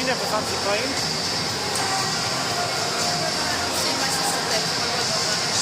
Marina for fancy planes. See my sister there. I won't know that.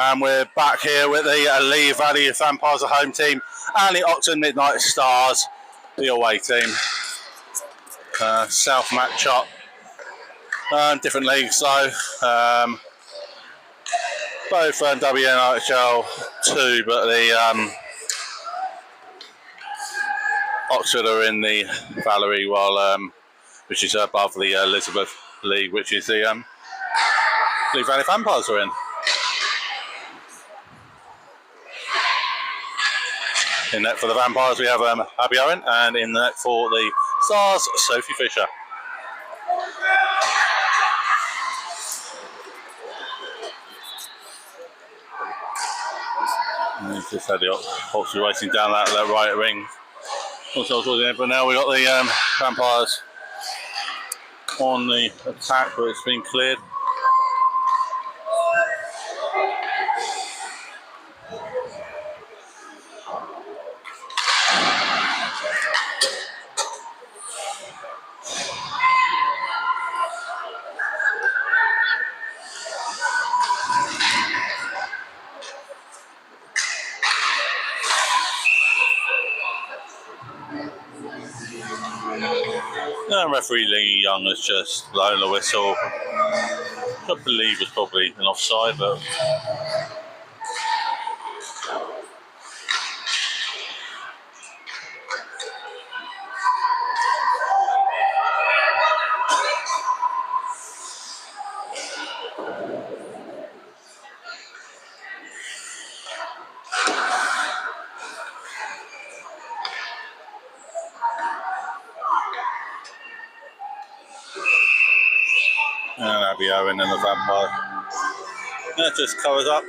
And we're back here with the Lee Valley Vampires, the home team, and the Oxford Midnight Stars, the away team. South match up. Different leagues though. Both WNIHL 2, but the Oxford are in the Valerie, while which is above the Elizabeth League, which is the Lee Valley Vampires are in. In net for the Vampires we have Abby Owen, and in net for the Stars, Sophie Fisher. And he's just had the Oxford racing down that right ring. Also, but now we've got the Vampires on the attack, but it's been cleared. Referee Lee Young has just blown the whistle. I believe it was probably an offside, but and Abby Owen and the Vampire. That just covers up.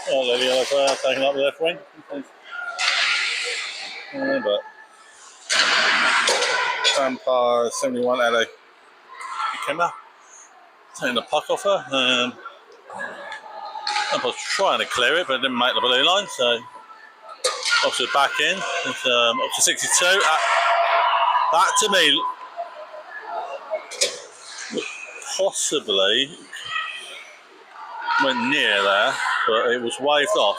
Oh, the yellow player taking up the left wing. But Vampire 71 Ellie Kimmer taking the puck off her. I was trying to clear it, but didn't make the blue line, so Oxford back in. It's up to 62. That to me possibly went near there, but it was waved off.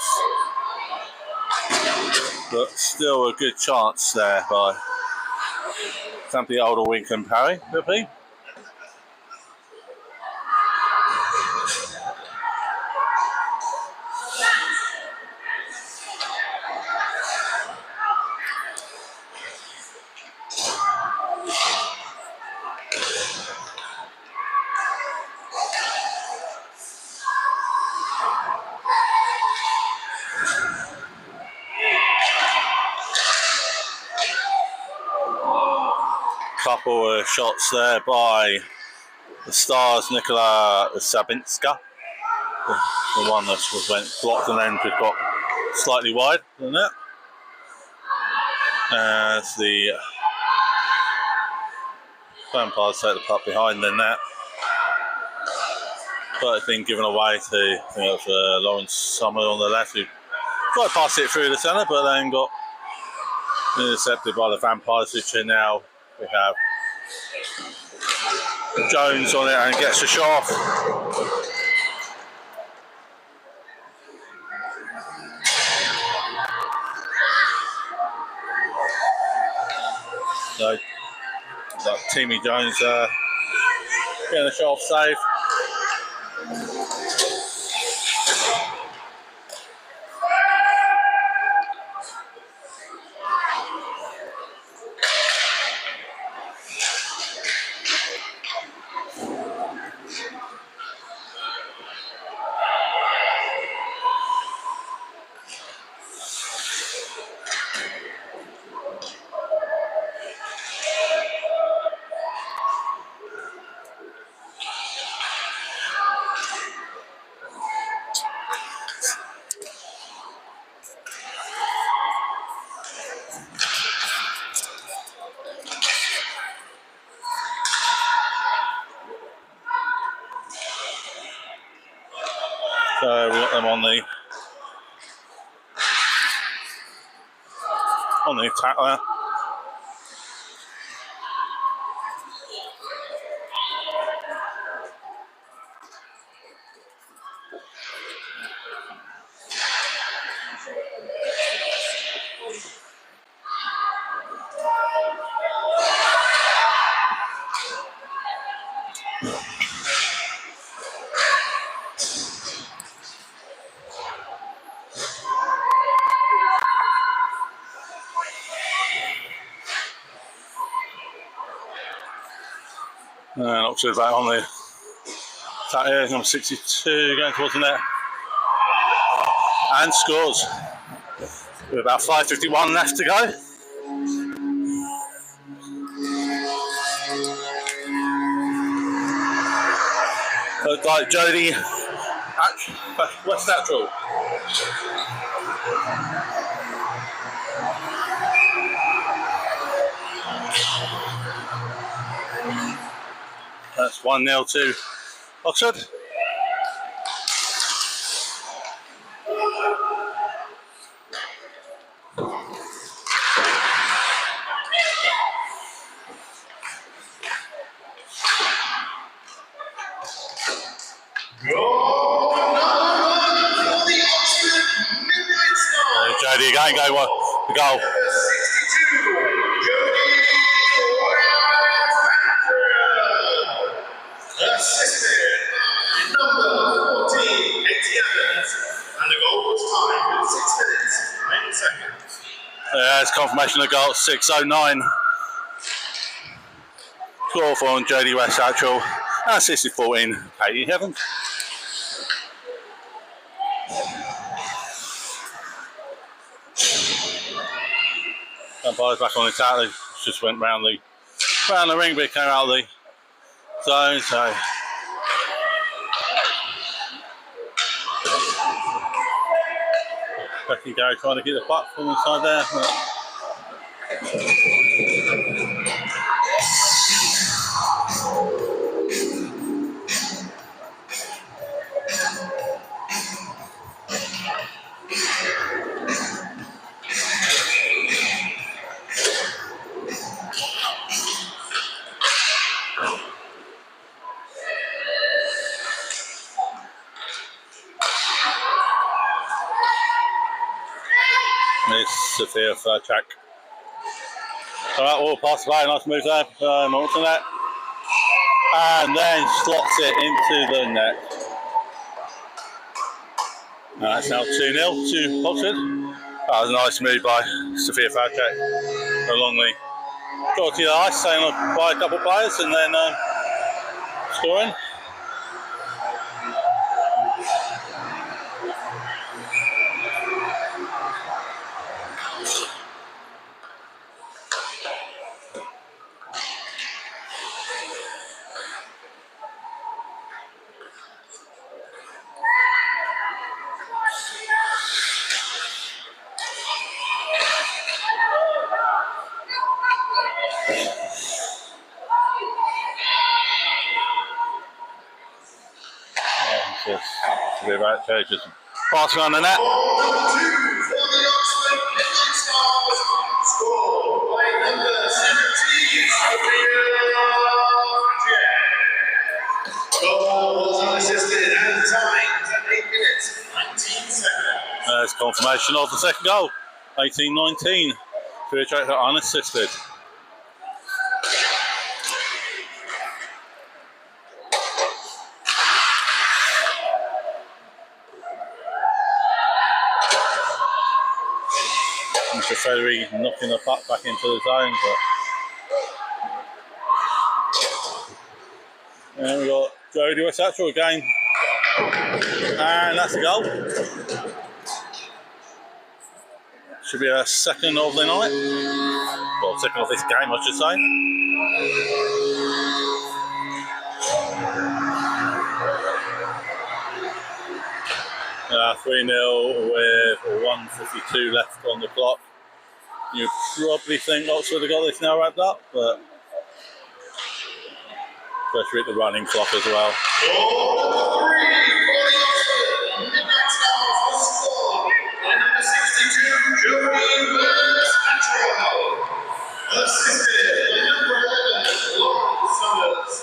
But still a good chance there by something older Wink and Parry, would be. Couple of shots there by the Stars, Nicola Sabinska. The one that went blocked and then just got slightly wide than that. As the Vampires take the puck behind the net. But it's been given away to, I think it was Lawrence Summer on the left, who tried to pass it through the centre, but then got intercepted by the Vampires, which are now, we have Jones on it and gets the shot off. So, got Timmy Jones getting the shot off save. got them on the attack there. And Oxford back on the attack here, number 62 going towards the net. And scores. With about 5:51 left to go. Looks like Jody West Actual. That's 1-0 to Oxford. Jody again going well. The goal. Assisted by number 14, Katie Evans, and the goal was timed with 6 minutes, 9 seconds. Yeah, it's confirmation of the goal, 6:09. Score from Jody West Actual, and assisted 14, Katie Evans. Umpire's back on the attack, they just went round the ring, but it came out of the zone, so Becky Gary trying to get the puck from the side there. It's Sophia for a check. Alright, all pass away, nice move there, not to net. And then slots it into the net. That's now 2-0 to Oxford. That was a nice move by Sophia Fadchek along the short of the ice, staying by a couple of players and then scoring. To be about changes. Passing on the net. Goal number 2 for the Oxford Midnight Stars, scored by number 17, Sophia Fadchek. Goal was unassisted and timed at 8 minutes, 19 seconds. There's confirmation of the second goal. 18-19. Fadchek unassisted. Necessarily knocking the puck back into the zone, but and we've got Jody West Actual again, and that's a goal. Should be a second of the night, well, second of this game, I should say. Uh, 3-0 with 1:52 left on the clock. You probably think Oxford have got this now wrapped up, but especially at the running clock as well. Goal number 3 for the Oxford Midnight Stars. assisted by number 11, Lauren Summers,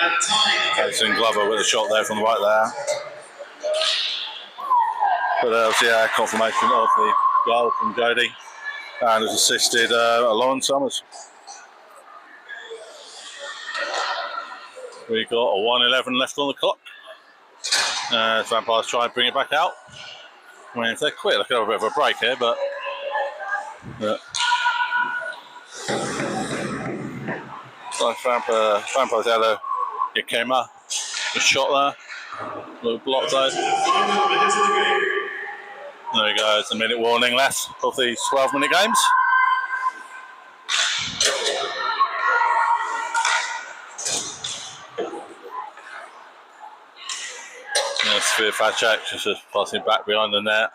and tied. Jason Glover with a shot there from the right there. But yeah, confirmation of the goal from Jody, and has assisted Lauren Summers. We've got a 1:11 left on the clock. Vampires try and bring it back out. I mean, if they're quick, they could have a bit of a break here, but so Vampires had a Yakema, a shot there, little block though. There we go, it's a minute warning left of these 12-minute games. Yeah, Sophia Fadchak just passing back behind the net.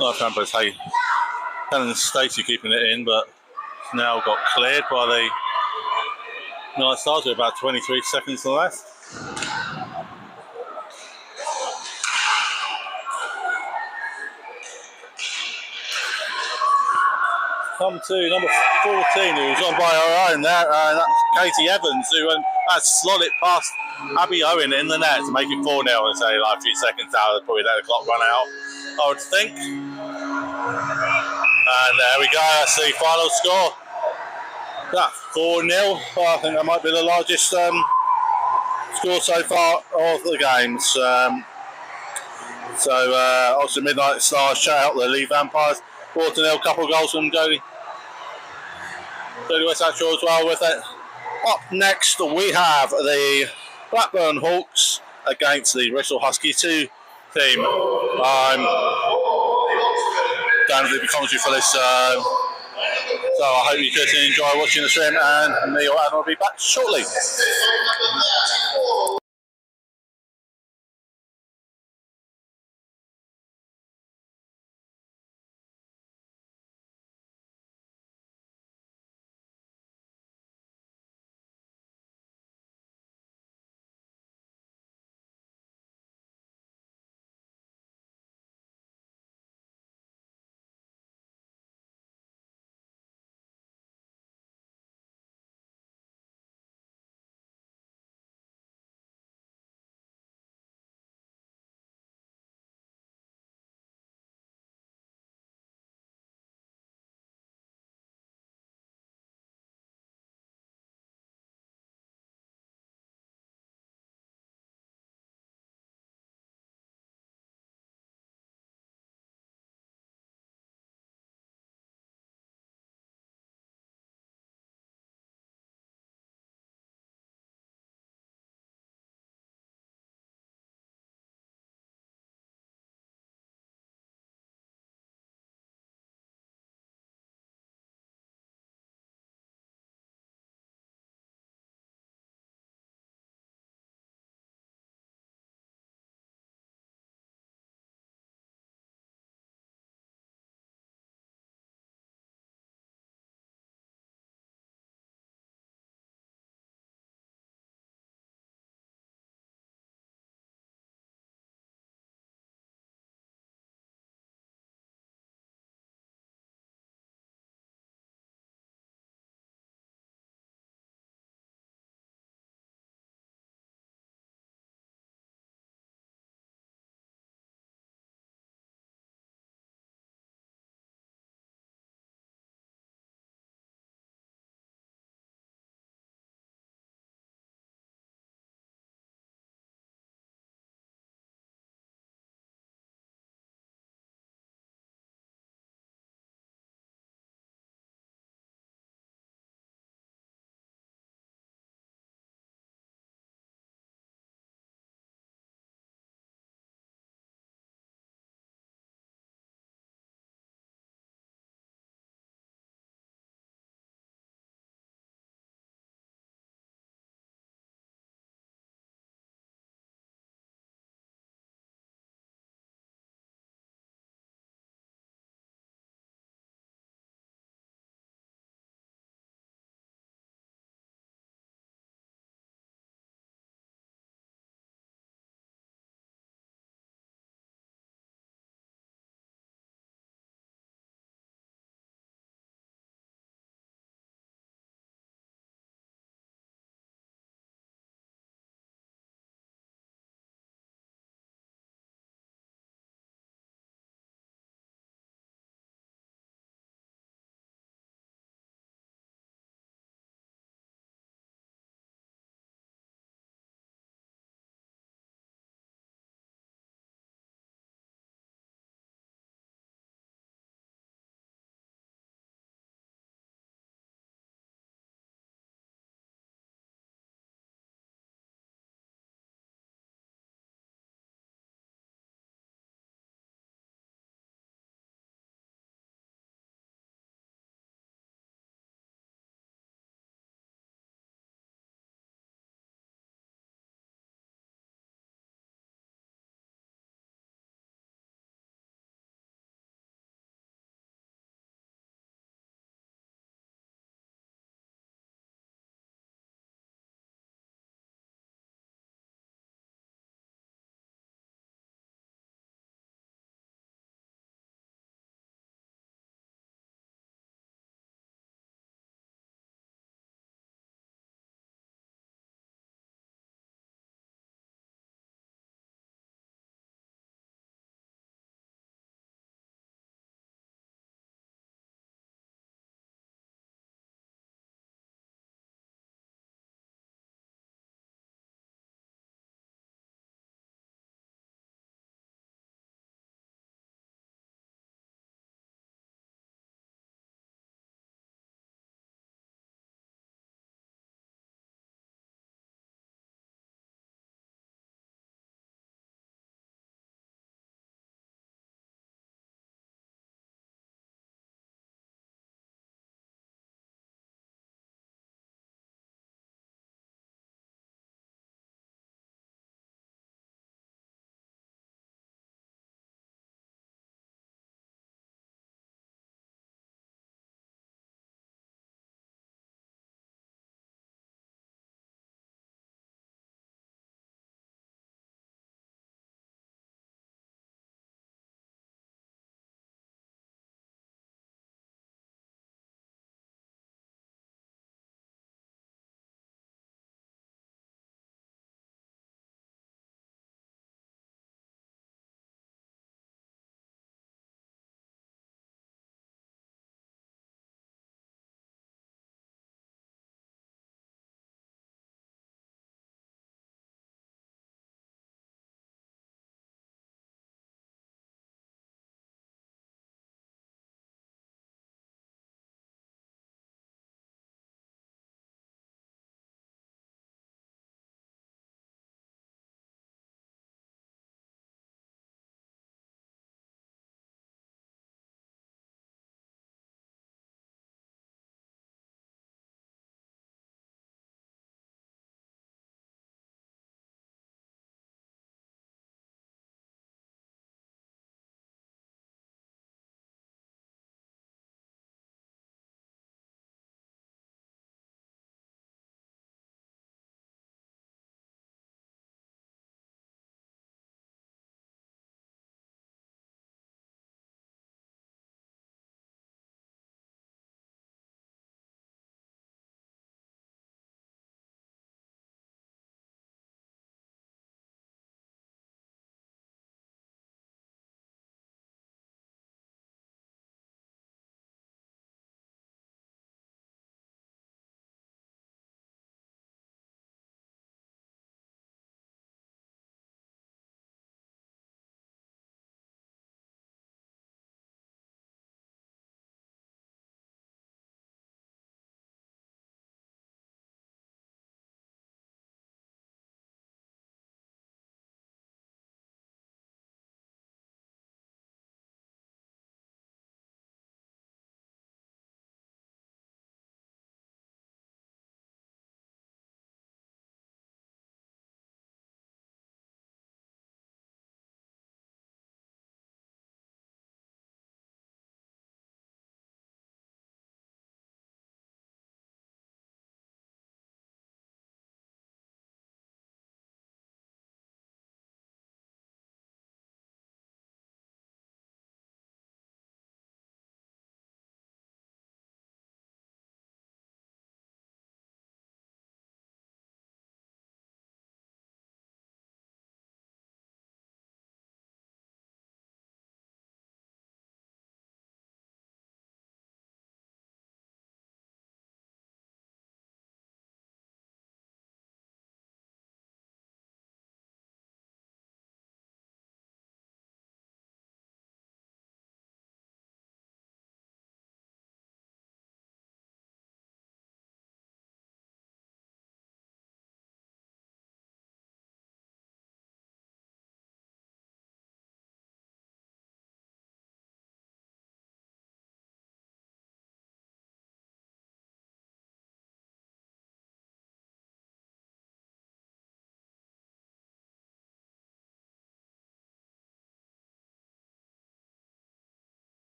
Nice Vampires, hey, Helen Stacey keeping it in, but now got cleared by the Night Stars with about 23 seconds left. Come to number 14, who's on by her own there, and that's Katie Evans, who has slotted it past Abby Owen in the net to make it 4-0 and say like a few seconds out, probably let the clock run out, I would think. And there we go, that's the final score. That's 4-0. I think that might be the largest score so far of the games. Obviously Midnight Stars shout out the Lee Vampires. 4-0, couple goals from Jody West Hatchell as well with it. Up next we have the Blackburn Hawks against the Bristol Husky 2 team. Down to the commentary for this. So I hope you guys enjoy watching the stream, and me or Adam will be back shortly.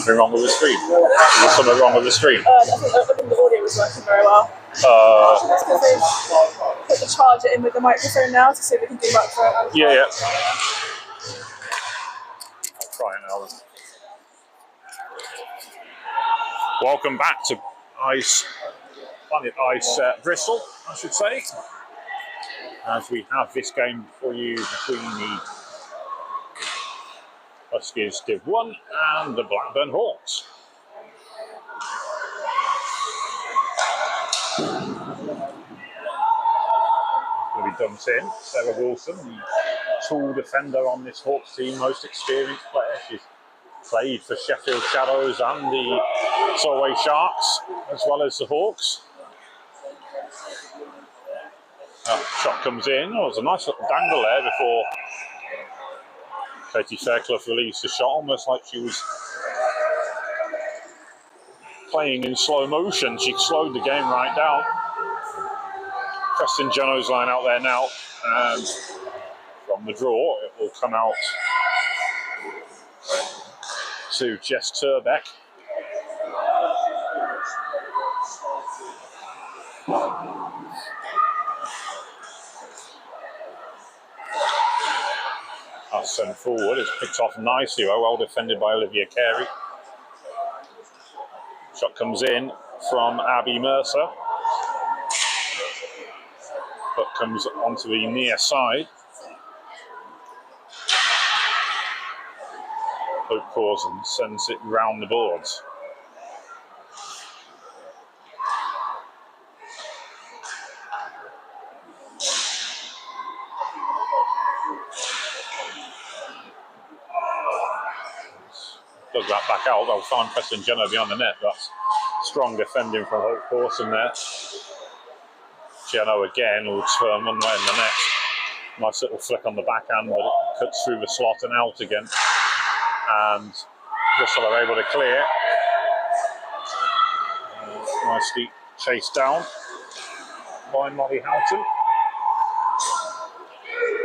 something wrong with the screen? Is there something wrong with the screen? I think the audio was working very well. That's because they've put the charger in with the microphone now to see if they can do microphone. Yeah. I'll try it now. Welcome back to Planet Ice Bristol, I should say, as we have this game for you between the Huskies Div 1 and the Blackburn Hawks. Going to be dumped in. Sarah Wilson, the tall defender on this Hawks team, most experienced player. She's played for Sheffield Shadows and the Solway Sharks, as well as the Hawks. Shot comes in. Oh, there's a nice little dangle there before Katie Fairclough released the shot, almost like she was playing in slow motion. She slowed the game right down. Preston Jono's line out there now, and from the draw it will come out to Jess Turbeck. That's sent forward. It's picked off nicely, well defended by Olivia Carey. Shot comes in from Abby Mercer, but comes onto the near side. Hope Corson sends it round the boards. Does that back out, they'll find Preston Jenner behind the net. That's strong defending from Hope Corson there. Jenner again will turn one way in the net. Nice little flick on the backhand, but it cuts through the slot and out again. And Bristol are able to clear. Nicely chased down by Molly Houghton.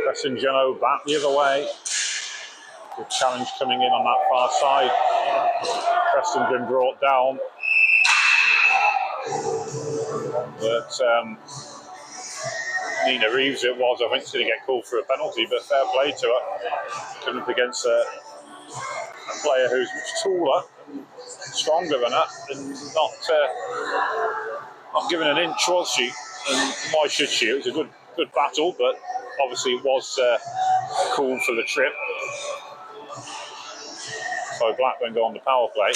Preston Jenner back the other way. Good challenge coming in on that far side. Preston's been brought down. But Nina Reeves it was, I think she's going to get called for a penalty, but fair play to her. Coming up against a player who's much taller, stronger than her, and not given an inch, was she? And why should she? It was a good battle, but obviously it was called for the trip. So Blackburn go on the power play.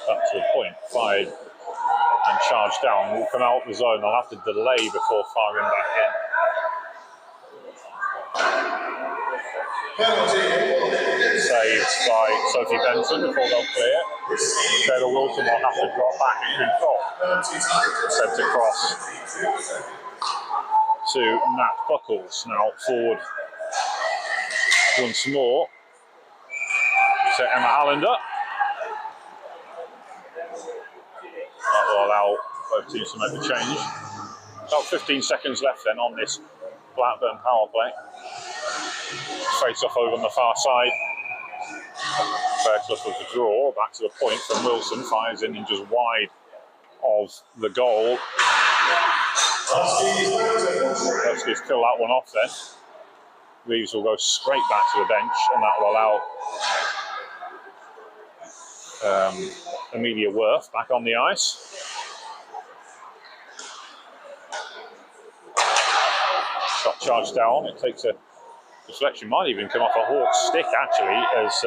Up to the point, fired and charged down. Will come out of the zone. They'll have to delay before firing back in. Saved by Sophie Benson before they'll clear. Taylor Wilson will have to drop back in control. Sent across to Nat Buckles. Now forward once more to Emma Allender. That will allow both teams to make the change. About 15 seconds left then on this Blackburn power play. Face off over on the far side. Fairclough with the draw, back to the point from Wilson, fires in and just wide of the goal. Huskies kill that one off then. Reeves will go straight back to the bench, and that will allow Amelia Worth back on the ice. Shot charged down, it takes a deflection, might even come off a Hawk's stick actually, as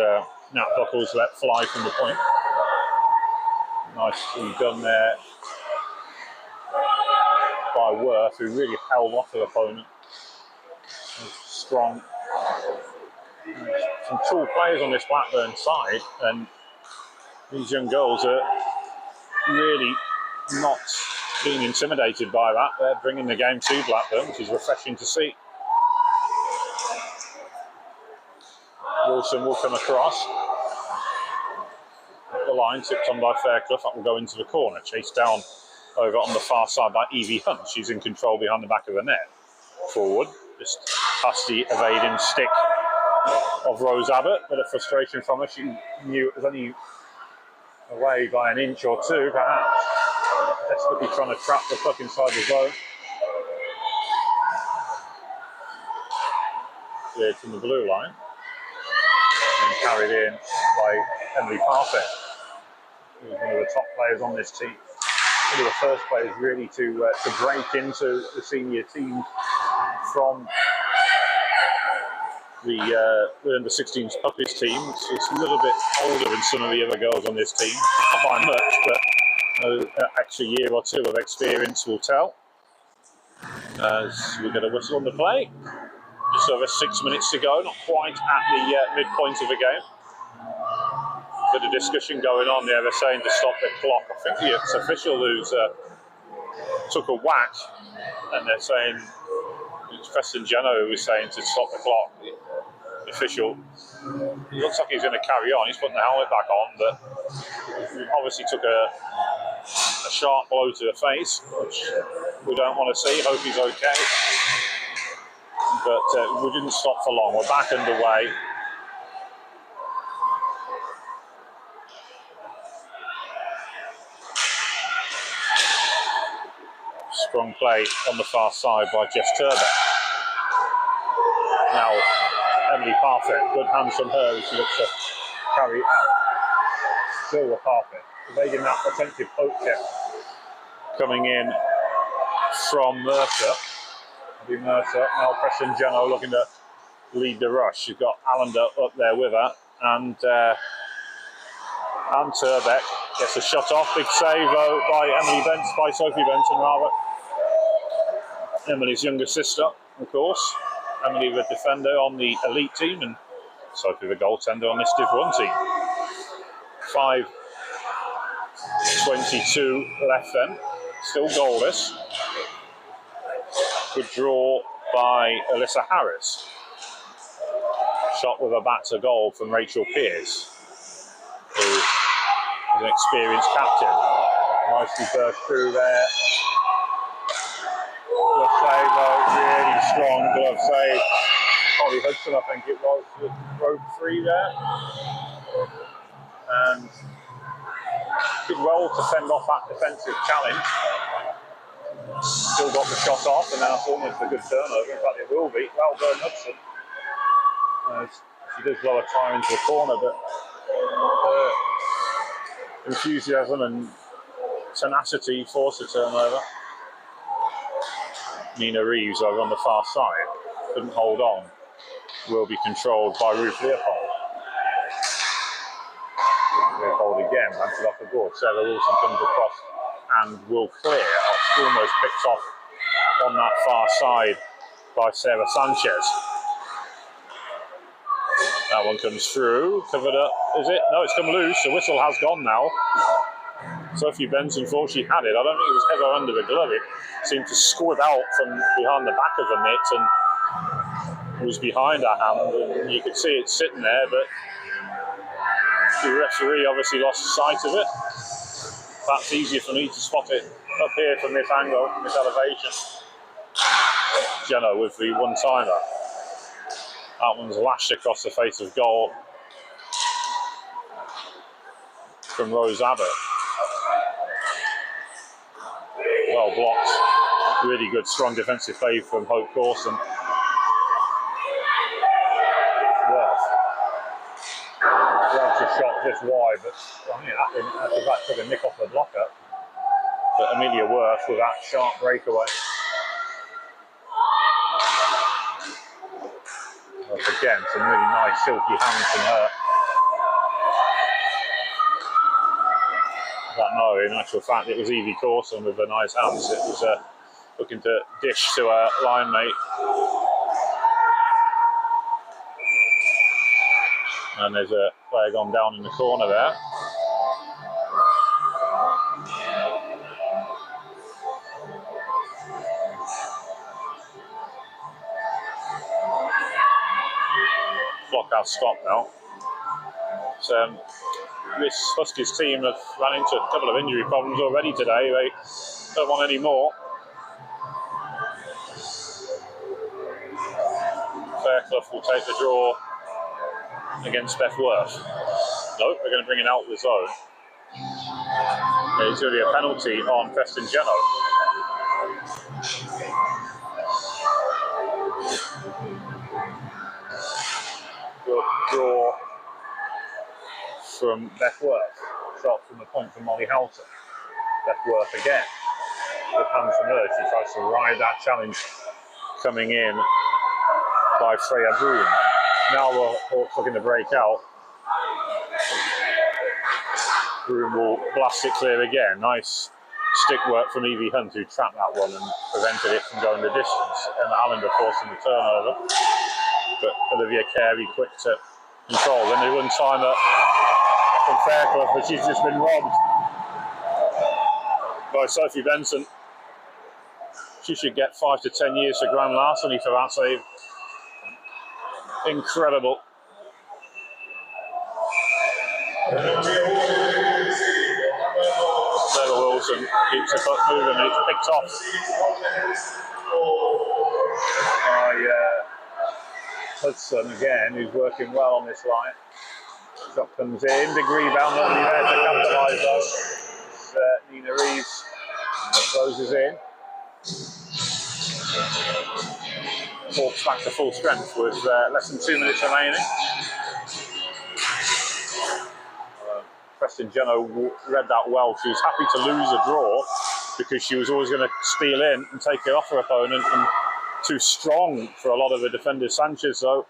Nat Buckles let fly from the point. Nicely done there by Worth, who really held off her opponent. Strong. Some tall players on this Blackburn side, and these young girls are really not being intimidated by that. They're bringing the game to Blackburn, which is refreshing to see. Wilson will come across. The line tipped on by Fairclough. That will go into the corner. Chased down over on the far side by Evie Hunt. She's in control behind the back of the net. Forward, just past the evading stick of Rose Abbott. Bit of frustration from her. She knew it was only away by an inch or two, perhaps. Desperately trying to trap the puck inside the zone. Cleared from the blue line. And carried in by Emily Parfit, who's one of the top players on this team. One of the first players really to break into the senior team from the under-16s puppies team. It's a little bit older than some of the other girls on this team. Not by much, but actually a year or two of experience will tell. As we get a whistle on the play. Just over 6 minutes to go, not quite at the midpoint of the game. Bit of discussion going on there. They're saying to stop the clock. I think the official who's took a whack, and they're saying it's Preston Jenner who was saying to stop the clock. The official, it looks like he's going to carry on. He's putting the helmet back on, but he obviously took a sharp blow to the face, which we don't want to see. Hope he's okay. But we didn't stop for long. We're back underway. Strong play on the far side by Jess Turber. Now, Emily Parfit, good hands from her as she looks to carry it out. Still Parfit, evading that attempted poke check coming in from Mercer. Mercer, now Preston Jenner looking to lead the rush. She's got Allender up there with her, and Turbeck gets a shot off. Big save by Sophie Benson rather. Emily's younger sister, of course. Emily the defender on the elite team, and Sophie the goaltender on this Div 1 team. 5:22 left then, still goalless. Good draw by Alyssa Harris. Shot with a bat to goal from Rachel Pearce, who is an experienced captain. Nicely burst through there. Glove save, really strong glove save. Holly Hudson, I think it was, broke free there. And did well to fend off that defensive challenge. Still got the shot off, and that's almost a good turnover. In fact, it will be. Well done, Hudson. She does well a try into the corner, but enthusiasm and tenacity forced a turnover. Nina Reeves over on the far side couldn't hold on. Will be controlled by Ruth Leopold. Leopold again runs it off the board. Sarah Wilson comes across and will clear. Almost picked off on that far side by Sarah Sanchez. That one comes through, covered up, is it? No, it's come loose, the whistle has gone now. Sophie Benson thought she had it. I don't think it was ever under the glove. It seemed to squib out from behind the back of the net and was behind her hand. And you could see it sitting there, but the referee obviously lost sight of it. That's easier for me to spot it up here from this angle, from this elevation. Jenna with the one-timer. That one's lashed across the face of goal from Rose Abbott. Well blocked. Really good, strong defensive play from Hope Corson. Grabs a shot just wide, but I mean, after that took a nick off the blocker. But Amelia Worth with that sharp breakaway. Again, some really nice silky hands from her. But no, in actual fact, it was Evie Corson with the nice hands. It was looking to dish to her line mate. And there's a player gone down in the corner there. Clock has stopped now. So, this Huskies team have run into a couple of injury problems already today. They Don't want any more. Fairclough will take the draw against BWIHFT. No, they're going to bring it out of the zone. There's going to be a penalty on Preston Geno. Good draw from BWIHFT. Shot from the point from Molly Houghton. BWIHFT again. With hands from her, she tries to ride that challenge coming in by Freya Broom. Now the Hawks looking to break out. Broom will blast it clear again. Nice stick work from Evie Hunt, who trapped that one and prevented it from going the distance. And Allender forcing the turnover. But Olivia Carey quick to control. Then they one-timer from Fairclough, but she's just been robbed by Sophie Benson. She should get 5 to 10 years for grand larceny for that save. Incredible. Sarah Wilson keeps the puck moving and it's picked off by Hudson again, who's working well on this line. Shot comes in, big rebound, not really there to capitalise though. Nina Reeves closes in. Hawks back to full strength with less than 2 minutes remaining. Preston Geno read that well. She was happy to lose a draw because she was always going to steal in and take it off her opponent, and too strong for a lot of the defenders. Sanchez, though,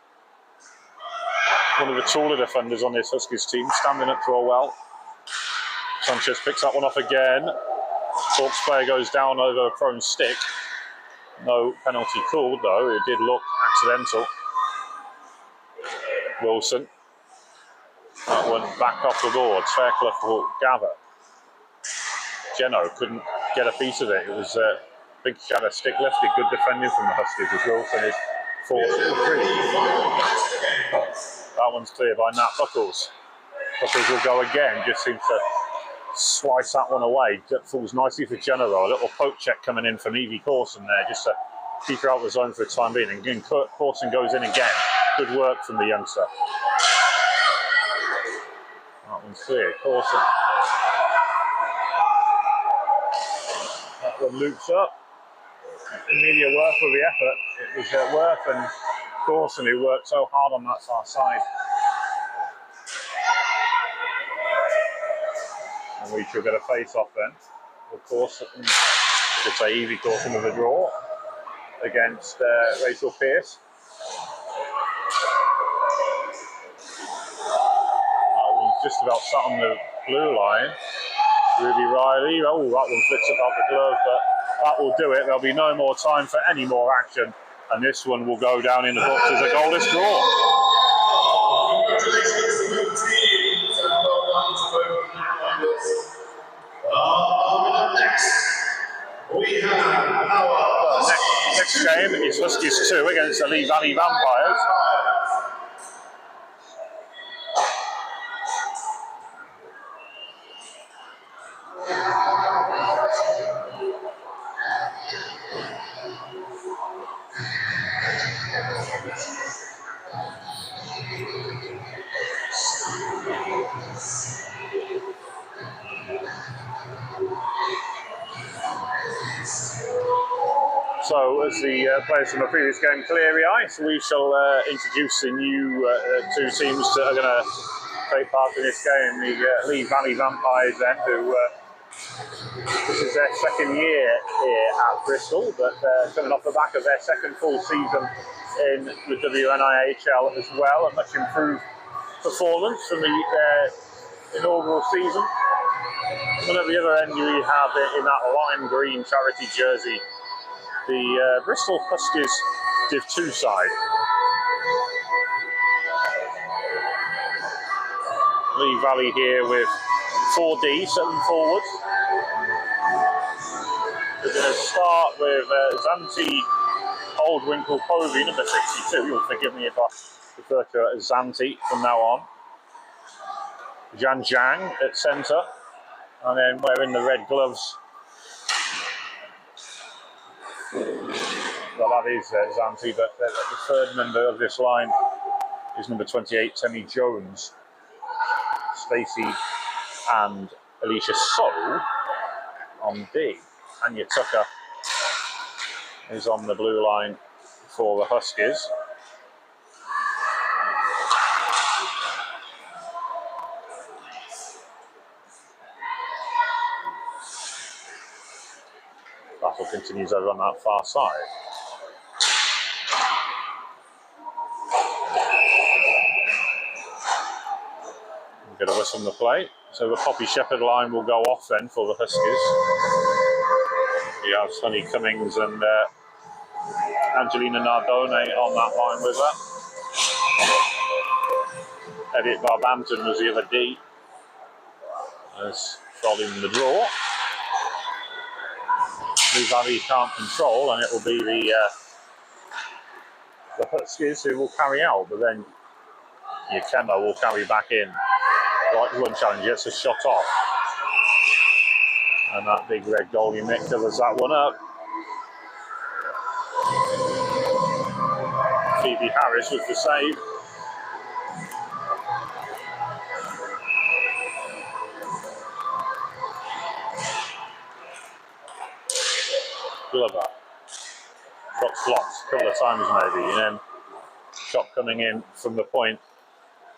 one of the taller defenders on this Huskies team, standing up for a well. Sanchez picks that one off again. Hawks player goes down over a prone stick. No penalty called, though. It did look accidental. Wilson. That one back off the board. Fairclough will gather. Geno couldn't get a piece of it. It was big shadow stick lifted. Good defending from the Huskies as Wilson is forced for free. That one's clear by Nat Buckles. Buckles will go again. Just seems to slice that one away. That falls nicely for Geno. A little poke check coming in from Evie Corson there just to keep her out of the zone for the time being. And again, Corson goes in again. Good work from the youngster. That one's clear. Corson. That one loops up. Amelia Worth with the effort. It was Worth and Corson who worked so hard on that far side. And we should get a face off then. Of course, I should say Evie Corson with a draw against Rachel Pearce. Just about sat on the blue line. Ruby Riley, oh, that one flicks about the glove, but that will do it. There'll be no more time for any more action, and this one will go down in the books as a goalless draw. Congratulations to both teams, and well done to both netminders. Next, we have our next game is Huskies 2 against the Lee Valley Vampires. So, as the players from the previous game clear the ice, we shall introduce the new two teams that are going to take part in this game. The Lee Valley Vampires, then, who this is their second year here at Bristol, but coming off the back of their second full season in the WNIHL as well, a much improved performance from the inaugural season. And at the other end, we have it in that lime green charity jersey, the Bristol Huskies Div 2 side. Lee Valley here with 4D, 7 forwards. We're going to start with Zanti Oldwinkle Povey, number 62. You'll forgive me if I refer to her as Zanti from now on. Zhan Zhang at centre. And then wearing the red gloves Well, that is Zanti, but the third member of this line is number 28, Temi Jones. Stacey and Alicia So on D. Anya Tucker is on the blue line for the Huskies. Battle continues over on that far side. We'll get a whistle on the plate. So the Poppy Shepherd line will go off then for the Huskies. We have Sunny Cummings and Angelina Nardone on that line with her. Edith Barbanton was the other D. As following the draw. Lee Valley can't control, and it will be the Huskies who will carry out, but then Yakema will carry back in. Right, one challenge gets a shot off. And that big red goalie Mick covers that one up. Phoebe Harris with the save. Glover. Shot's blocked a couple of times maybe, and then shot coming in from the point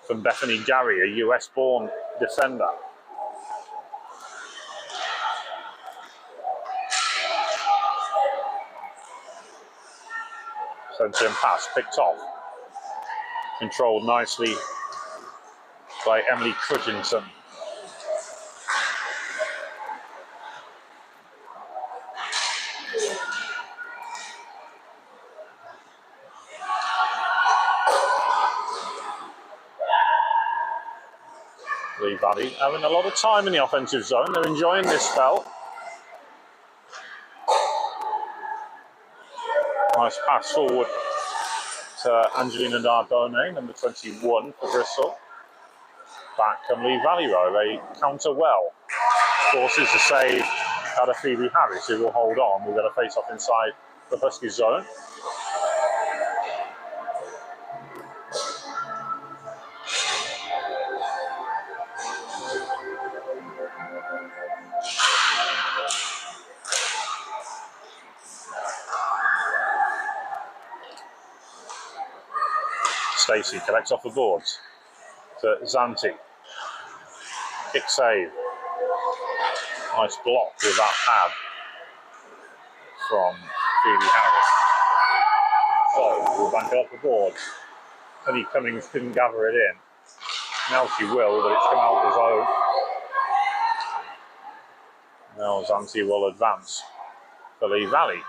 from Bethany Gary, a US-born defender. Centre and pass picked off. Controlled nicely by Emily Crudgenson. Lee Valley having a lot of time in the offensive zone. They're enjoying this spell. Nice pass forward to Angelina Nardone, number 21 for Bristol. Back come Lee Valley row. They counter well. Forces the save out of Phoebe Harris, who will hold on. We're going to face off inside the Huskies zone. Stacey collects off the boards to Zanti. Kick save. Nice block with that pad from Phoebe Harris. So we'll bank it off the board. Penny Cummings couldn't gather it in. Now she will, but it's come out of the zone. Now Zanti will advance for Lee Valley.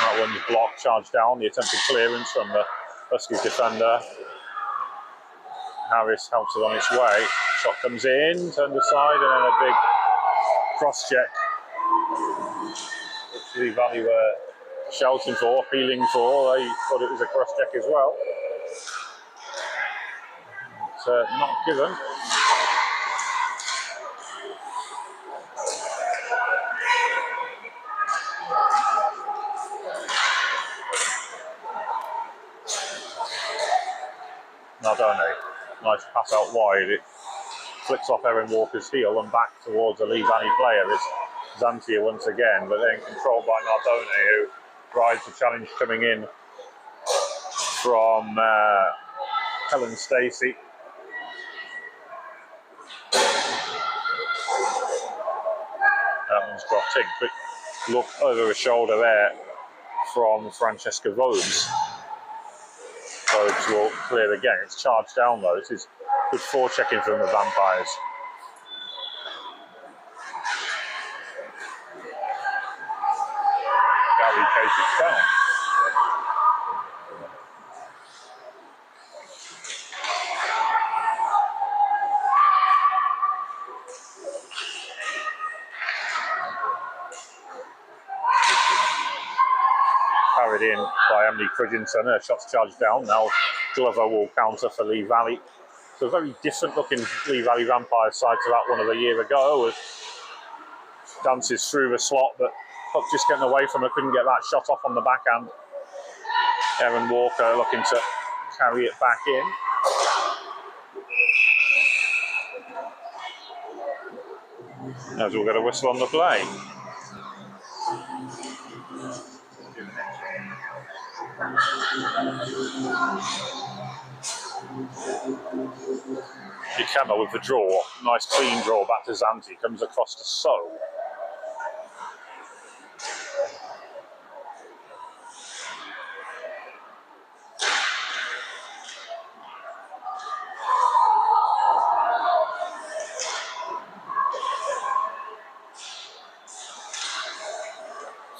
That one's blocked, charged down, the attempted clearance from the Huskies defender. Harris helps it on its way. Shot comes in, turned aside, and then a big cross check. Which Lee Valley were shouting for, appealing for. They thought it was a cross check as well. It's not given. Nardone, nice pass out wide. It flicks off Erin Walker's heel and back towards a Lee Valley player. It's Zantia once again, but then controlled by Nardone, who rides the challenge coming in from Helen Stacey. That one's dropped in. Quick look over her shoulder there from Francesca Rhodes. Rhodes will clear again. It's charged down though. This is good forechecking from the Vampires. Gary takes it down. Carried in by Emily Crudgenson. Her shot's charged down. Now Glover will counter for Lee Valley. It's a very different looking Lee Valley Vampire side to that one of a year ago. It dances through the slot, but Puck just getting away from her, couldn't get that shot off on the backhand. Erin Walker looking to carry it back in. As we'll get a whistle on the play. Ikema with the draw. Nice clean draw back to Zanti. Comes across to So.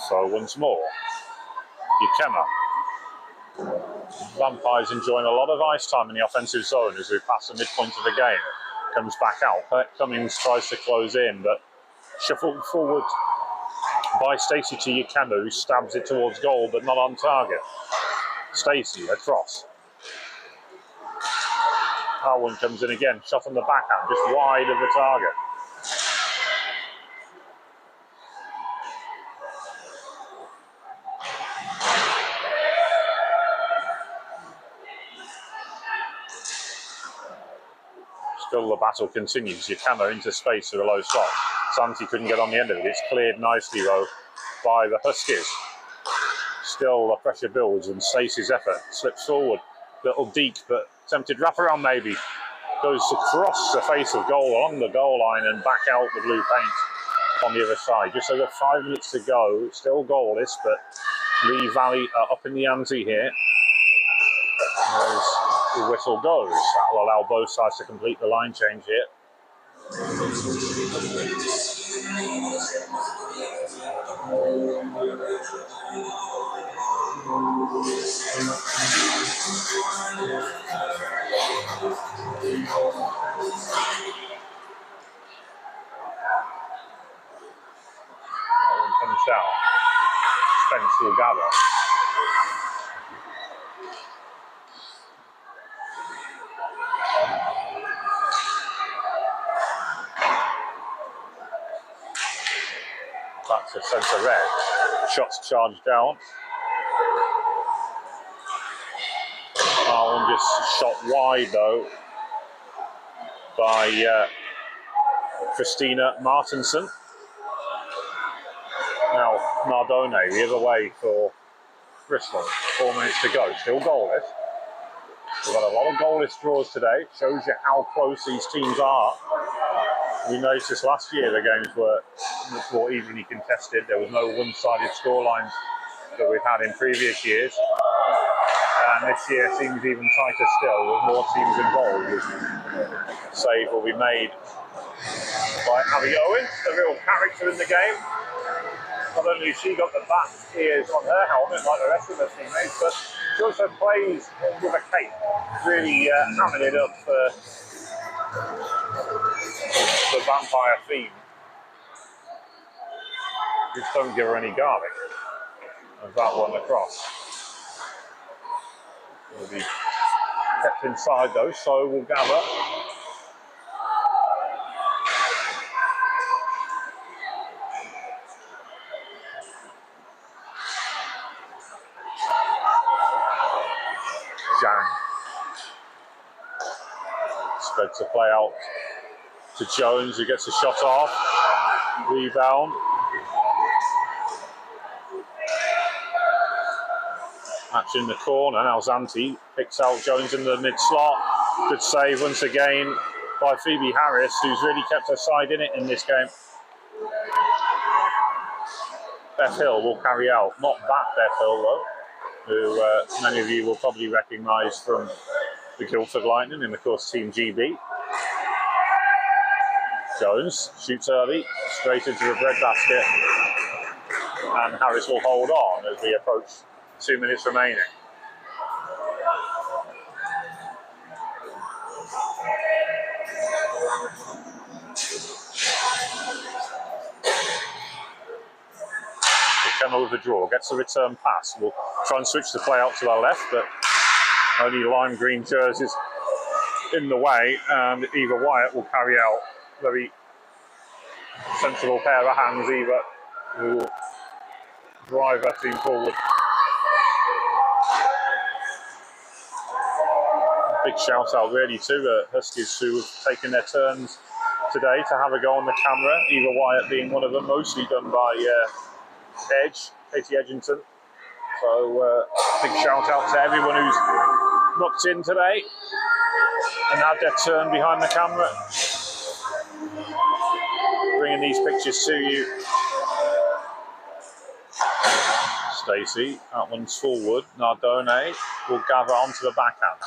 So once more. Ikema. Vampires enjoying a lot of ice time in the offensive zone as we pass the midpoint of the game. Comes back out. Cummings tries to close in, but shuffled forward by Stacey to Ikema, who stabs it towards goal, but not on target. Stacey across. Harwin comes in again, shot on the backhand, just wide of the target. Still the battle continues. Ikema into space for a low shot. Santi couldn't get on the end of it. It's cleared nicely though by the Huskies. Still the pressure builds and Stacey's effort slips forward. Little deep but attempted wraparound maybe. Goes across the face of goal, along the goal line and back out the blue paint on the other side. Just over 5 minutes to go. Still goalless, but Lee Valley are up in the ante here. As the whistle goes, that will allow both sides to complete the line change here. That one comes down. Spence will gather. Back to centre red. Shots charged down. One just shot wide though by Christina Martinson. Now Nardone the other way for Bristol. 4 minutes to go. Still goalless. We've got a lot of goalless draws today. Shows you how close these teams are. We noticed last year the games were much more evenly contested. There was no one-sided scorelines that we've had in previous years. And this year seems even tighter still, with more teams involved. Save will be made by Abby Owens, the real character in the game. Not only has she got the bat ears on her helmet like the rest of her teammates, but she also plays with a cape, really hamming it up for the vampire theme. Just don't give her any garlic. And that one across. Will be kept inside though, so we'll gather. Zhang. Spread to play out to Jones, who gets a shot off. Rebound. Match in the corner. Now Zanti picks out Jones in the mid-slot. Good save once again by Phoebe Harris, who's really kept her side in it in this game. Beth Hill will carry out. Not that Beth Hill, though, who many of you will probably recognise from the Guildford Lightning and, of course, Team GB. Jones shoots early, straight into the breadbasket. And Harris will hold on as we approach 2 minutes remaining. Ikema with the draw, gets the return pass. We'll try and switch the play out to our left, but only lime green jerseys in the way, and Eva Wyatt will carry out. Very sensible pair of hands, Eva, who will drive that team forward. Big shout out really to Huskies who have taken their turns today to have a go on the camera, Eva Wyatt being one of them, mostly done by Katie Edgington. So big shout out to everyone who's knocked in today and had their turn behind the camera. Bringing these pictures to you. Stacey, that one's forward. Nardone will gather onto the backhand.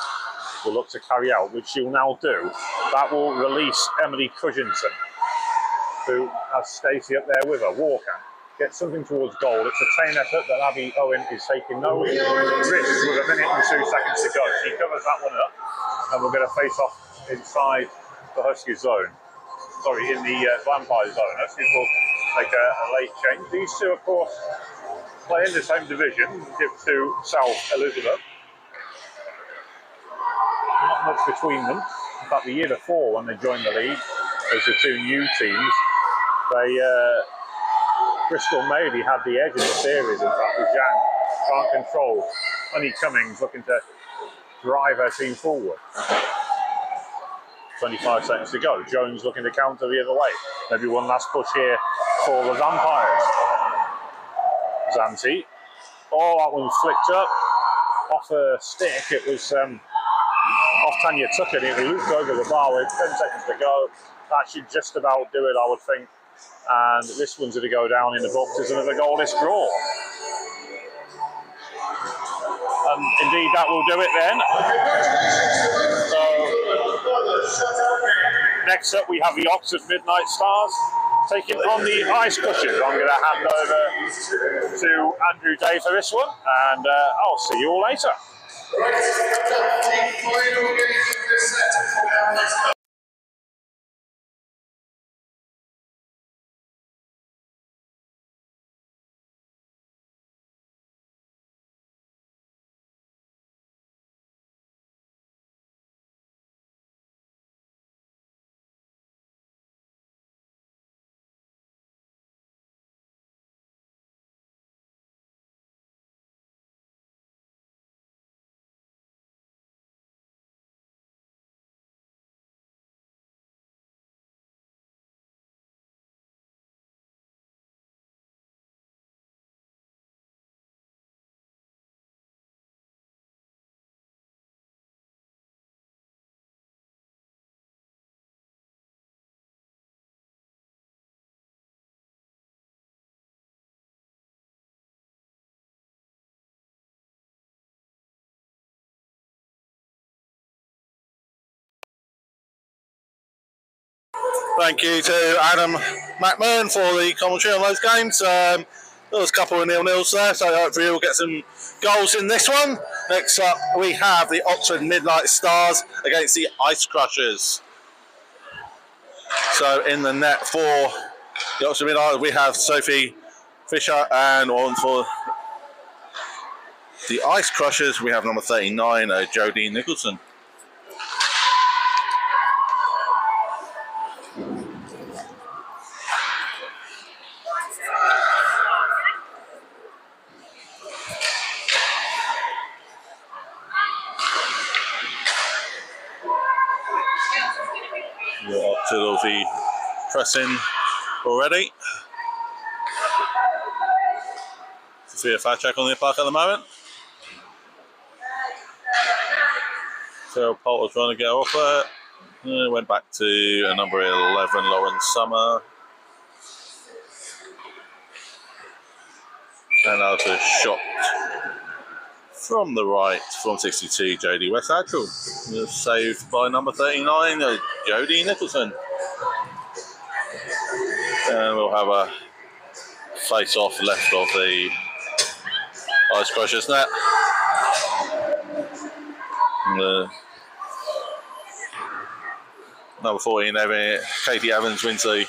Will look to carry out, which she'll now do. That will release Emily Cudgington, who has Stacey up there with her. Walker gets something towards goal. It's a team effort that Abby Owen is taking no risks with 1 minute and 2 seconds to go. She covers that one up, and we're going to face off inside the Husky zone. Sorry, in the Vampire zone. Huskies will make a late change. These two, of course, play in the same division, Div 2 South Elizabeth. Not much between them. In fact, the year before, when they joined the league, as the two new teams, Bristol maybe had the edge in the series. In fact, with Jan can't control. Honey Cummings looking to drive her team forward. 25 seconds to go. Jones looking to counter the other way. Maybe one last push here for the Vampires. Zanti. Oh, that one flicked up. Off her stick. It was off Tanya Tucker. It looped over the bar with 10 seconds to go. That should just about do it, I would think. And this one's going to go down in the books as another goalless draw. And indeed, that will do it then. So, next up, we have the Oxford Midnight Stars taking on the ice cushions. I'm going to hand over to Andrew Day for this one, and I'll see you all later. Thank you to Adam McMahon for the commentary on those games. There was a couple of 0-0s there, so hopefully we'll get some goals in this one. Next up, we have the Oxford Midnight Stars against the Ice Crushers. So in the net for the Oxford Midnight, we have Sophie Fisher, and on for the Ice Crushers, we have number 39, Jodie Nicholson. We're up to the pressing already. Sophia Fatchak on the park at the moment. Sarah Poulter trying to get off it. Went back to number 11, Lauren Summer. And out a shot from the right, from 62, Jodie West Actual. Saved by number 39, Jodie Nicholson. And we'll have a face-off left of the Ice Crushers net. And, number 14, Katie Evans wins the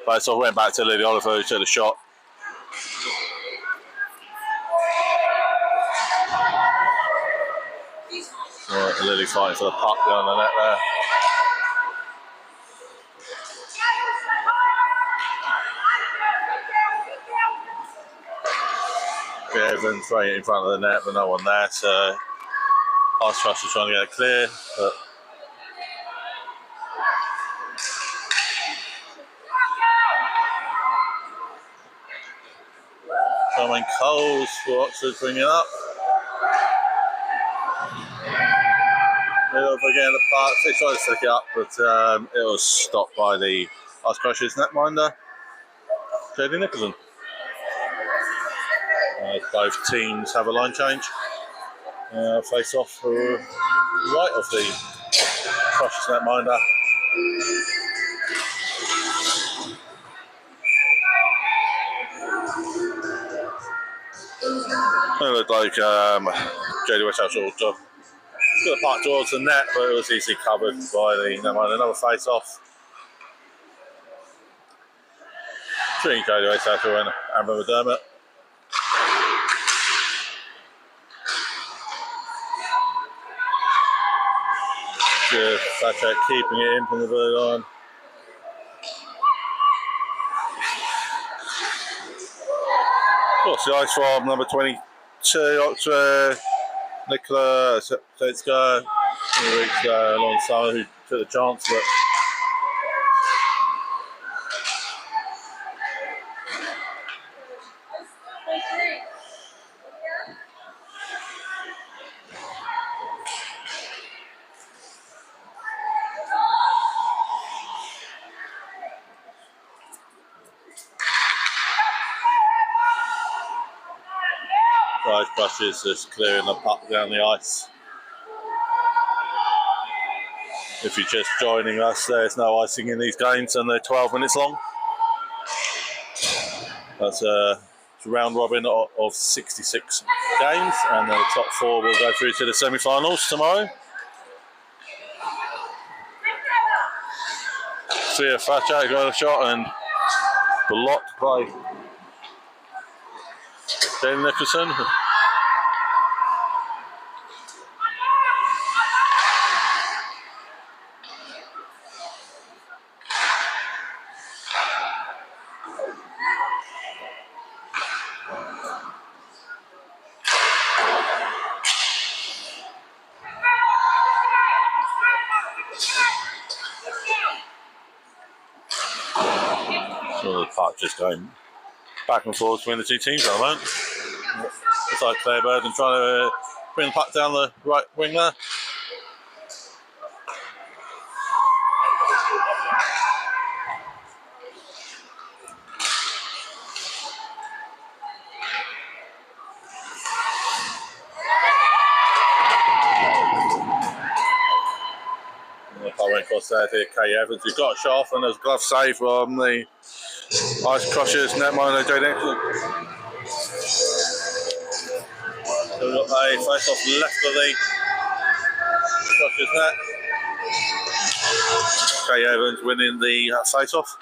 face-off. Went back to Lily Oliver, who took the shot. Lily fighting for the puck down the net there. Evans right in front of the net, but no one there, so Ice Crusher trying to get it clear, but Roman Coles for Oxford bringing up. Middle again the park, they tried to stick it up, but it was stopped by the Ice Crushers netminder, JD Nicholson. Both teams have a line change. Face off for right of the Crushers netminder. It looked like JD Westhouse will got the puck towards the net, but it was easily covered by the netminder. Another face off between JD Westhouse and Amber McDermott. Thatcher keeping it in from the blue line. Of course, the ice from number 22, Oxford, Nicola Zetska, who reached alongside, who took the chance, but Ice Crushers just clearing the puck down the ice. If you're just joining us, there's no icing in these games and they're 12 minutes long. That's a round robin of 66 games, and then the top 4 will go through to the semi-finals tomorrow. Sophia Thatcher got a shot and blocked by Jane Nicholson. So the puck just going back and forth between the two teams at the moment. Looks like Claire Burden trying to bring the puck down the right wing there. Went across there to Kay Evans, who got a shot off, and there's a glove save from the Ice Crushers netminder Jay Nicholson. So we've got a face off left of the Crushers net. Kay Evans winning the face off.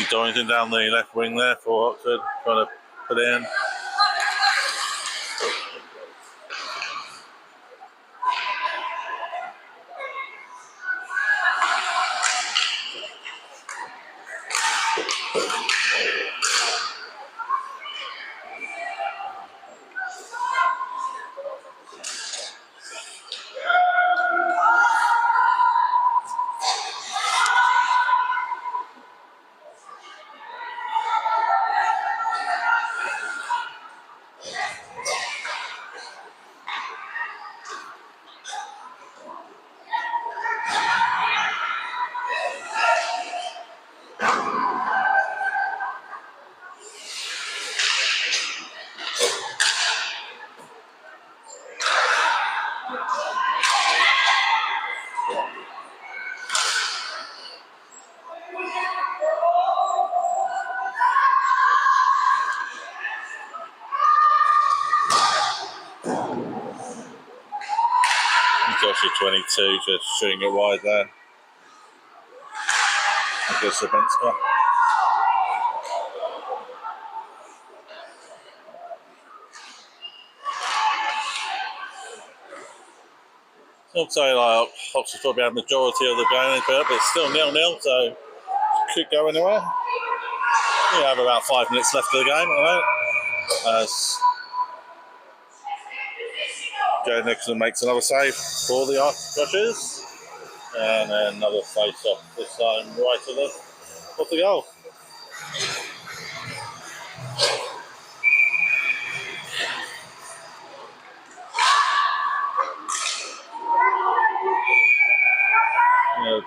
Dorrington down the left wing there for Oxford, trying to put it in. Josh is 22, just shooting it wide there. goes to the bench spot. I'd say like Oxford's probably had a majority of the game, but it's still 0-0, so could go anywhere. We have about 5 minutes left of the game at the moment. As Joe Nicholson makes another save for the Ice Crushers, and then another face off this time right to the goal.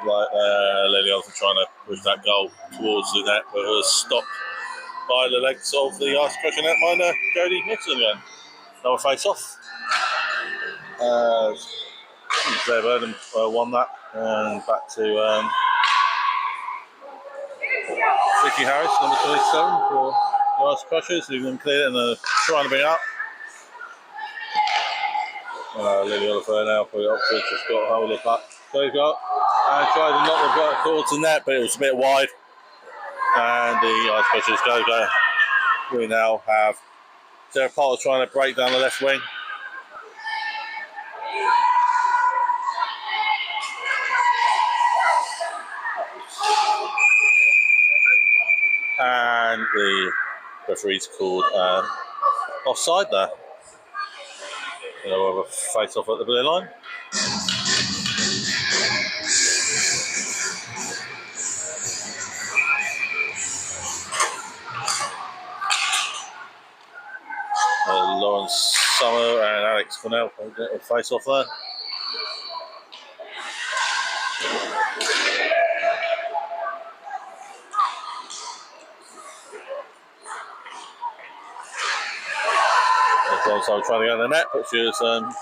Like Lily also trying to push that goal towards the net, but it was stopped by the legs of the Ice Crusher netminder, Jodie Nixon again. Another face off. Claire Verdon won that, and back to Vicky Harris, number 27 for the Ice Crushers, who can clear it and are trying to bring it up. Lily Oliver now for the Oxford, just got a hold of the puck. So he's got and tried to knock the puck towards the net, but it was a bit wide. And the Ice Crushers go. We now have Sarah Potter trying to break down the left wing. And the referee's called offside there. We'll have a face off at the blue line. Lawrence Summer and Alex Cornell get a face off there. Also trying to get in the net, but she was stopped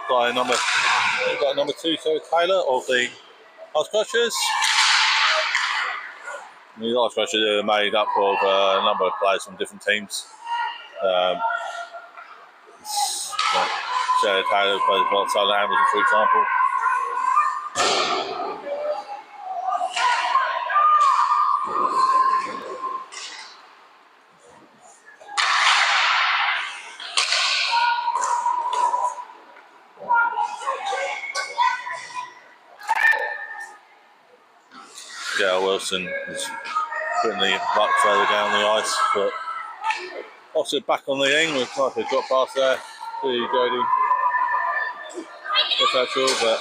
by number 2, Sarah Taylor of the Ice Crushers. The Ice Crushers are made up of a number of players from different teams. Sarah Taylor plays for Southern Hamilton, for example. Gail Wilson is putting the puck further down the ice, but Oxford back on the wing. Looks like they've got past there to Jodie. If that's true, but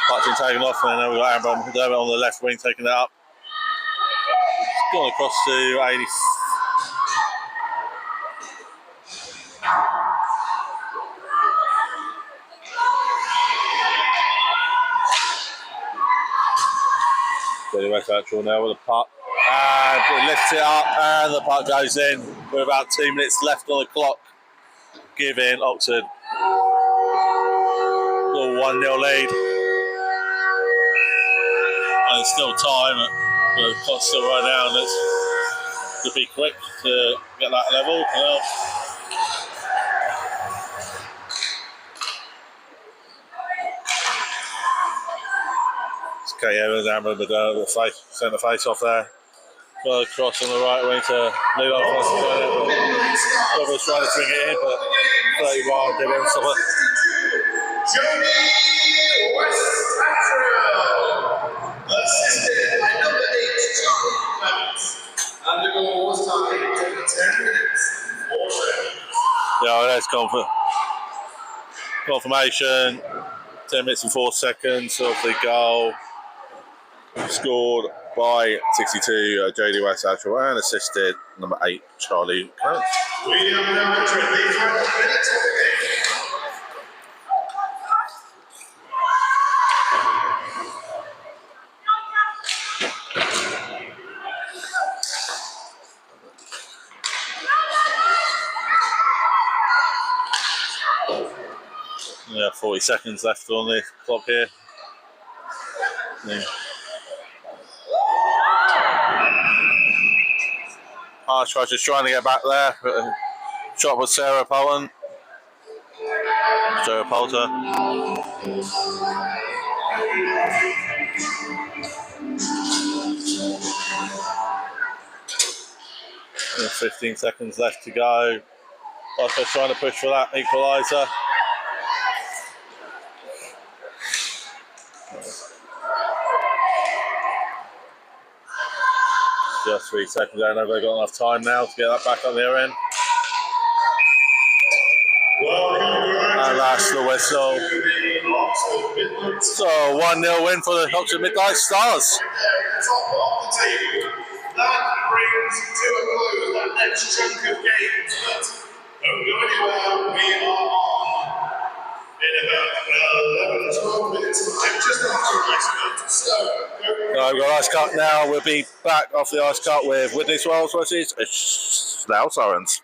puck's been taken off, and then we've got Amber McDermott on the left wing taking that up. It's gone across to 80. Jodie West actual now with the puck. And it lifts it up, and the puck goes in with about 2 minutes left on the clock, giving Oxford a 1-0 lead. And there's still time, but the clock's still right now, and it's to be quick to get that level. It's Kate Evans, Amber Madonna, the centre face off there. Got a cross on the right wing to lead off. Whoever's trying to swing it in, but 31 did it. Stop it. Jodie West, assisted by number 8, Charlie Clements. And the goal was tied to 10 minutes, 4 seconds. Yeah, that's confirmation. 10 minutes and 4 seconds of the goal. Scored by 62 Jodie West actual, and assisted number 8 Charlie Clements. We have now entered the final minutes of the game. Yeah, 40 seconds left on the clock here. Yeah. Archwright is trying to get back there. Shot with Sarah Poulter. 15 seconds left to go. Oscar's trying to push for that equaliser. Just 3 seconds. I don't know if they've got enough time now to get that back on their end. And that's the whistle. So 1-0 win for the Oxford Midnight Stars. That brings to a close that next chunk of games, but don't go anywhere, we are on in about 11, 12 minutes time, just after ice cut. So, we've got ice cut now. We'll be back off the ice cut with Whitney Swells versus Slough Sorens.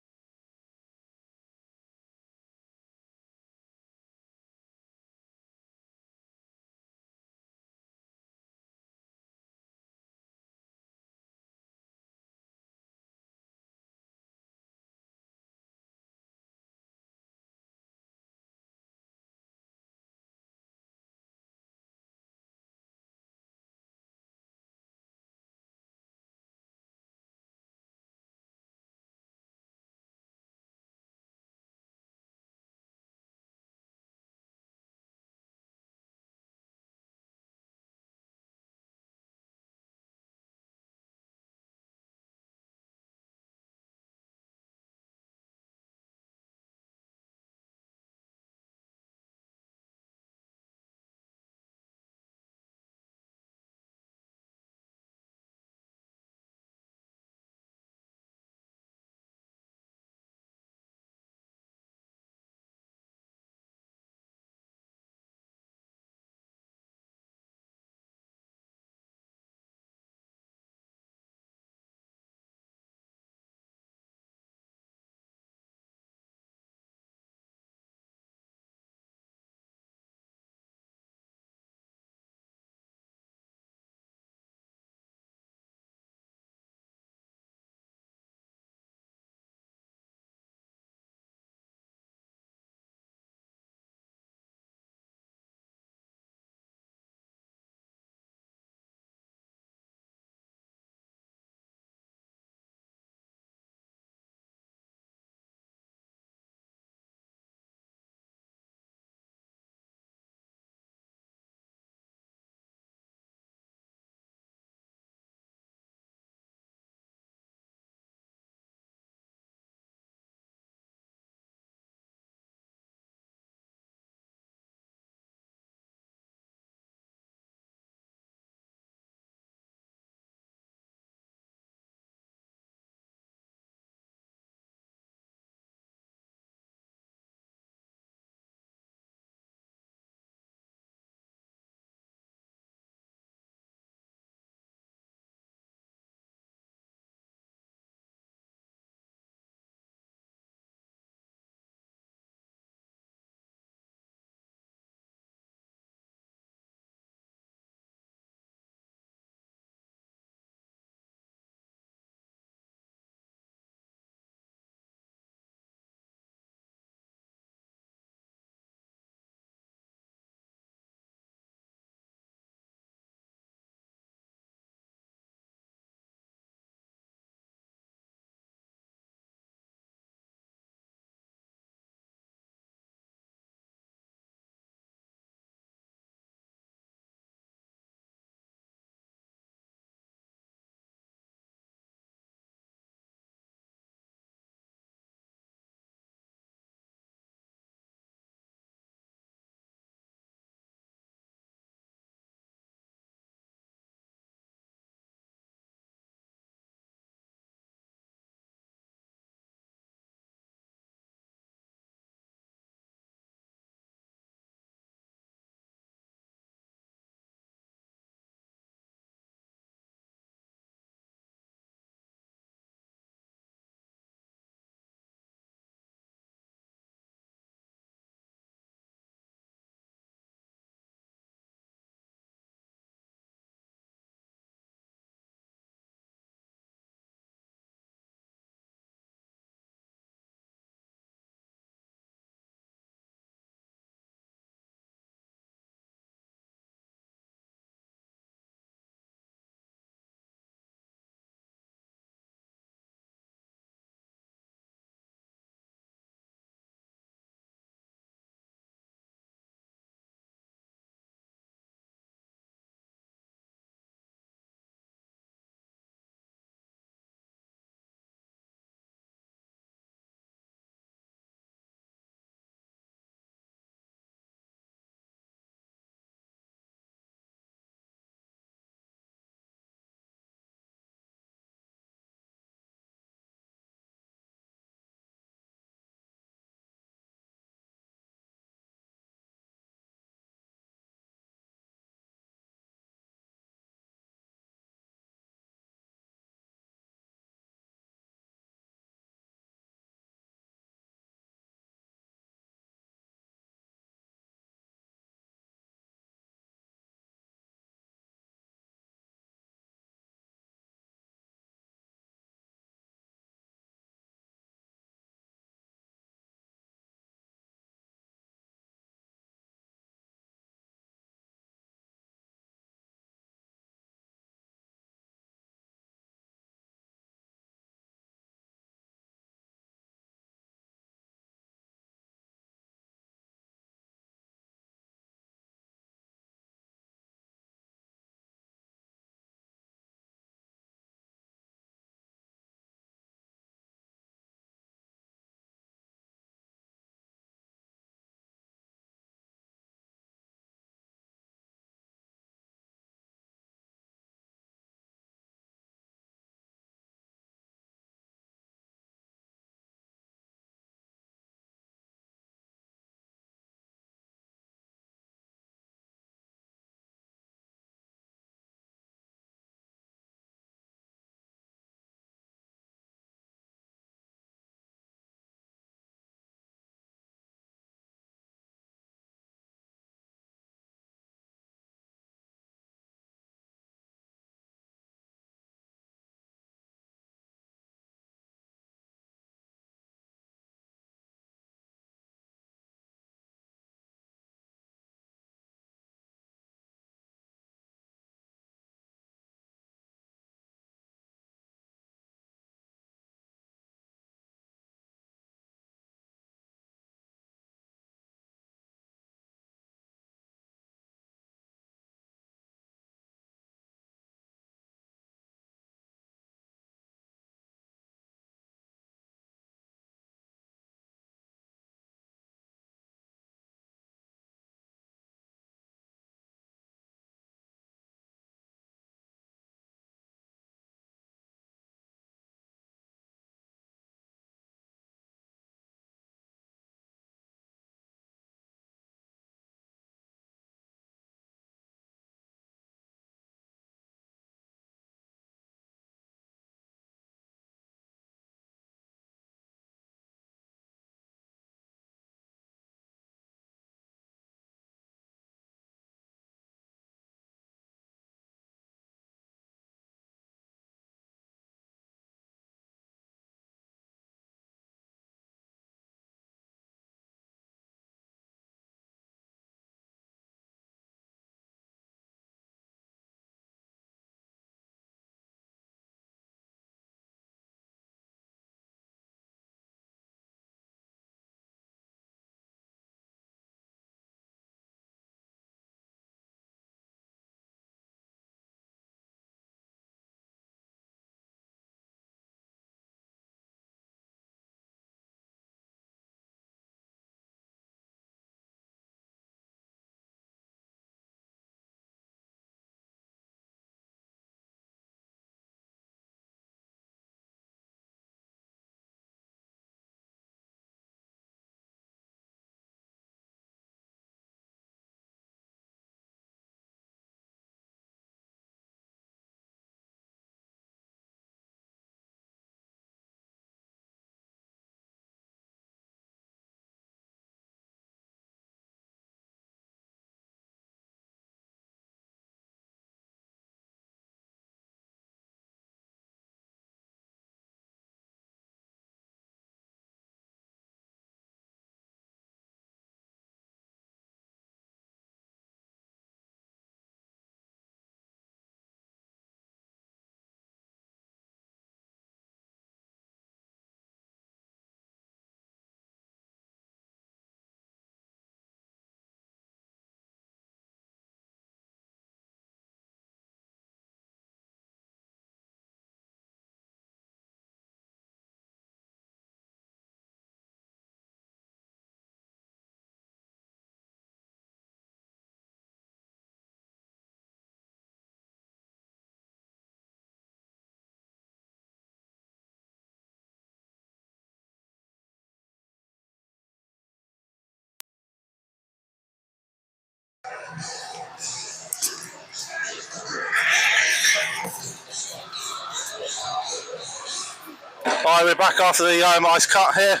Right, we're back after the ice cut here.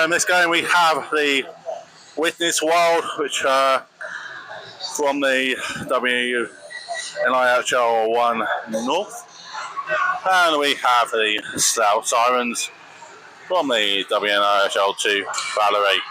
In this game we have the Witness Wild, which from the WNIHL 1 North. And we have the South Sirens from the WNIHL 2 Valerie.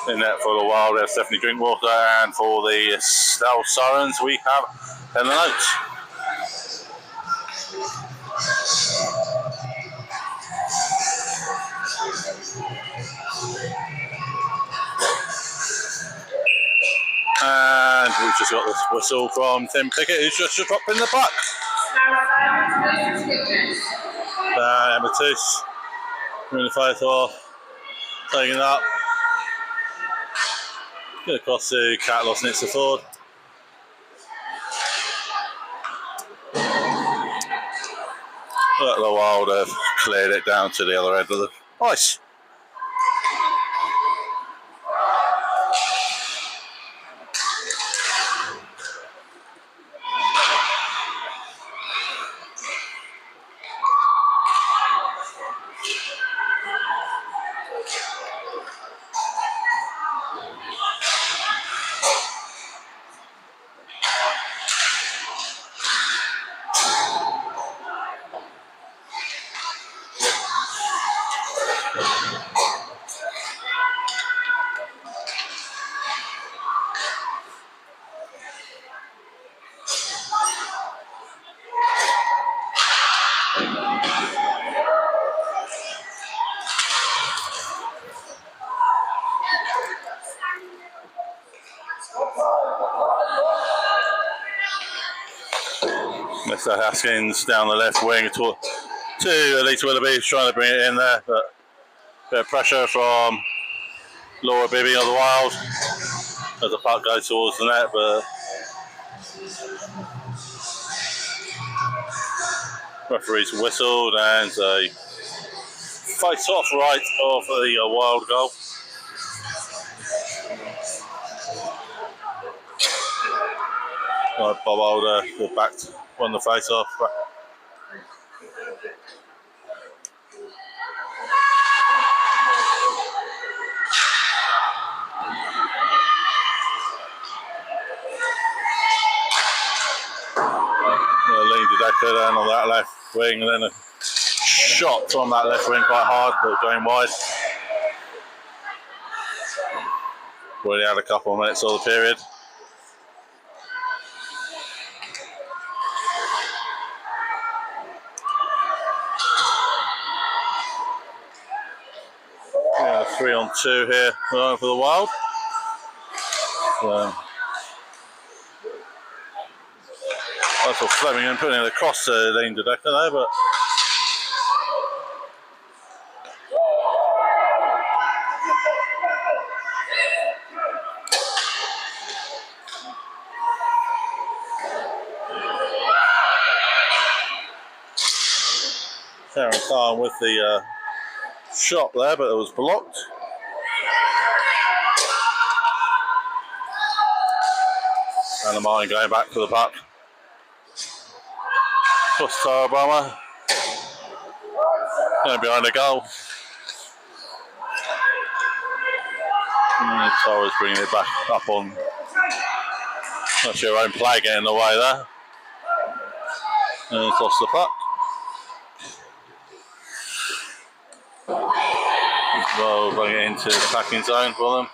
In net for the Wild, there's Stephanie Drinkwater, and for the South Sirens, we have Helen Oates. And we've just got this whistle from Tim Pickett, who's just dropped in the puck. Emma Toos in the face off, taking it up. Get across to Kat Losnitzer Ford. But the Wild have cleared it down to the other end of the ice. Mr. Haskins down the left wing to Elise Willoughby, trying to bring it in there, but a bit of pressure from Laura Bibby of the Wild as the puck goes towards the net, but referee's whistled and a face-off right of the Wild goal. Bob Alder back on the face-off. Lean Dedecker then on that left wing, and then a shot from that left wing quite hard, but going wide. We only had a couple of minutes of the period. Yeah, 3-on-2 here for the Wild. That's what Fleming and putting it across to Lean Dedecker there, but Sharon Khan with the shot there, but it was blocked. And the mine going back to the puck. Plus Tara Obama going behind the goal. And Tara's bringing it back up on. Not sure her own play getting in the way there. And it's lost the puck. Well, bring it into the attacking zone for them.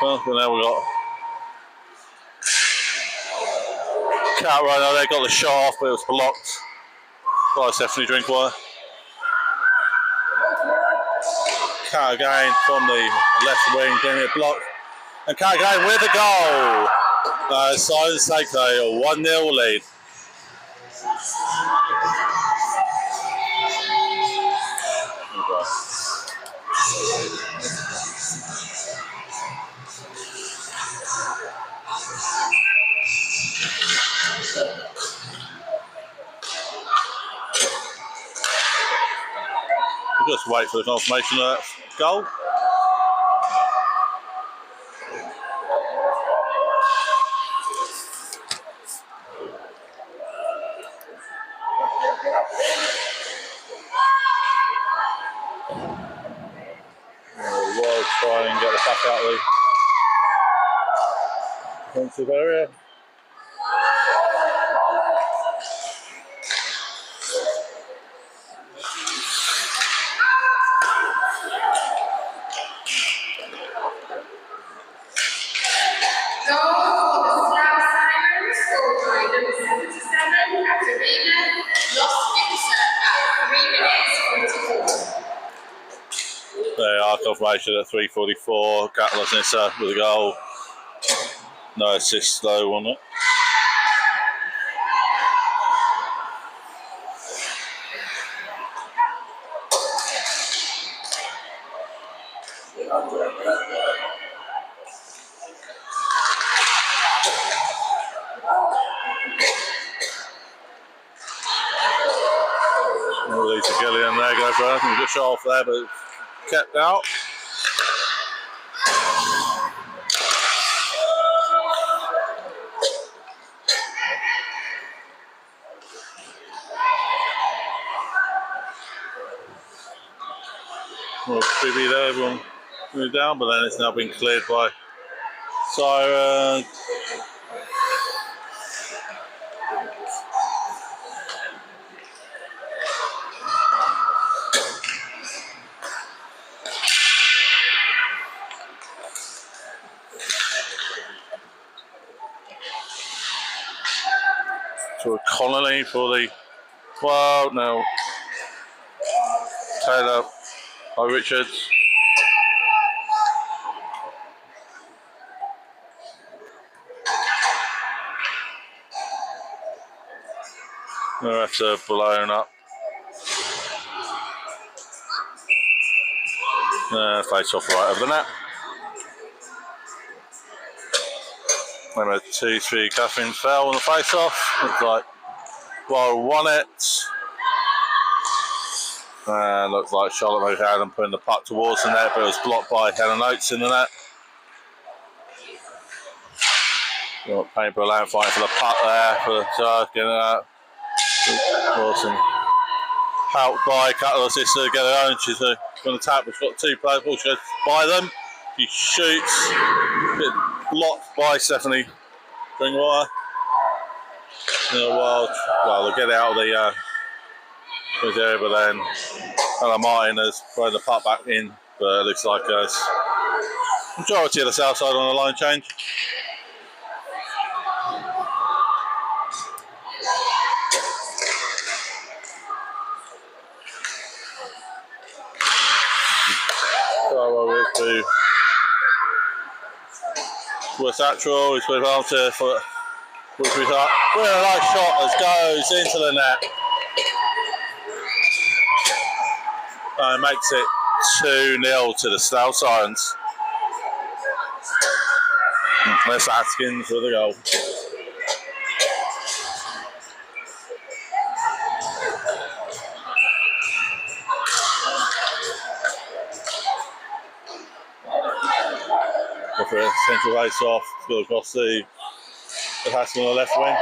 Well, now we've got Cat right now, they got the shot off, but it was blocked by Stephanie Drinkwater. Cat again from the left wing, getting it blocked. And Cat again with the goal. Silence takes a 1-0 lead. We'll just wait for the confirmation of that goal. We'll try and get the puck out of the defensive area. There are confirmation at 3:44. Catalyst Nissa with a goal. No assist though on it. Lisa Gillian there, go for it. Just shot off there, but kept out. Well, Bibby there, everyone moved down, but then it's now been cleared by Siren. To Connolly for the, well, no, Taylor by Richards. The refs are blown up. Face off right over the net. Number 2-3, Catherine fell on the face off. Looks like Wild won it. And looks like Charlotte O'Hara putting the puck towards the net, but it was blocked by Helen Oates in the net. Paintball out fighting for the puck there for the charge, getting it out. Awesome. Helped by Catalyst Sister to get her own. She's going to tap, but she's got two players. She goes by them. She shoots. Bit blocked by Stephanie Dringwater. Well, they'll get it out of the area, but then Ella Martin has thrown the puck back in. But it looks like majority of the south side on the line change. So we'll to West Actual, he's put on to for which we thought, well, a nice shot as goes into the net. And makes it 2-0 to the South Sirens. Let's Atkins for the goal. Go for a central race off, go across the pass on the left wing.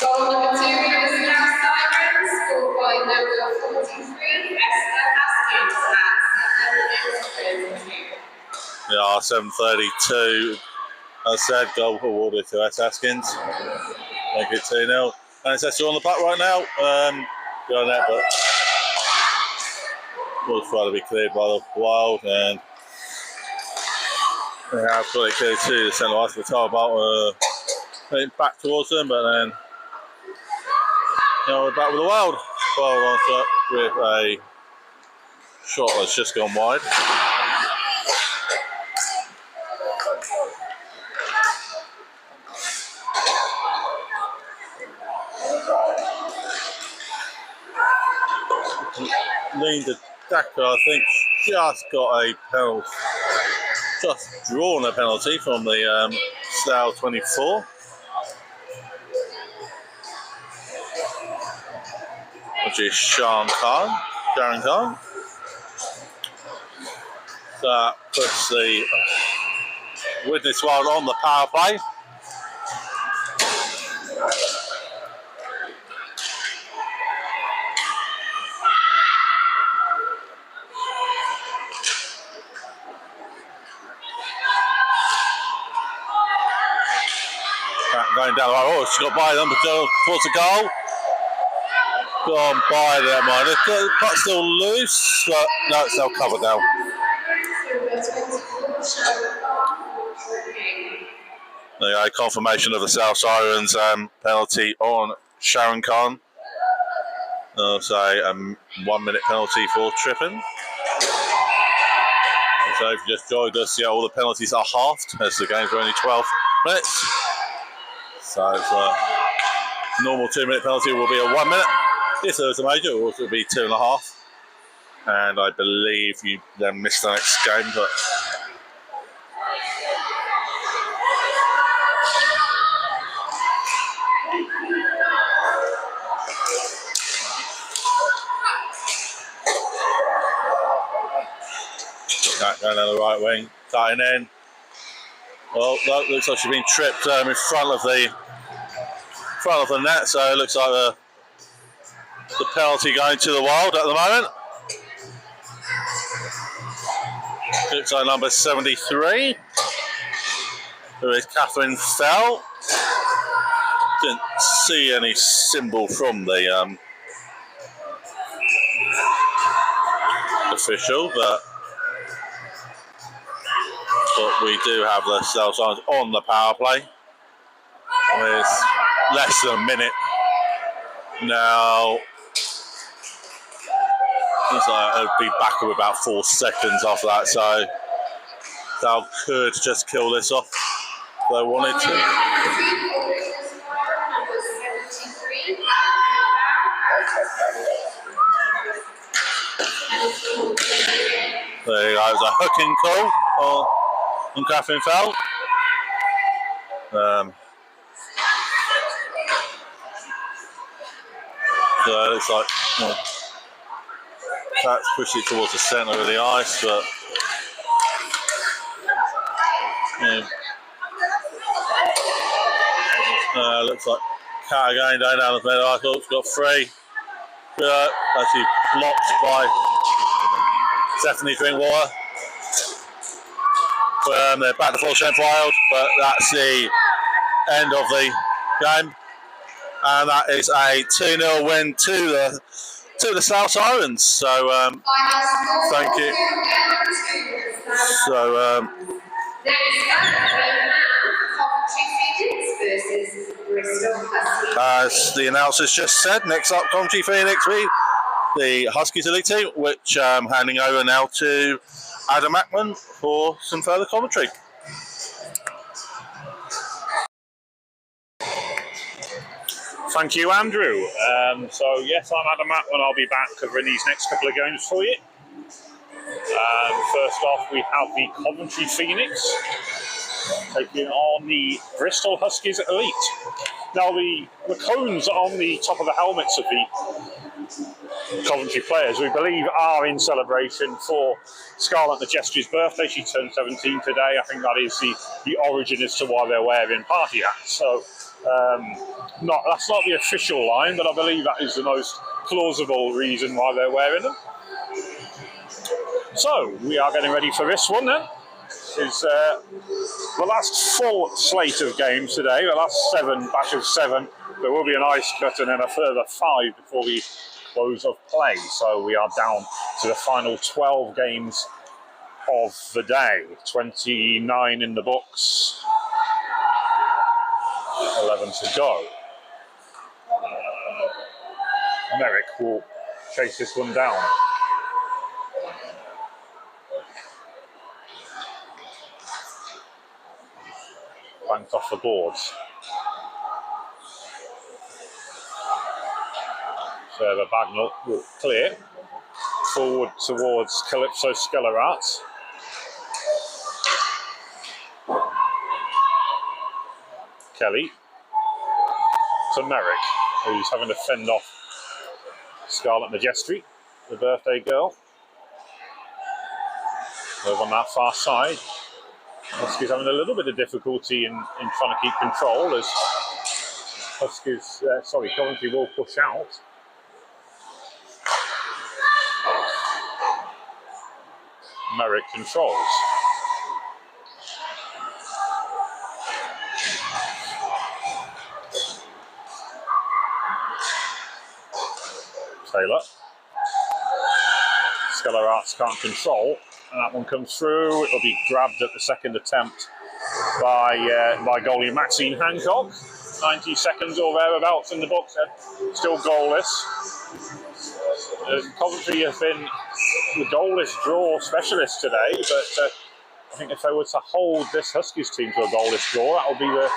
Goal number 2 is now Sirens, scored by number 43, Esther Haskins at 7:32. Yeah, 7:32. As I said, goal awarded to S. Haskins. Make it 2-0. And it's Esther on the puck right now. Go on that, but will try to be cleared by the Wild, and they have got it cleared to the centre ice for the tire about back towards them, but then we're back with the Wild. Wild on top with a shot that's just gone wide. Linda Dacker, I think, just got a penalty, just drawn a penalty from the Slough 24. which is Sharon Khan. That puts the Witness Wild on the power play. Going down the right. Oh, she got by them, but towards the goal. Gone by there, mind. The puck's still loose, but no, it's now covered now. There you go, confirmation of the South Sirens penalty on Sharon Khan. So a 1 minute penalty for tripping. So if you just joined us, yeah, all the penalties are halved as the games are only 12 minutes. So it's a normal 2 minute penalty will be a 1 minute. If there was a major, it will be 2.5. And I believe you then missed the next game, but going down the right wing, cutting in. Well, that looks like she's been tripped in front of the net, so it looks like the penalty going to the Wild at the moment. Looks like number 73, who is Catherine Fell. Didn't see any symbol from the official, but we do have the South Sirens on the power play with less than a minute now. Looks like it'll be back with about 4 seconds after that, so Dal could just kill this off if they wanted to. There you go, it was a hooking call on Catherine Fell. So it looks like that's pushed it towards the centre of the ice, but looks like Cat again down the middle. I thought it's got 3. Actually blocked by Stephanie Drinkwater. They're back to full strength Wild, but that's the end of the game. And that is a 2-0 win to the South Sirens. So thank you. So as the announcers just said, next up Coventry Phoenix v the Huskies Elite Team, which I'm handing over now to Adam Ackman for some further commentary. Thank you, Andrew. So yes, I'm Adam Ackman. I'll be back covering these next couple of games for you. First off, we have the Coventry Phoenix taking on the Bristol Huskies Elite. Now, the cones on the top of the helmets of the Coventry players, we believe, are in celebration for Scarlett Majesty's birthday. She turned 17 today. I think that is the origin as to why they're wearing party hats. So that's not the official line, but I believe that is the most plausible reason why they're wearing them. So we are getting ready for this one then. This is the last full slate of games today, the last batch of 7. There will be an ice cut and then a further 5 before the close of play. So we are down to the final 12 games of the day. 29 in the books. 11 to go. Merrick will chase this one down. Banked off the boards. Server Bagnall will clear. Forward towards Calypso Skellerat. Kelly to Merrick, who's having to fend off Scarlett Majestri, the birthday girl. Over on that far side. Huskies having a little bit of difficulty in trying to keep control as Coventry will push out. Merrick controls. Taylor. Stellar Arts can't control. And that one comes through. It'll be grabbed at the second attempt by goalie Maxine Hancock. 90 seconds or thereabouts in the books. Still goalless. Coventry have been the goalless draw specialists today, but I think if they were to hold this Huskies team to a goalless draw, that will be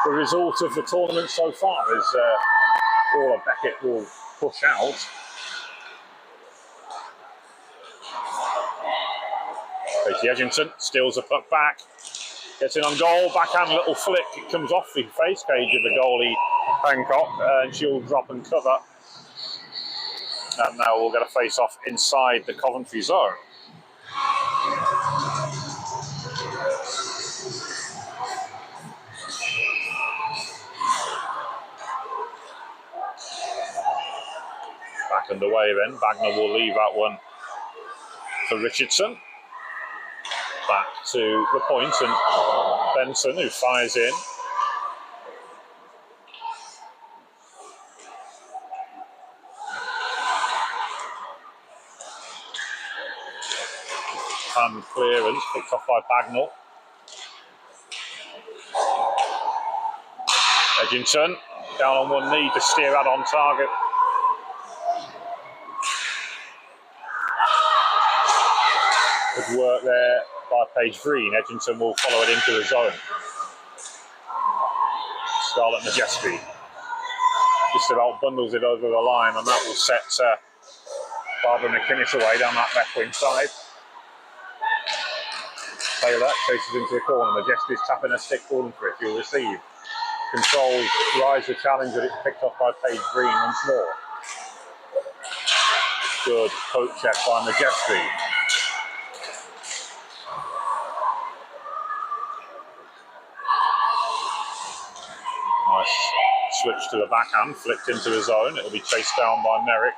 the result of the tournament so far, as Paula Beckett will push out. Tracy Edgington steals a puck back, gets in on goal, backhand little flick, it comes off the face cage of the goalie Hancock, and she'll drop and cover. And now we'll get a face off inside the Coventry zone. Back underway then, Wagner will leave that one for Richardson. Back to the point, and Benson, who fires in. Hand clearance, picked off by Bagnall. Edgington, down on one knee to steer that on target. Good work there by Paige Green. Edgington will follow it into the zone. Scarlett Majestri just about bundles it over the line, and that will set Barbara McInnes away down that left wing side. Taylor chases into the corner. Majestri's tapping a stick forward for it. He'll receive. Controls, rise the challenge, but it's picked off by Paige Green once more. Good poke check by Majestri. Nice switch to the backhand, flicked into the zone. It'll be chased down by Merrick.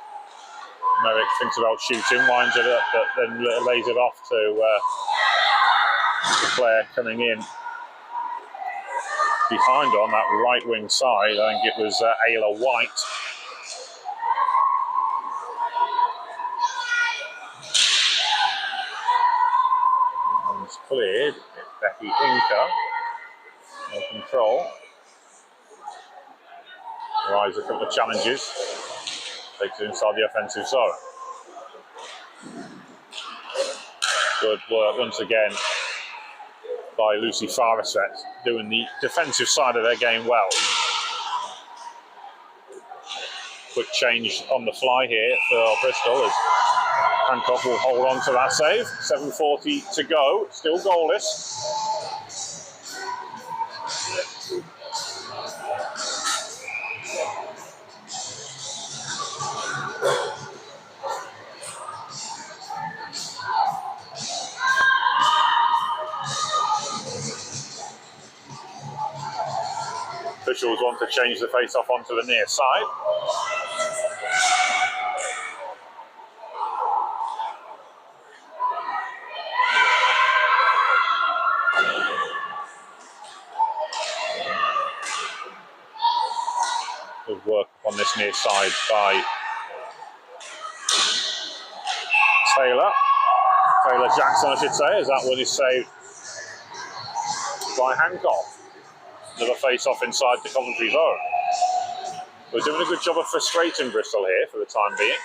Merrick thinks about shooting, winds it up, but then lays it off to the player coming in behind on that right wing side. I think it was Ayla White. One's cleared. It's Becky Inca. No control. Rise a couple of challenges. Takes it inside the offensive zone. Good work once again by Lucy Farraset, doing the defensive side of their game well. Quick change on the fly here for Bristol as Hancock will hold on to that save. 7:40 to go, still goalless. Officials want to change the face-off onto the near side. Good work on this near side by Taylor. Taylor Jackson, I should say, as that one is saved by Hancock. Another face-off inside the Coventry zone. We're doing a good job of frustrating Bristol here for the time being.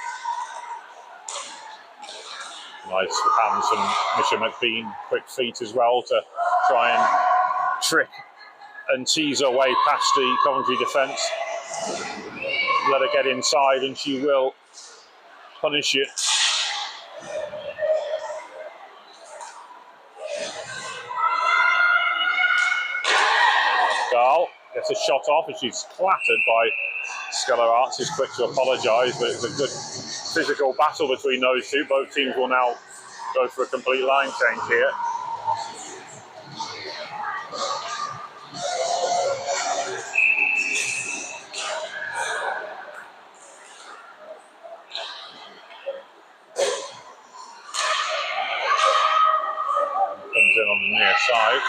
Nice hands from Misha McBean, quick feet as well to try and trick and tease her way past the Coventry defence. Let her get inside and she will punish it. Gets a shot off and she's clattered by Skeller Arts is quick to apologise, but it's a good physical battle between those two. Both teams will now go for a complete line change here. Comes in on the near side.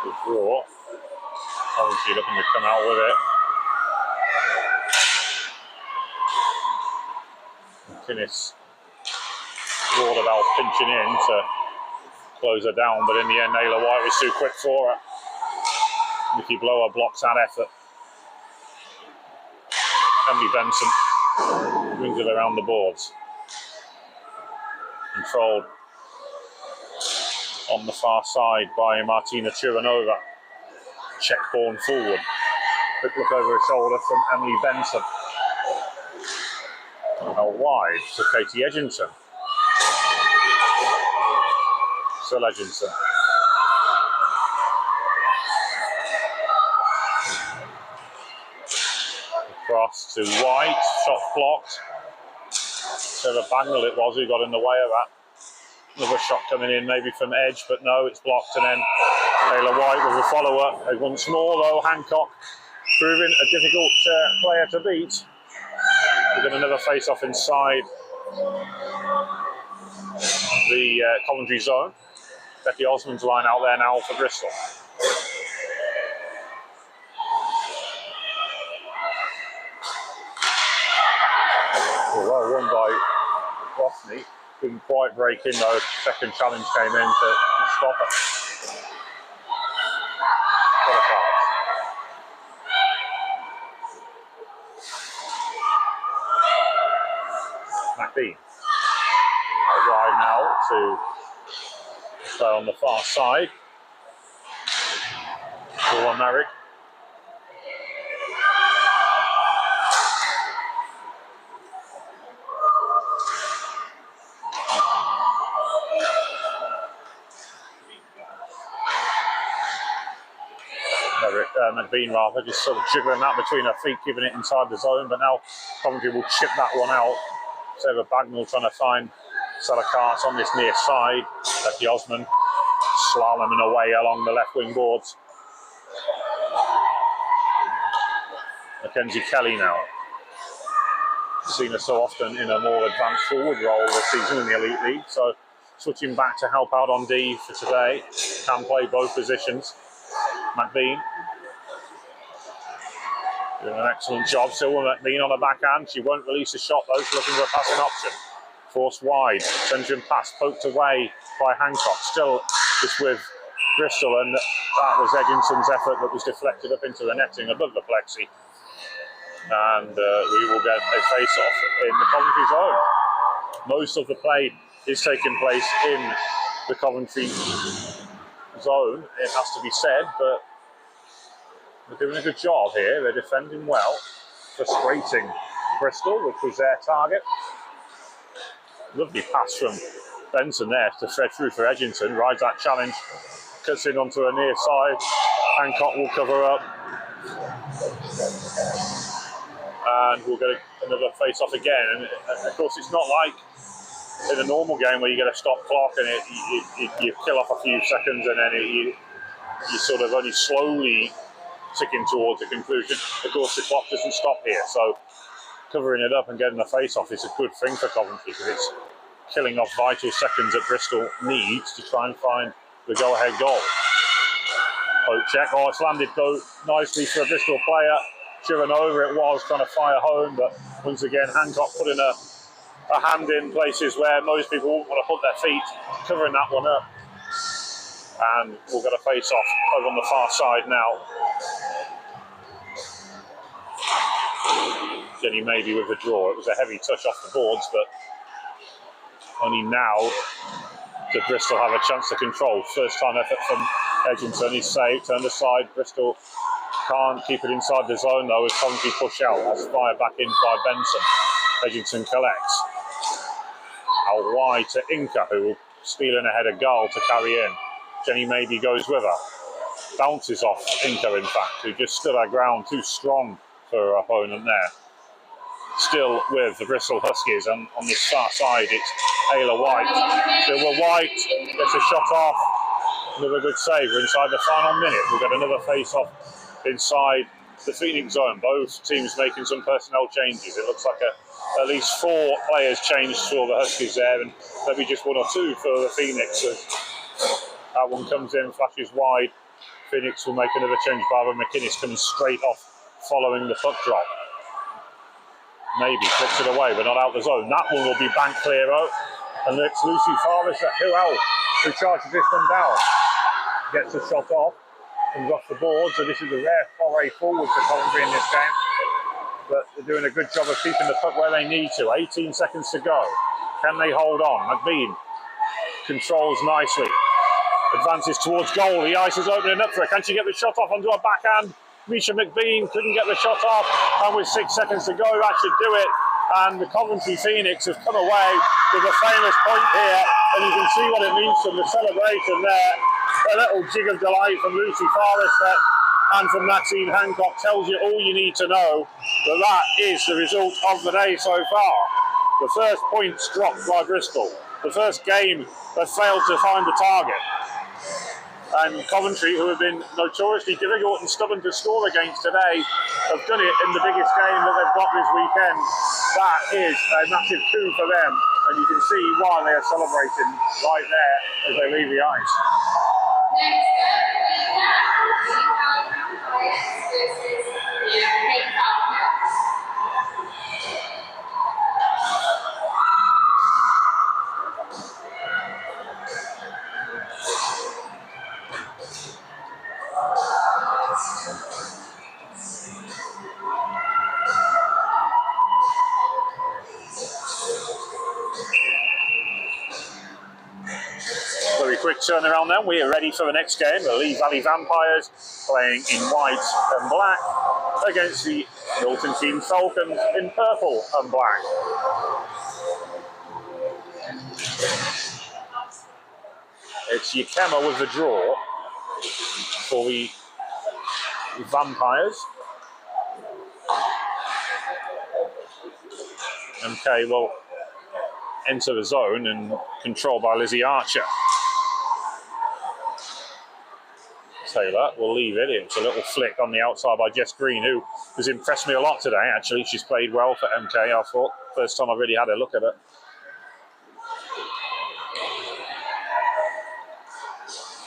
Good draw. Obviously looking to come out with it. McInnes thought about pinching in to close her down, but in the end, Ayla White was too quick for her. Nikki Blower blocks that effort. Emily Benson brings it around the boards. Controlled on the far side by Martina Churanova. Check born forward. Quick look over her shoulder from Emily Benson. Now wide to Katie Edgington. Still Edgington. Across to White, shot blocked. Sarah Bagnall it was who got in the way of that. Another shot coming in maybe from Edge, but no, it's blocked, and then Ayla White with a follow-up. Once more though, Hancock proving a difficult player to beat. We've got another face-off inside the Coventry zone. Becky Osmond's line out there now for Bristol. Well won by Rosny. Couldn't quite break in though. Second challenge came in to stop it. McBean. Wide now to play on the far side. For Merrick. McBean rather, just sort of jiggling that between her feet, keeping it inside the zone, but now Coventry will chip that one out. Sarah Bagnall trying to find Stella Carts on this near side. Becky Osmond slaloming away along the left wing boards. Mackenzie Kelly now. Seen her so often in a more advanced forward role this season in the Elite League, so switching back to help out on D for today. Can play both positions. McBean doing an excellent job. Silver McBean on the backhand. She won't release a shot though. She's looking for a passing option. Forced wide. Centering pass poked away by Hancock. Still just with Bristol, and that was Edgington's effort that was deflected up into the netting above the plexi. And we will get a face-off in the Coventry zone. Most of the play is taking place in the Coventry zone, it has to be said, but they're doing a good job here. They're defending well, frustrating Bristol, which was their target. Lovely pass from Benson there to thread through for Edgington, rides that challenge, cuts in onto her near side. Hancock will cover up, and we'll get another face-off again. And of course, it's not like in a normal game where you get a stop clock and you kill off a few seconds, and then you sort of only slowly ticking towards the conclusion. Of course, the clock doesn't stop here, so covering it up and getting the face-off is a good thing for Coventry, because it's killing off vital seconds that Bristol needs to try and find the go-ahead goal. Poke check. Oh, it's landed though nicely for a Bristol player. Churanova it was trying to fire home, but once again Hancock putting a hand in places where most people won't want to put their feet, covering that one up. And we'll get a face-off over on the far side now. Jenny maybe with the draw. It was a heavy touch off the boards, but only now did Bristol have a chance to control. First time effort from Edgington. He's saved, turned aside. Bristol can't keep it inside the zone though as Coventry push out. That's fired back in by Benson. Edgington collects. Out wide to Inca, who will steal in ahead of Gull to carry in. Jenny maybe goes with her. Bounces off Inca, in fact, who just stood her ground, too strong for her opponent there. Still with the Bristol Huskies, and on this far side it's Ayla White. Silver White gets a shot off. Another good save. We're inside the final minute. We'll get another face-off inside the Phoenix zone. Both teams making some personnel changes. It looks like at least 4 players changed for the Huskies there, and maybe just 1 or 2 for the Phoenix. That one comes in, flashes wide. Phoenix will make another change. Barbara McInnes coming straight off following the puck drop. Maybe flicks it away, but not out the zone. That one will be banked clear out. And it's Lucy Farvis at who charges this one down. Gets a shot off, comes off the board. So this is a rare foray forward for Coventry in this game. But they're doing a good job of keeping the puck where they need to. 18 seconds to go. Can they hold on? McBean controls nicely. Advances towards goal. The ice is opening up for her. Can she get the shot off onto her backhand? Misha McBean couldn't get the shot off, and with 6 seconds to go, that should do it. And the Coventry Phoenix have come away with a famous point here, and you can see what it means from the celebration there. A little jig of delight from Lucy Farris and from Maxine Hancock tells you all you need to know, that is the result of the day so far. The first points dropped by Bristol. The first game that failed to find the target. And Coventry, who have been notoriously difficult and stubborn to score against today, have done it in the biggest game that they've got this weekend. That is a massive coup for them, and you can see why they are celebrating right there as they leave the ice. Next up, we have the Vampires versus the Falcons. Very quick turnaround then. We are ready for the next game. The Lee Valley Vampires playing in white and black against the Milton Keynes Falcons in purple and black. It's Yakema with the draw for the Vampires. MK will enter the zone and controlled by Lizzie Archer. Taylor will leave it. It's a little flick on the outside by Jess Green, who has impressed me a lot today, actually. She's played well for MK, I thought. First time I really had a look at her.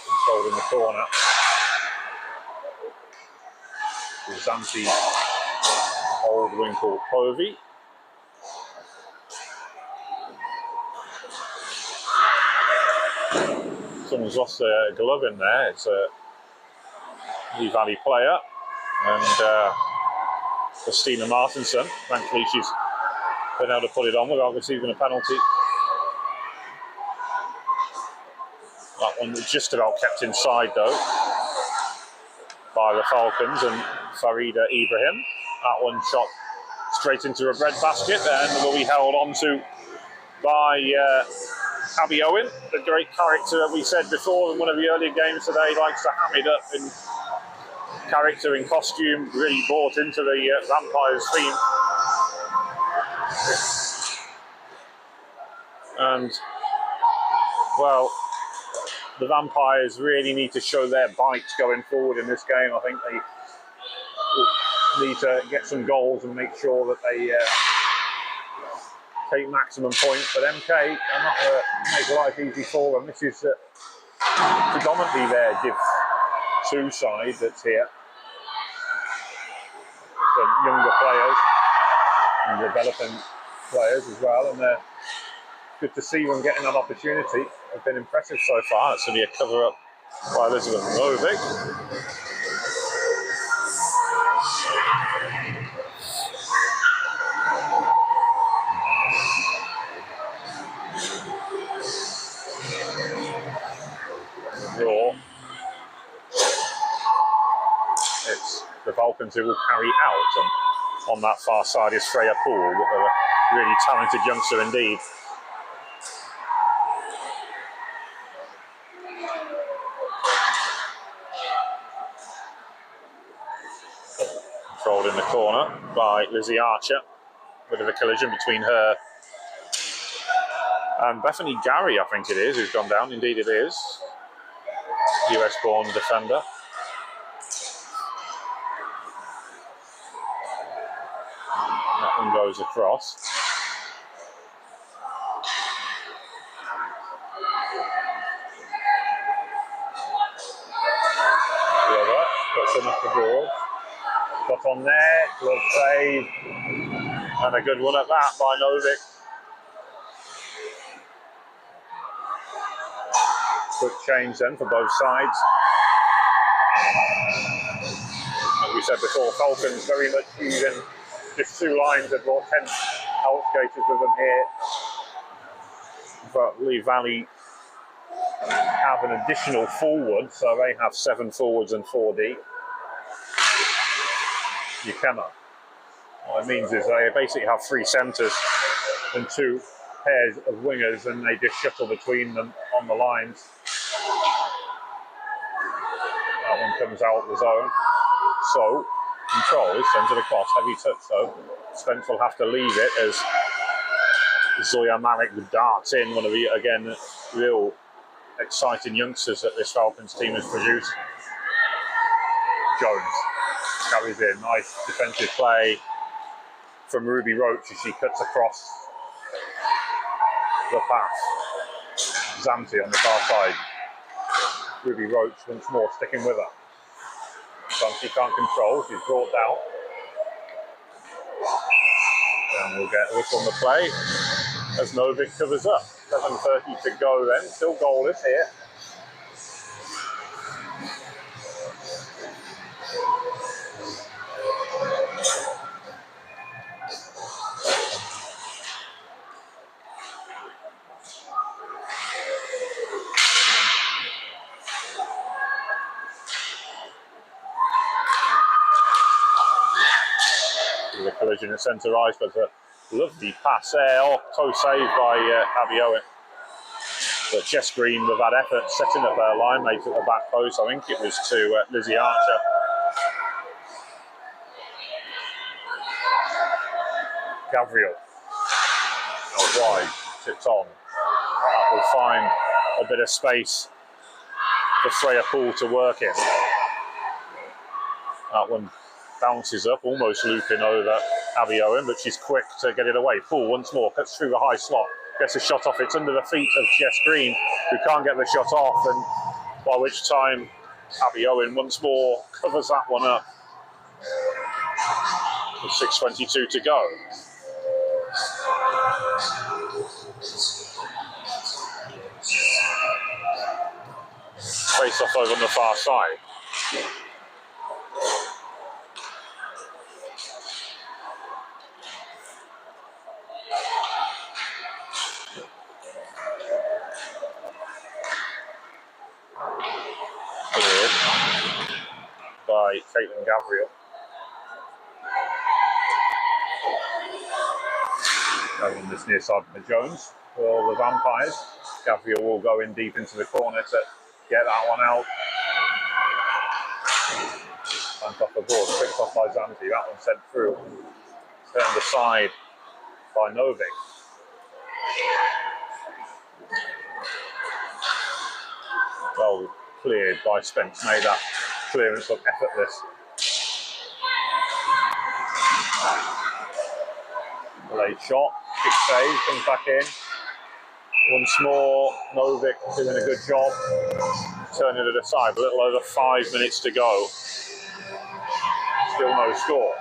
Controlled in the corner. Zanti Oldwinkle Povey. Someone's lost their glove in there. It's a Lee Valley player, and Christina Martinson. Thankfully, she's been able to put it on without receiving a penalty. That one was just about kept inside, though, by the Falcons and Farida Ibrahim. That one shot straight into a bread basket, and will be held onto by Abby Owen, the great character that we said before in one of the earlier games today. Likes to ham it up in character, in costume, really bought into the Vampires theme. And, well, the Vampires really need to show their bite going forward in this game. I think they need to get some goals and make sure that they take maximum points. But MK are not going to make life easy for them. This is predominantly their Div 2 side that's here. The younger players and developing players as well, and they're good to see them getting that opportunity. They've been impressive so far. It's going to be a cover-up by Elizabeth Movic. Draw. It's the Falcons who will carry out, and on that far side is Freya Poole, a really talented youngster indeed. in the corner by Lizzie Archer. Bit of a collision between her and Bethany Gary, I think it is, who's gone down. Indeed it is. US-born defender. That one goes across. The other puts him up the board. Got on there, glove save, and a good one at that by Novik. Quick change then for both sides. As we said before, Falcons very much using just two lines of more 10 out skaters with them here. But Lee Valley have an additional forward, so they have 7 forwards and 4 deep. You cannot. What it means is they basically have 3 centres and 2 pairs of wingers, and they just shuttle between them on the lines. That one comes out the zone. So, control, sends it across, heavy touch though. Spence will have to leave it as Zoya Malik darts in, one of the, again, real exciting youngsters that this Falcons team has produced. Jones carries in, nice defensive play from Ruby Roach as she cuts across the pass. Zanti on the far side. Ruby Roach once more sticking with her. Zanti can't control, she's brought down. And we'll get a whistle on the play as Novik covers up. 7:30 to go then, still goalless here. The collision at centre ice, but a lovely pass there. Oh, toe saved by Abby Owen. But Jess Green with that effort, setting up her line mate at the back post. I think it was to Lizzie Archer. Gabriel. Out wide, tipped on. That will find a bit of space for Freya Poole to work in. That one bounces up, almost looping over Abby Owen, but she's quick to get it away. Poole once more cuts through the high slot, gets a shot off. It's under the feet of Jess Green, who can't get the shot off, and by which time Abby Owen once more covers that one up. With 6:22 to go. Face off over on the far side. By Caitlin Gabriel. Over this near side of Jones for the Vampires. Gabriel will go in deep into the corner to get that one out. Back off the board, picked off by Zanti. That one sent through. Turned aside by Novik. Well cleared by Spence. Made that clearance look effortless. Late shot, kick save, comes back in. Once more, Novik doing a good job, turning it aside. A little over 5 minutes to go. Still no score.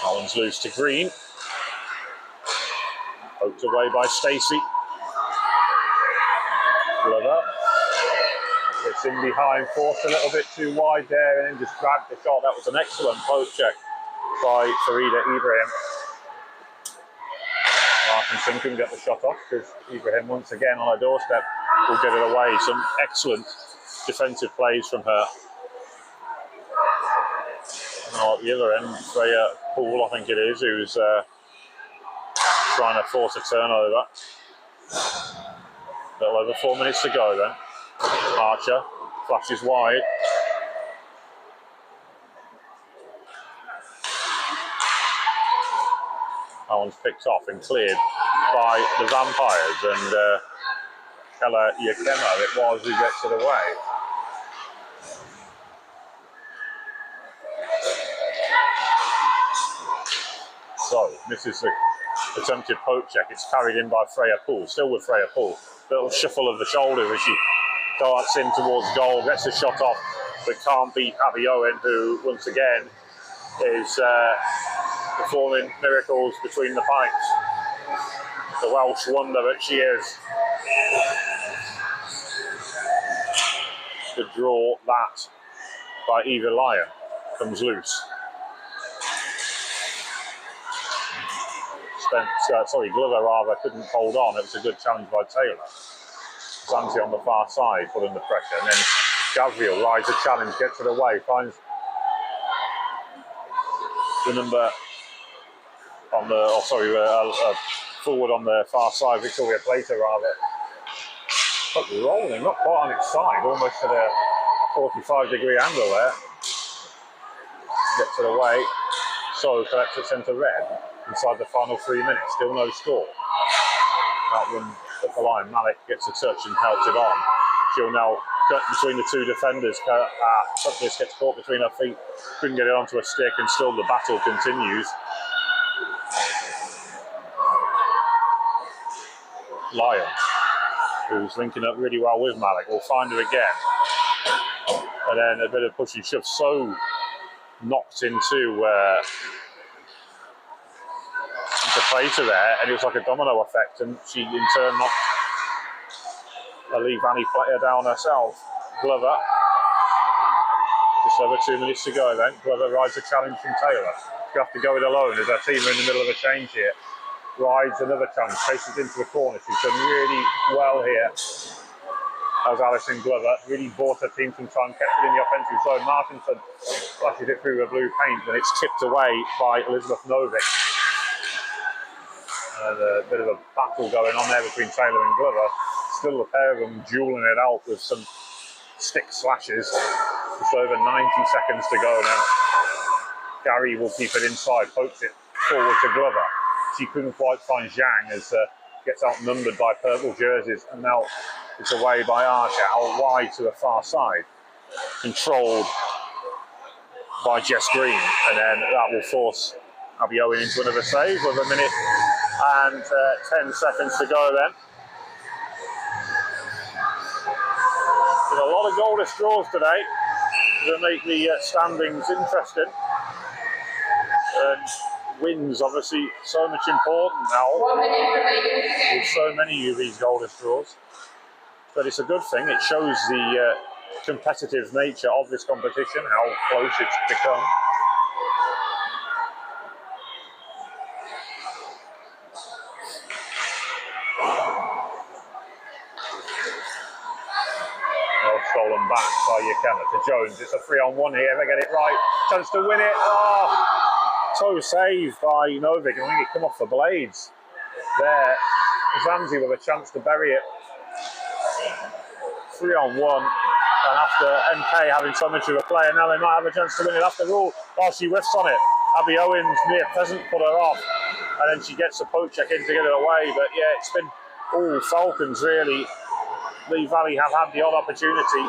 That one's loose to Green. Poked away by Stacey. Glover. It's in behind, forced a little bit too wide there and then just dragged the shot. That was an excellent post check by Farida Ibrahim. Martinson couldn't get the shot off because Ibrahim once again on her doorstep will get it away. Some excellent defensive plays from her. Now at the other end, Freya Poole, I think it is, who's trying to force a turnover. A little over 4 minutes to go then. Archer flashes wide. That one's picked off and cleared by the Vampires, and Ella Yakema it was who gets it away. So, misses the attempted poke check. It's carried in by Freya Poole, still with Freya Poole. Little shuffle of the shoulders as she darts in towards goal, gets the shot off, but can't beat Abby Owen, who once again is performing miracles between the pipes. The Welsh wonder that she is. The draw that by Eva Lyon comes loose. Glover rather couldn't hold on. It was a good challenge by Taylor. Zanti on the far side putting the pressure, and then Gabriel rides the challenge, gets it away, finds the number on the, forward on the far side, Victoria Plater rather. But rolling, not quite on its side, almost at a 45-degree angle there. Gets it away, so collects it centre red. Inside the final 3 minutes, still no score. That one at the line, Malik gets a touch and helps it on. She'll now cut between the two defenders. Sutcliffe gets caught between her feet, couldn't get it onto a stick, and still the battle continues. Lyon, who's linking up really well with Malik, will find her again. And then a bit of push and shove, so knocked into Plater there, and it was like a domino effect, and she in turn knocked Lee Vanny Plater down herself. Glover, just over 2 minutes to go then. Glover rides a challenge from Taylor. She'll have to go it alone as her team are in the middle of a change here. Rides another challenge, chases into the corner. She's done really well here as Alison Glover. Really bought her team some time, kept it in the offensive zone. Martinson flashes it through her blue paint, but it's tipped away by Elizabeth Novick. A bit of a battle going on there between Taylor and Glover. Still a pair of them dueling it out with some stick slashes. Just over 90 seconds to go now. Gary will keep it inside, pokes it forward to Glover. She couldn't quite find Zhang as gets outnumbered by purple jerseys, and now it's away by Archer, out wide to the far side. Controlled by Jess Green, and then that will force Abby Owen into another save with a minute and 10 seconds to go then. There's a lot of goalless draws today to make the standings interesting. And wins obviously so much important now with so many of these goalless draws. But it's a good thing, it shows the competitive nature of this competition, how close it's become. Stolen back by Yakema to Jones. It's a 3-on-1 here. They get it right. Chance to win it. Oh, toe saved by Novick. I think it come off the blades. There, Zanzi with a chance to bury it. 3-on-1. And after MK having so much of a player, now they might have a chance to win it after all. Oh, she whiffs on it. Abby Owens near present put her off. And then she gets a poke check in to get it away. But yeah, it's been all Falcons really. Lee Valley have had the odd opportunity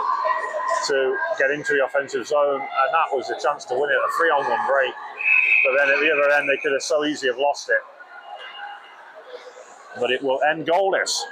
to get into the offensive zone, and that was a chance to win it, a 3-on-1 break. But then at the other end, they could have so easily have lost it. But it will end goalless.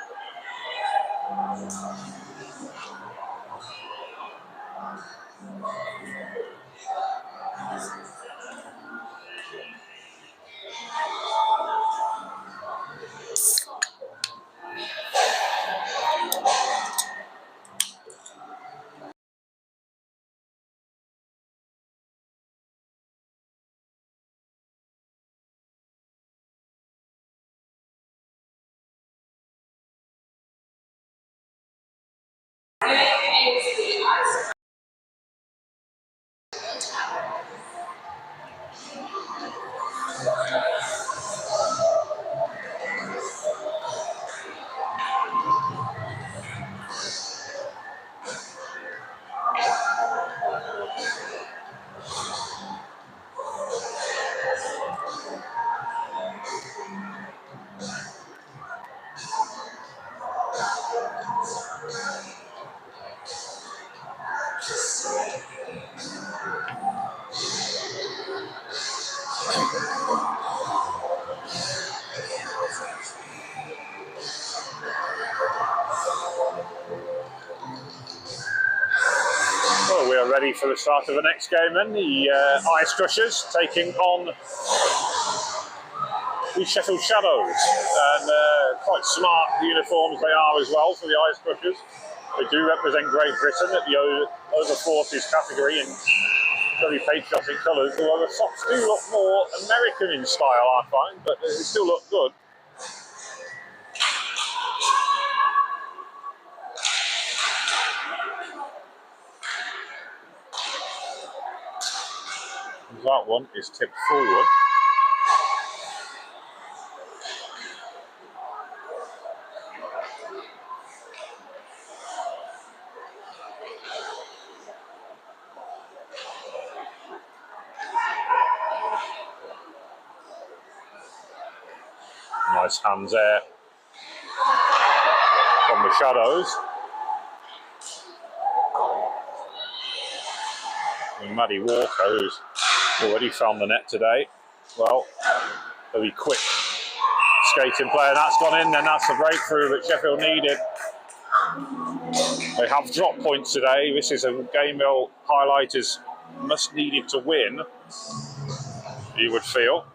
Well, we are ready for the start of the next game then. The Ice Crushers taking on the Sheffield Shadows. And quite smart uniforms they are as well for the Ice Crushers. They do represent Great Britain at the over 40s category in very patriotic colours, although the socks do look more American in style, I find, but they still look good. That one is tipped forward. Nice hands there from the Shadows. And Maddie Walker, who's already found the net today. Well, a quick skating player. That's gone in, then that's the breakthrough that Sheffield needed. They have drop points today. This is a game they'll highlight as must needed to win, you would feel.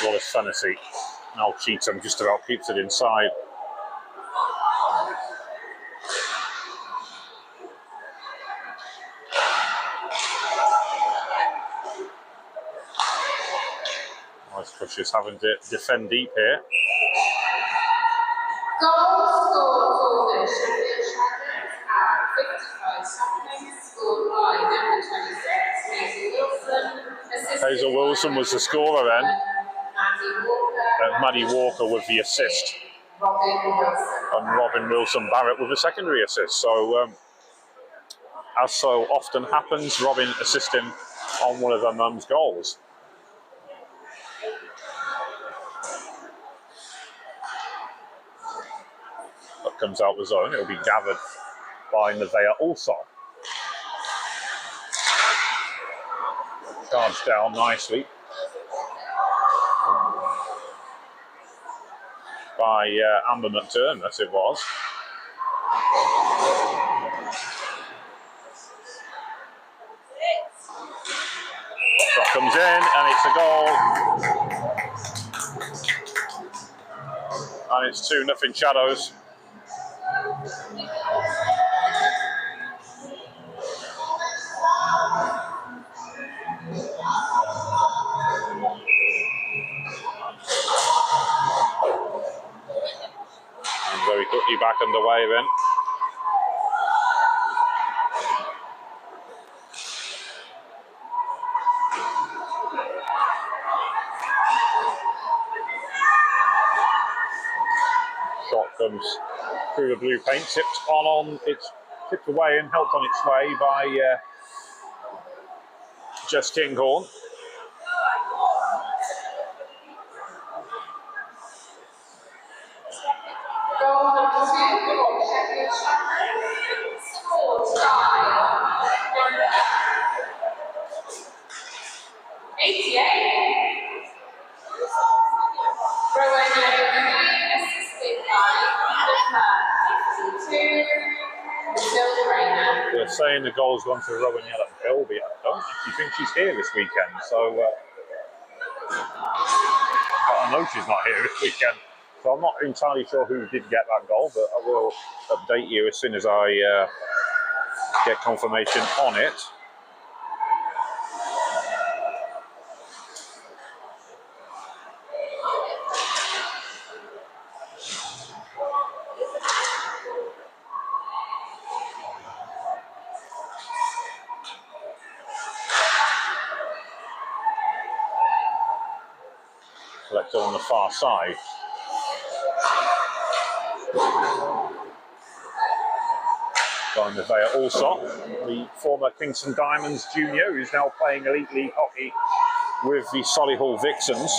Wallace Fennessy. Now Cheatham just about keeps it inside. Ice Crushers having to defend deep here. Goal scored for the Sheffield Shadows at 55 seconds, scored by number 26, Hazel Wilson. Hazel Wilson was the scorer then. Maddie Walker with the assist. And Robin Wilson Barrett with a secondary assist. So, as so often happens, Robin assisting on one of her mum's goals. That comes out the zone. It'll be gathered by Nevaeh also. Charged down nicely by Amber McDermott, it was. That comes in and it's a goal. And it's 2-0 Shadows. Very quickly back underway then. Shot comes through the blue paint, it's tipped away and helped on its way by Jess Kinghorn. Goal number 2 for Sheffield Shadows, scored by number 88. Rowan O'Malley, assisted by number 52, Michelle Rayner. They're saying the goal's gone to Rowan Yellow-Bilby. I don't actually think she's here this weekend, so but I know she's not here this weekend. So I'm not entirely sure who did get that goal, but I will update you as soon as I get confirmation on it. collected on the far side. Going to Vaya Allsop, the former Kingston Diamonds junior, who's now playing Elite League hockey with the Solihull Vixens.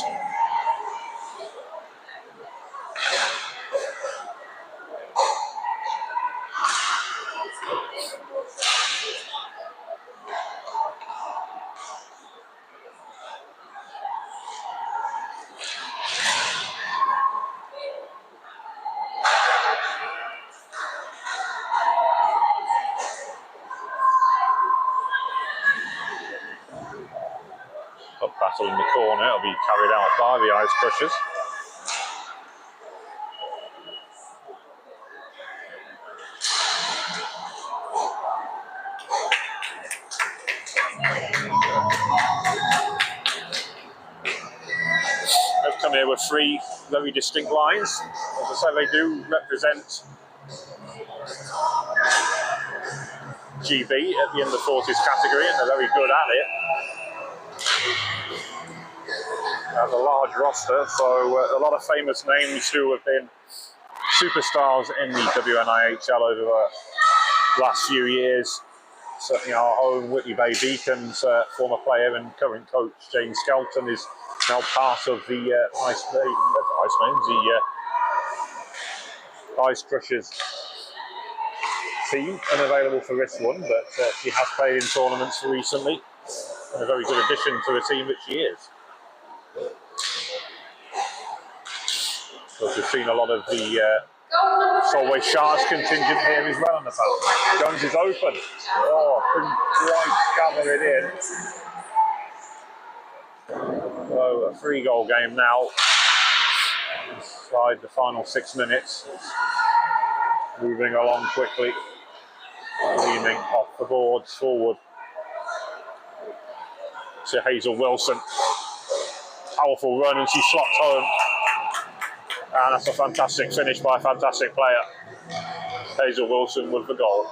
Up battle in the corner, it'll be carried out by the Ice Crushers. They've come here with three very distinct lines. As I say, they do represent GB at the under 40s category, and they're very good at it. Has a large roster, so a lot of famous names who have been superstars in the WNIHL over the last few years. Certainly our own Whitley Bay Beacons former player and current coach James Skelton is now part of the Ice Crushers team, unavailable for this one, but she has played in tournaments recently, and a very good addition to the team that she is. So we've seen a lot of the Solway Sharks contingent here as well on the pass. Jones is open. Oh, couldn't quite gather it in. So a 3-goal game now. Inside the final 6 minutes. Moving along quickly. Leaning off the boards forward to Hazel Wilson. Powerful run and she slots home. And that's a fantastic finish by a fantastic player. Hazel Wilson with the goal.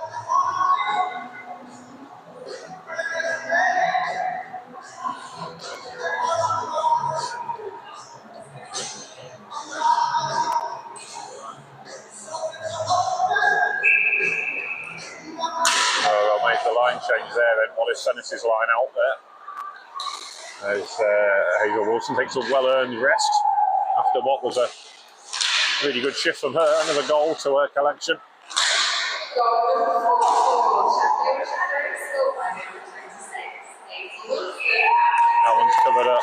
They'll make the line change there then. Wallace Sennis's line out there. As Hazel Wilson takes a well-earned rest after what was a really good shift from her. Another goal to her collection. That one's covered up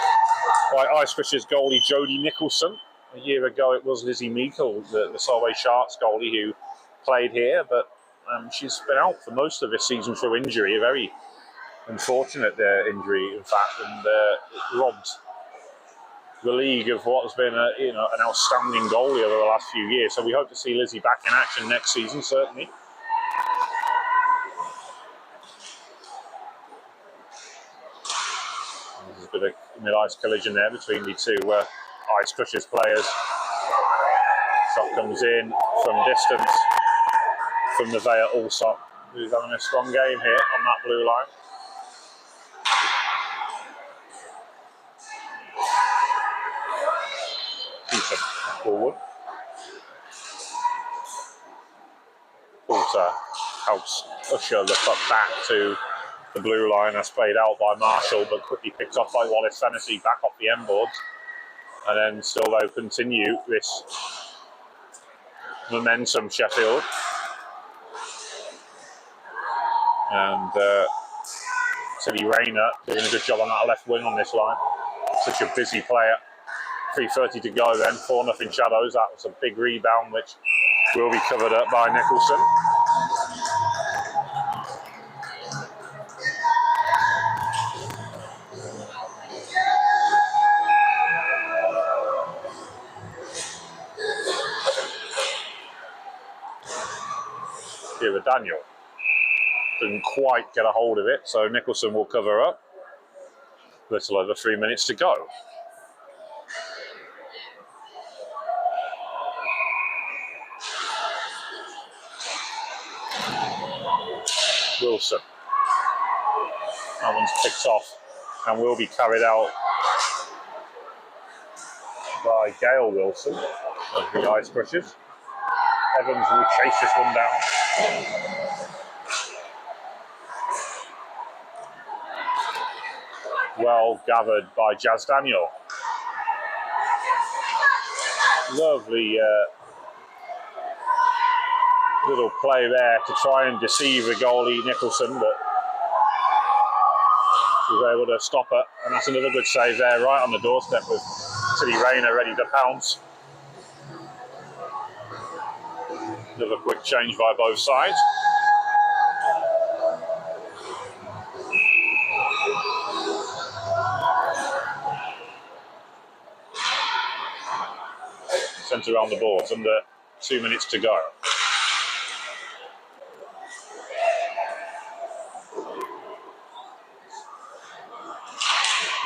by Ice Crushers goalie Jodie Nicholson. A year ago it was Lizzie Meikle, the Solway Sharks goalie, who played here, but she's been out for most of this season through injury, a very unfortunate injury in fact, and it robbed the league of what has been an outstanding goalie over the last few years. So we hope to see Lizzie back in action next season, certainly. There's a bit of mid-ice collision there between the two Ice Crushers players. Shot comes in from distance from the Vaya Allsop, who's having a strong game here on that blue line. Forward. Porter helps usher the puck back to the blue line. That's played out by Marshall, but quickly picked off by Wallace Fennessy back off the end boards. And then still they'll continue this momentum, Sheffield. And Tilly Rayner doing a good job on that left wing on this line. Such a busy player. 3:30 to go then, 4-0 Shadows. That was a big rebound which will be covered up by Nicholson. Here with Daniel. Didn't quite get a hold of it, so Nicholson will cover up. A little over 3 minutes to go. Wilson. That one's picked off and will be carried out by Gail Wilson of the Ice Crushers. Evans will chase this one down. Well gathered by Jazz Daniel. Lovely little play there to try and deceive the goalie Nicholson, but was able to stop it, and that's another good save there, right on the doorstep with Tilly Rayner ready to pounce. Another quick change by both sides. Sent around the boards, under 2 minutes to go.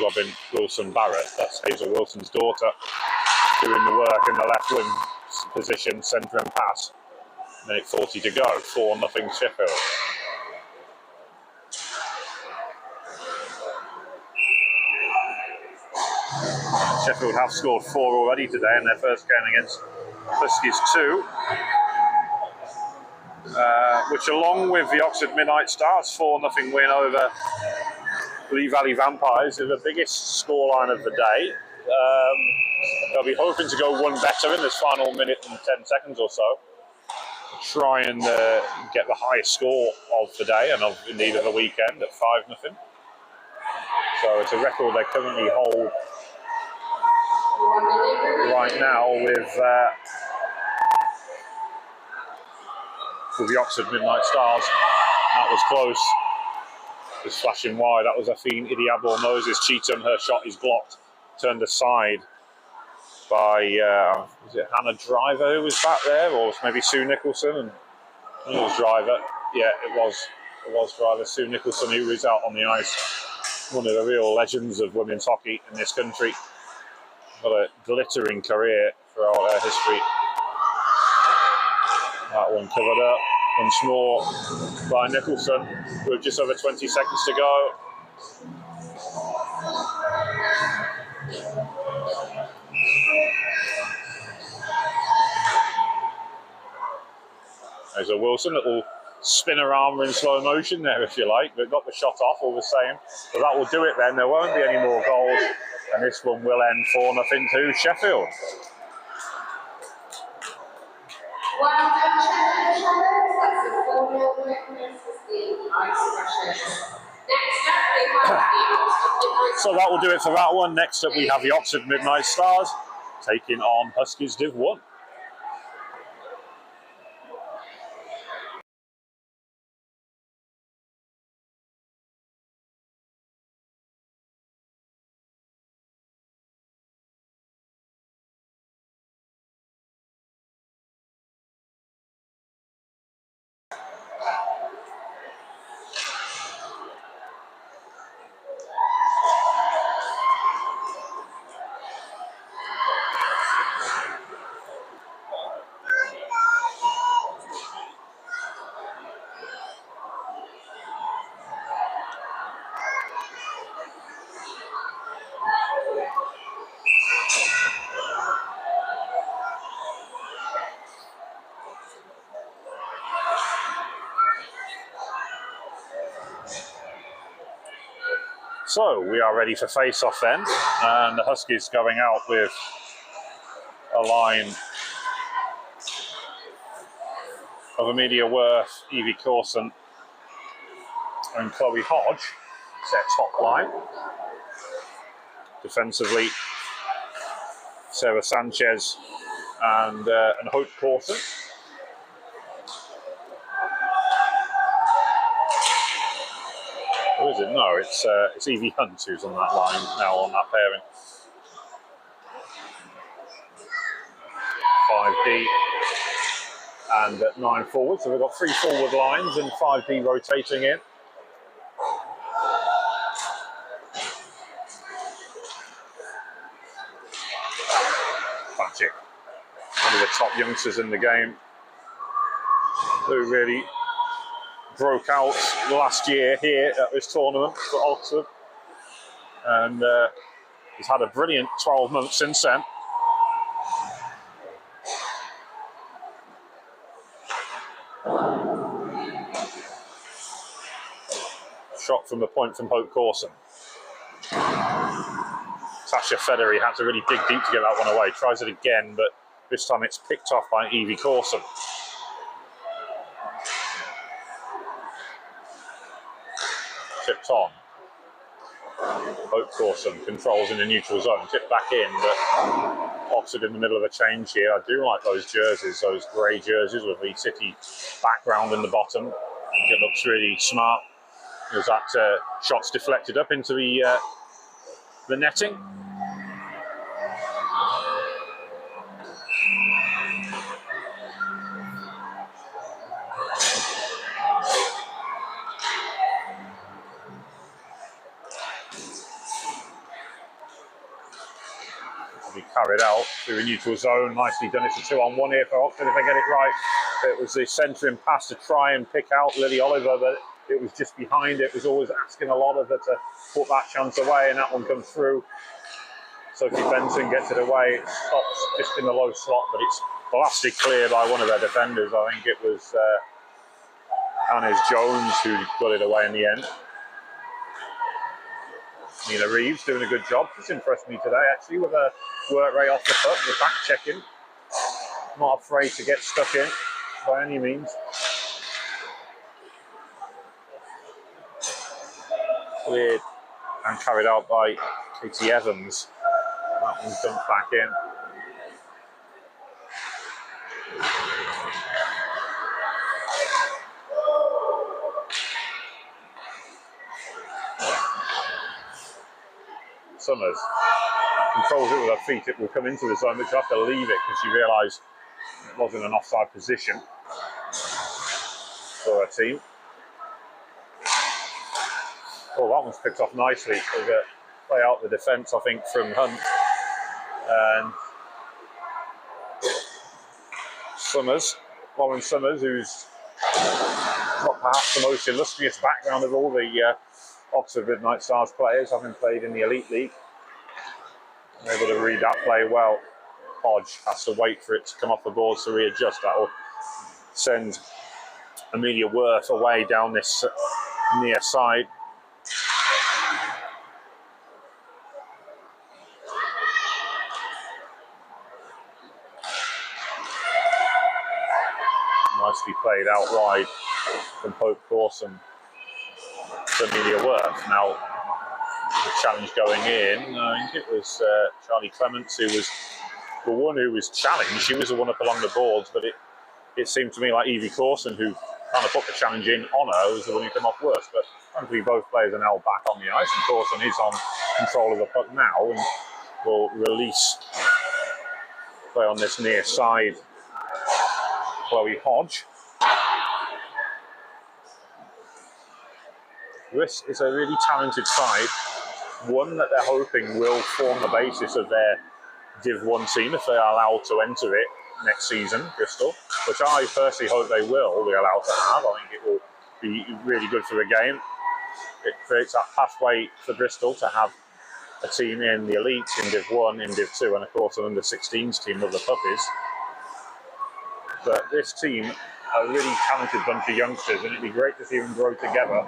Robin Wilson-Barrett, that's Hazel Wilson's daughter, doing the work in the left wing position, centre and pass. Minute 40 to go, 4-0 Sheffield. Sheffield have scored 4 already today in their first game against Huskies 2. Which, along with the Oxford Midnight Stars 4-0 win over Lee Valley Vampires, is the biggest scoreline of the day. They'll be hoping to go one better in this final minute and 10 seconds or so. Try and get the highest score of the day and of indeed of the weekend at 5-0. So it's a record they currently hold right now with the Oxford Midnight Stars. That was close. Just flashing wide. That was Athene Idiabor Moses Cheatham. Her shot is blocked. Turned aside by was it Hannah Driver who was back there, or maybe Sue Nicholson? And it was Driver. Yeah, it was Driver. Sue Nicholson, who was out on the ice. One of the real legends of women's hockey in this country. Got a glittering career throughout her history. That one covered up once more by Nicholson with just over 20 seconds to go. There's a Wilson, little spinner armour in slow motion there, if you like, but got the shot off all the same. But that will do it then. There won't be any more goals, and this one will end 4-0 to Sheffield. Well done, Sheffield. That's a 4-0 win for the Ice Crushers. Next up, we have the Oxford Midnight Stars. So that will do it for that one. Next up, we have the Oxford Midnight Stars taking on Huskies Div 1. So we are ready for face-off then, and the Huskies going out with a line of Amelia Worth, Evie Corson and Chloe Hodge. It's their top line. Defensively, Sarah Sanchez and Hope Corson. Or is it? No, it's Evie Hunt who's on that line now, on that pairing. 5D and 9 forwards. So we've got 3 forward lines and 5D rotating in. Patrick, one of the top youngsters in the game, who really broke out last year here at this tournament for Oxford, and he's had a brilliant 12 months since then. shot from the point from Hope Corson. Tasha Federer had to really dig deep to get that one away. Tries it again, but this time it's picked off by Evie Corson. Tipped on. Hope Corson controls in the neutral zone. Tipped back in, but Oxford in the middle of a change here. I do like those jerseys, those grey jerseys with the City background in the bottom. I think it looks really smart. As that shot's deflected up into the netting. Be carried out through a neutral zone. Nicely done. It's a 2-on-1 here for Oxford if I get it right. It was the centering pass to try and pick out Lily Oliver, but it was just behind it. Was always asking a lot of her to put that chance away, and that one comes through. Sophie Benson gets it away. It stops just in the low slot, but it's blasted clear by one of their defenders. I think it was Annis Jones who got it away in the end. Nina Reeves doing a good job. She's impressed me today, actually, with her work rate off the foot, the back checking. Not afraid to get stuck in by any means. Cleared and carried out by Katie Evans. That one's dumped back in. Summers controls it with her feet. It will come into the zone, but she'll have to leave it because she realised it wasn't an offside position for her team. Oh, that one's picked off nicely. There's a play out the defence, I think, from Hunt. And Summers, Lauren Summers, who's not perhaps the most illustrious background of all the Oxford Midnight Stars players, having played in the Elite League. Able to read that play well. Hodge has to wait for it to come off the boards to readjust. That will send Amelia Worth away down this near side. Nicely played out wide from Hope Corson to Amelia Worth. Now, the challenge going in, I think it was Charlie Clements who was the one who was challenged. She was the one up along the boards, but it seemed to me like Evie Corson, who kind of put the challenge in on her, was the one who came off worse. But thankfully both players are now back on the ice, and Corson is on control of the puck now and will release play on this near side. Chloe Hodge. This is a really talented side, one that they're hoping will form the basis of their Div 1 team if they are allowed to enter it next season, Bristol, which I personally hope they will be allowed to have. I think it will be really good for the game. It creates that pathway for Bristol to have a team in the Elite, in Div 1, in Div 2, and of course an under-16s team of the Puppies. But this team are a really talented bunch of youngsters, and it'd be great to see them grow together.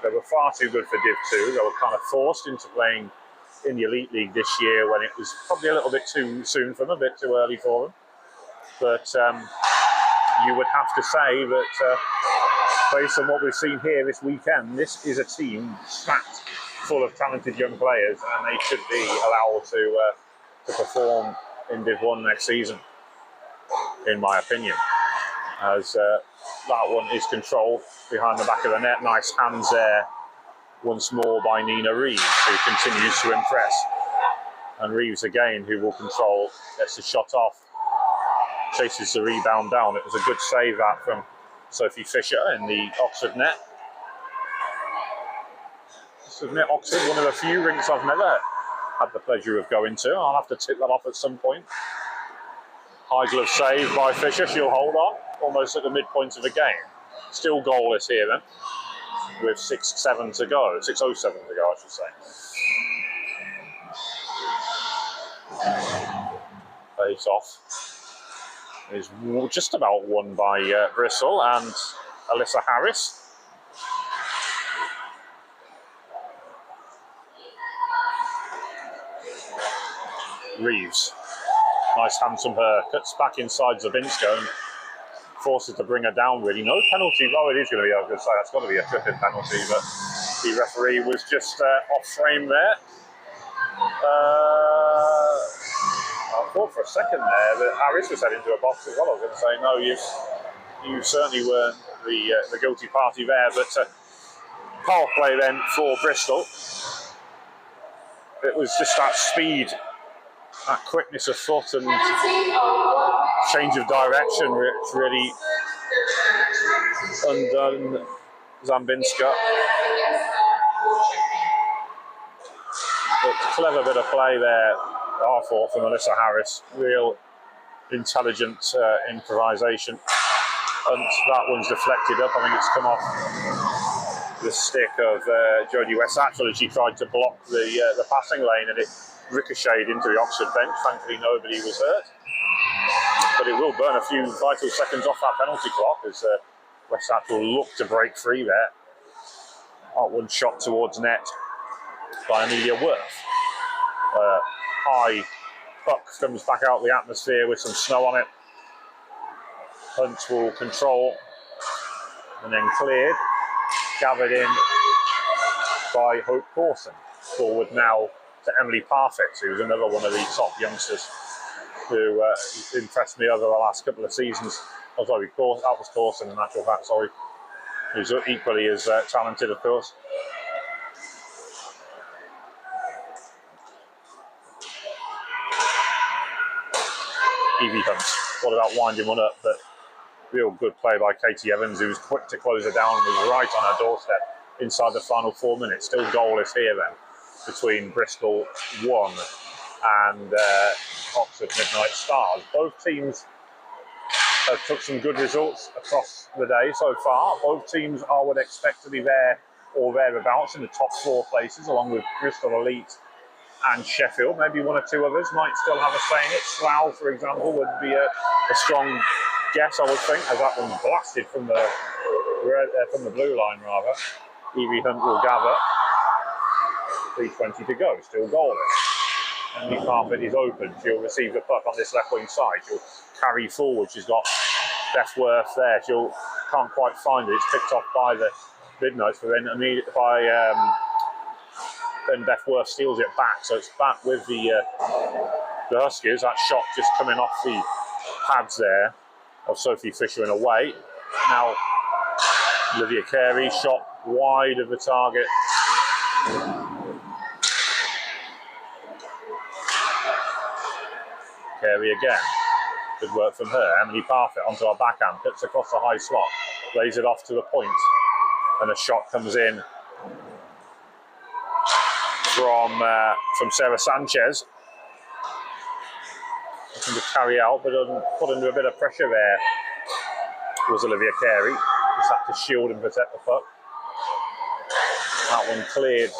They were far too good for Div 2. They were kind of forced into playing in the Elite League this year when it was probably a little bit too soon for them, a bit too early for them. But you would have to say that based on what we've seen here this weekend, this is a team stacked full of talented young players, and they should be allowed to perform in Div 1 next season, in my opinion. As that one is controlled behind the back of the net. Nice hands there once more by Nina Reeves, who continues to impress. And Reeves again, who will control, gets the shot off, chases the rebound down. It was a good save that from Sophie Fisher in the Oxford net. Oxford, one of the few rinks I've never had the pleasure of going to. I'll have to tip that off at some point. High glove save by Fisher. She'll hold on almost at the midpoint of the game. Still goalless here then, with 6:07 to go. 6:07 to go, I should say. Face off is just about won by Bristol and Alyssa Harris. Reeves. Nice handsome her. Cuts back inside Zabinska and forces to bring her down, really. No penalty. Oh, it is going to be, I was going to say, that's got to be a tripping penalty, but the referee was just off frame there. I thought for a second there that Harris was heading to a box as well. I was going to say, no, you certainly weren't the guilty party there, but power play then for Bristol. It was just that speed, that quickness of foot and change of direction which really undone Zabinska. But clever bit of play there, I thought, from Melissa Harris. Real intelligent improvisation. And that one's deflected up. I think it's come off the stick of Jodie West. Actually, she tried to block the passing lane and it ricocheted into the Oxford bench. Thankfully, nobody was hurt. But it will burn a few vital seconds off that penalty clock as West Hatch will look to break free there. One shot towards net by Amelia Worth. High puck comes back out of the atmosphere with some snow on it. Hunt will control and then cleared. Gathered in by Hope Corson. Forward now to Emily Parfit, who's another one of the top youngsters who impressed me over the last couple of seasons. Oh, sorry, that was Corson in actual fact, sorry. Who's equally as talented, of course. Evie Hunt, what about winding one up, but real good play by Katie Evans, who was quick to close it down and was right on her doorstep inside the final 4 minutes. Still goalless here then, between Bristol 1 and Oxford Midnight Stars. Both teams have took some good results across the day so far. Both teams I would expect to be there or thereabouts in the top 4 places, along with Bristol Elite and Sheffield. Maybe one or two others might still have a say in it. Slough, for example, would be a strong guess, I would think, as that one blasted from the blue line, rather. Evie Hunt will gather. 3:20 to go, still goalless. Emily Parfit is open. She'll receive the puck on this left wing side. She'll carry forward. She's got Beth Worth there. Can't quite find it. It's picked off by the Midnights, but then Beth Worth steals it back. So it's back with the Huskies. That shot just coming off the pads there of Sophie Fisher in a way. Now Olivia Carey shot wide of the target. Carey again. Good work from her. Emily Parfit onto our backhand, cuts across the high slot, lays it off to the point, and a shot comes in from Sarah Sanchez. Looking to carry out, but put under a bit of pressure there was Olivia Carey. Just had to shield and protect the puck. That one cleared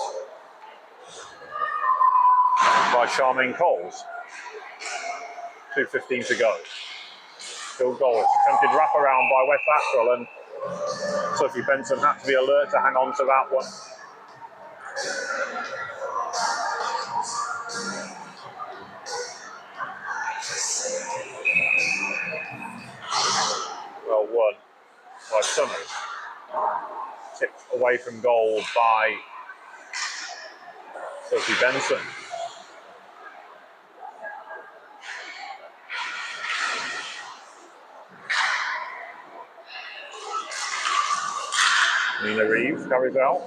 by Charmaine Coles. 2:15 to go. Still goalless. Attempted wraparound by West Hatchwell, and Sophie Benson had to be alert to hang on to that one. Well won by Summers. Tipped away from goal by Sophie Benson. Nina Reeves carries out.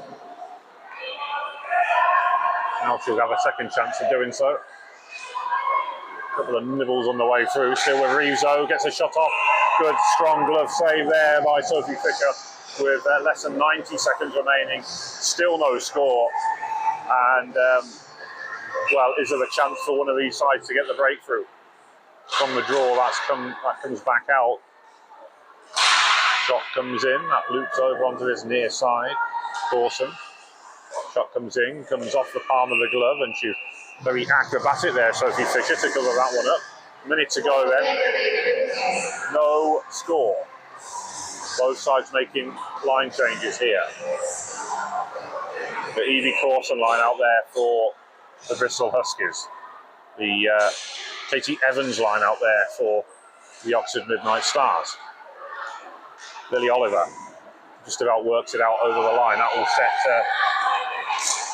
Now she'll have a second chance of doing so. A couple of nibbles on the way through. Still with Reeves though, gets a shot off. Good strong glove save there by Sophie Fisher with less than 90 seconds remaining. Still no score. And well, is there a chance for one of these sides to get the breakthrough? From the draw, that comes back out. Shot comes in, that loops over onto this near side. Corson. Shot comes in, comes off the palm of the glove, and she's very acrobatic there, Sophie Fisher, to cover that one up. A minute to go then. No score. Both sides making line changes here. The Evie Corson line out there for the Bristol Huskies. the Katie Evans line out there for the Oxford Midnight Stars. Lily Oliver just about works it out over the line. That will set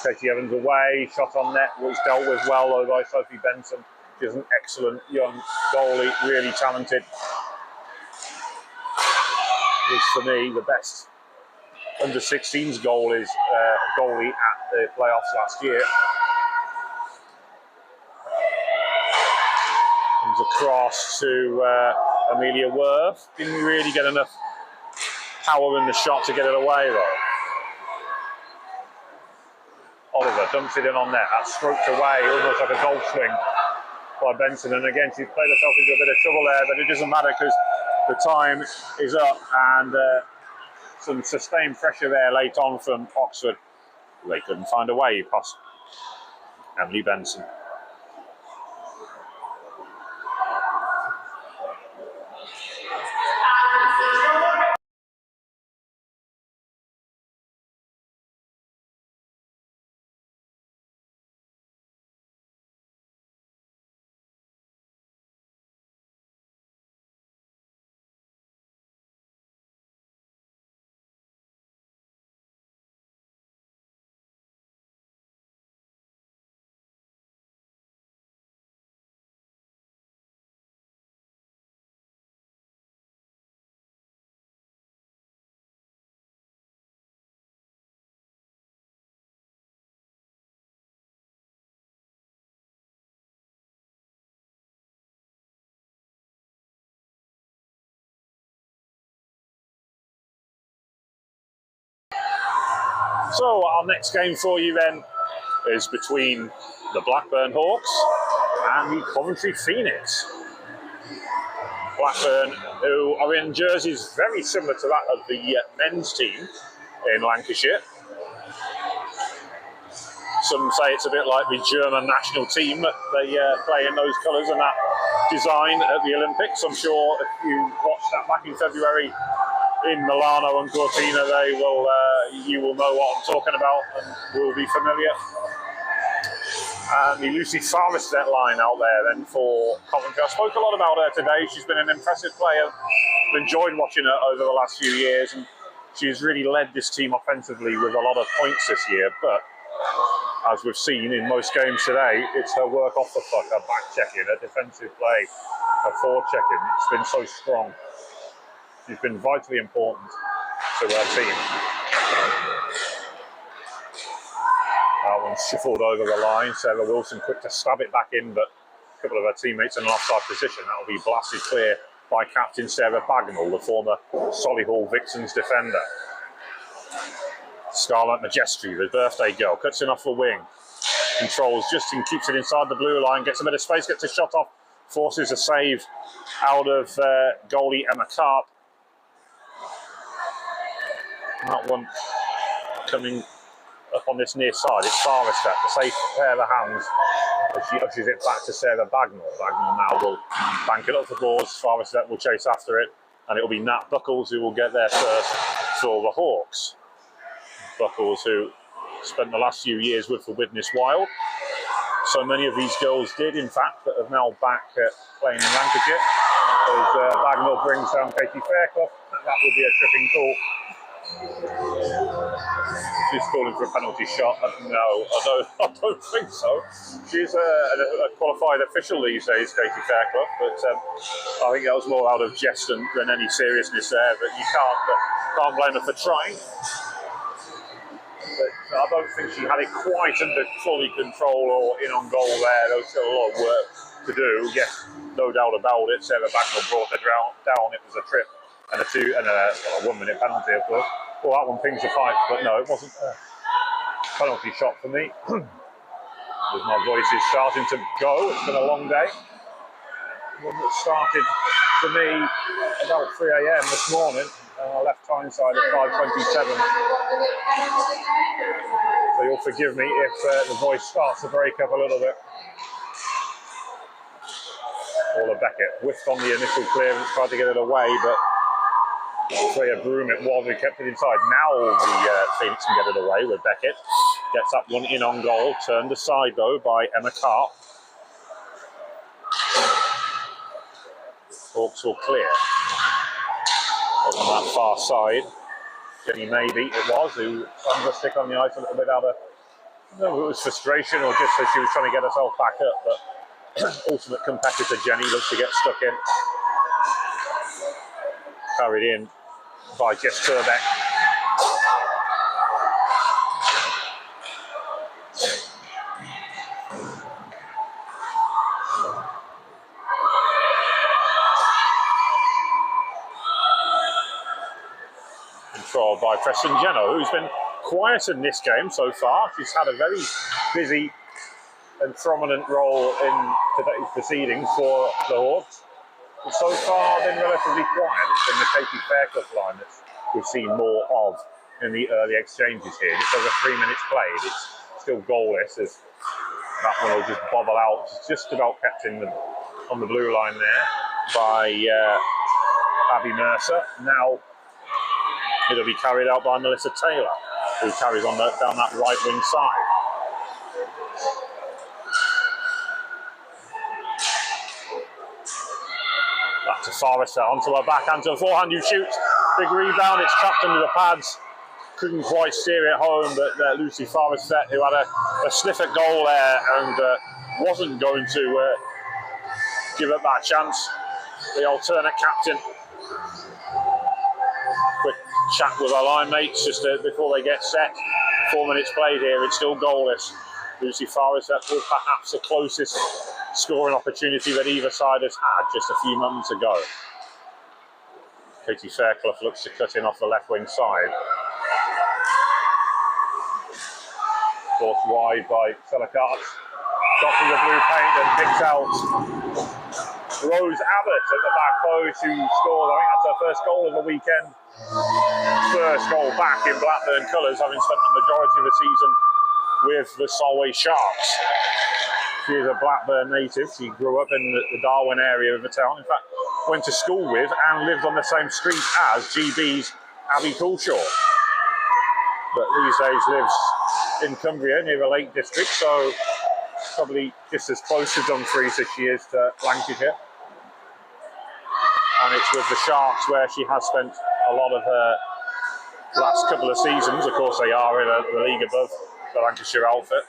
Katie Evans away. Shot on net was dealt with well though by Sophie Benson. She's an excellent young goalie, really talented. Is for me the best under 16s goalie at the playoffs last year. Comes across to Amelia Worth. Didn't really get enough power in the shot to get it away though. Oliver dumps it in on net. That's stroked away, almost like a golf swing by Benson. And again, she's played herself into a bit of trouble there, but it doesn't matter because the time is up and some sustained pressure there late on from Oxford. They couldn't find a way past Emily Benson. So our next game for you then is between the Blackburn Hawks and the Coventry Phoenix. Blackburn, who are in jerseys very similar to that of the men's team in Lancashire. Some say it's a bit like the German national team that they play in those colours and that design at the Olympics. I'm sure if you watched that back in February in Milano and Cortina, you will know what I'm talking about and will be familiar. And the Lucy Farmerstead line out there then for Coventry. I spoke a lot about her today. She's been an impressive player. I've enjoyed watching her over the last few years, and she's really led this team offensively with a lot of points this year. But as we've seen in most games today, it's her work off the puck, her back checking, her defensive play, her forward checking. It's been so strong. She's been vitally important to her team. That one shuffled over the line. Sarah Wilson quick to stab it back in, but a couple of her teammates in an offside position. That will be blasted clear by captain Sarah Bagnall, the former Solihull Vixens defender. Scarlett Majestri, the birthday girl, cuts in off the wing. Controls Justin, keeps it inside the blue line, gets a bit of space, gets a shot off, forces a save out of goalie Emma Karp. That one coming up on this near side, it's Farmerstead, the safe pair of hands as she ushers it back to Sarah Bagnall. Bagnall now will bank it up the boards, Farmerstead will chase after it, and it will be Nat Buckles who will get there first for the Hawks. Buckles, who spent the last few years with the Widnes Wild. So many of these girls did, in fact, that are now back playing in Lancashire. As Bagnall brings down Katie Fairclough, that will be a tripping call. She's calling for a penalty shot. No, I don't think so. She's a qualified official these days, Katie Fairclough, but I think that was more out of jest than any seriousness there. But you can't blame her for trying. But I don't think she had it quite under fully control or in on goal there. There was still a lot of work to do. Yes, no doubt about it. Sarah Bagnall brought her down. It was a trip and a 1 minute penalty, of course. Well, that one pings the pipe, but no, it wasn't a penalty shot for me. As my voice is starting to go, it's been a long day. One that started for me about 3 a.m. this morning. On my left hand side at 5:27. So you'll forgive me if the voice starts to break up a little bit. Paula Beckett whiffed on the initial clearance, tried to get it away, but Freya Broom it was, who kept it inside. Now the Phoenix can get it away with Beckett. Gets that one in on goal, turned aside though by Emma Karp. Hawks will clear. On that far side, Jenny Maybe it was, who found her stick on the ice a little bit out of, I don't know if it was frustration or just that she was trying to get herself back up, but ultimate competitor Jenny looks to get stuck in. Carried in by Jess Turbeck. Controlled by Preston Jeno, who's been quiet in this game so far. She's had a very busy and prominent role in today's proceedings for the Hawks. But so far been relatively quiet. It's been the Katie Fairclough line that we've seen more of in the early exchanges here. Just over 3 minutes played, it's still goalless as that one will just bobble out. It's just about kept in on the blue line there by Abby Mercer. Now it'll be carried out by Melissa Taylor, who carries on down that right wing side. Back to Forrester, onto her backhand to the forehand, who shoots. Big rebound, it's trapped under the pads. Couldn't quite steer it home, but Lucy Forrester, who had a sniff at goal there and wasn't going to give up that chance. The alternate captain. Quick chat with our line mates just before they get set. 4 minutes played here, it's still goalless. Lucy Forrester was perhaps the closest scoring opportunity that either side has had just a few moments ago. Katie Fairclough looks to cut in off the left wing side. Forced wide by Sellecart. Got through the blue paint and picks out Rose Abbott at the back post, who scored, I think that's her first goal of the weekend. First goal back in Blackburn colours, having spent the majority of the season with the Solway Sharks. She is a Blackburn native. She grew up in the Darwin area of the town. In fact, went to school with and lived on the same street as GB's Abby Coulshaw. But these days lives in Cumbria near the Lake District, so probably just as close to Dumfries as she is to Lancashire. And it's with the Sharks where she has spent a lot of her last couple of seasons. Of course, they are in the league above the Lancashire outfit.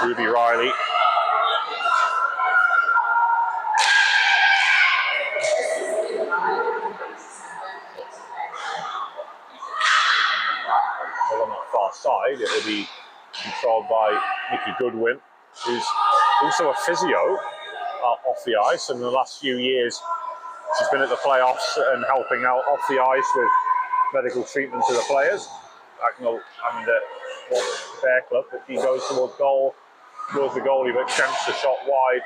Ruby Riley. Well, on that far side, it will be controlled by Nikki Goodwin, who's also a physio off the ice. In the last few years, she's been at the playoffs and helping out off the ice with medical treatment to the players. Having to watch Fairclough, but he goes towards the goalie, but attempts the shot wide.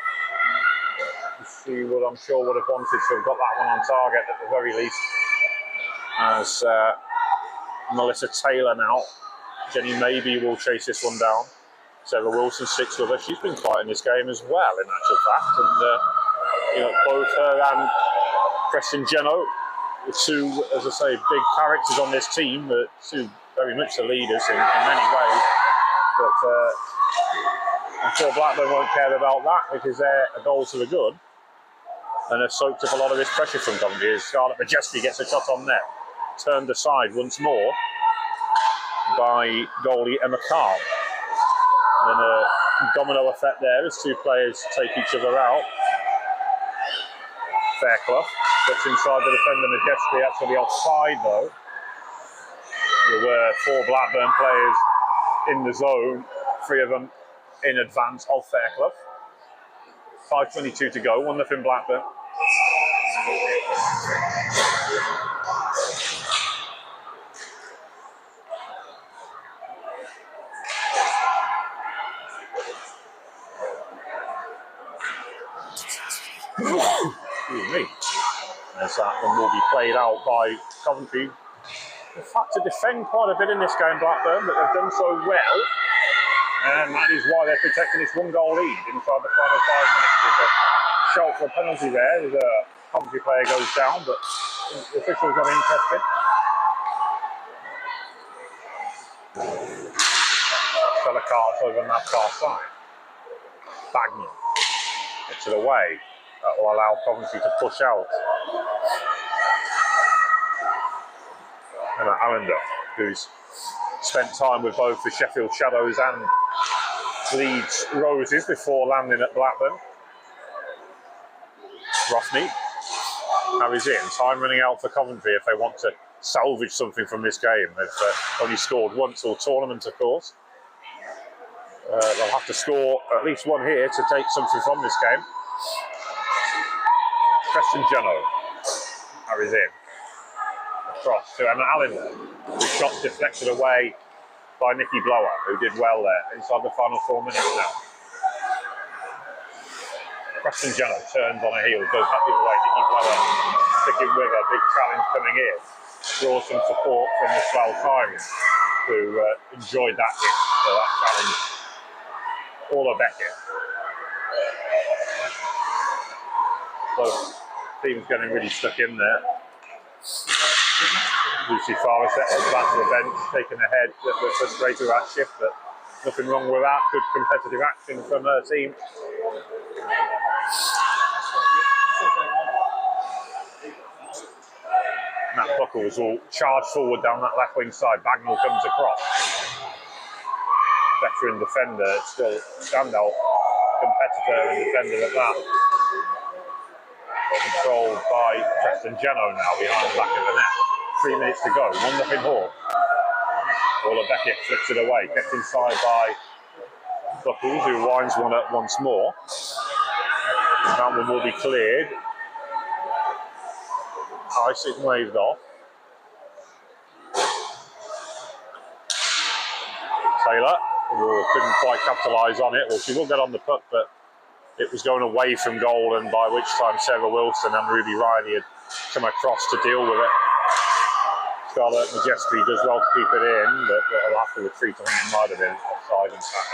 She would, I'm sure, would have wanted to have got that one on target at the very least. As Melissa Taylor now, Jenny Maybe will chase this one down. Sarah Wilson sticks with her. She's been quiet in this game as well, in actual fact. And both her and Preston Jeno, the two, as I say, big characters on this team, the two very much the leaders in many ways. But I'm sure Blackburn won't care about that because they're a goal to the good and have soaked up a lot of this pressure from Coventry. As Scarlett Majesty gets a shot on net, turned aside once more by goalie Emma Carl. And a domino effect there as two players take each other out. Fairclough gets inside the defender Majesty, actually offside though. There were 4 Blackburn players in the zone, 3 of them in advance of Fairclough. 5:22 to go, 1-0 Blackburn. Excuse me. As that one will be played out by Coventry. They've had to defend quite a bit in this game, Blackburn, but they've done so well. And that is why they're protecting this 1-goal lead inside the final 5 minutes. There's a shout for a penalty there. There's a Coventry player goes down, but the officials got interested. Sellecart over on that far side. Bagman gets it away. That will allow Coventry to push out. And Allender, who's spent time with both the Sheffield Shadows and Leeds Roses before landing at Blackburn. Rothney carries in. Time running out for Coventry if they want to salvage something from this game. They've only scored once all tournament, of course. They'll have to score at least one here to take something from this game. Preston Jeno carries in. Across to Emma Allender, whose shot deflected away by Nicky Blower, who did well there inside the final 4 minutes now. Preston Jeno turns on a heel, goes back the other way. Nicky Blower sticking with her, big challenge coming in. Draws some support from the Slough Sirens, who enjoyed that hit, so that challenge. Paula Beckett. Both teams getting really stuck in there. Lucy Farrisett is back to the bench, taking a head that was frustrated with that shift, but nothing wrong with that. Good competitive action from her team. Matt Buckles will charge forward down that left wing side. Bagnall comes across. Veteran defender, still standout competitor and defender at that. Controlled by Preston Jeno now behind the back of the net. 3 minutes to go, 1-0 Hawk. Paula Beckett flips it away, kept inside by Buckles, who winds one up once more. That one will be cleared. Ice it waved off. Taylor, who couldn't quite capitalise on it. Well, she will get on the puck, but it was going away from goal, and by which time Sarah Wilson and Ruby Riley had come across to deal with it. Scarlett Majesty does well to keep it in, but they'll have to retreat. I think it might have been offside in fact.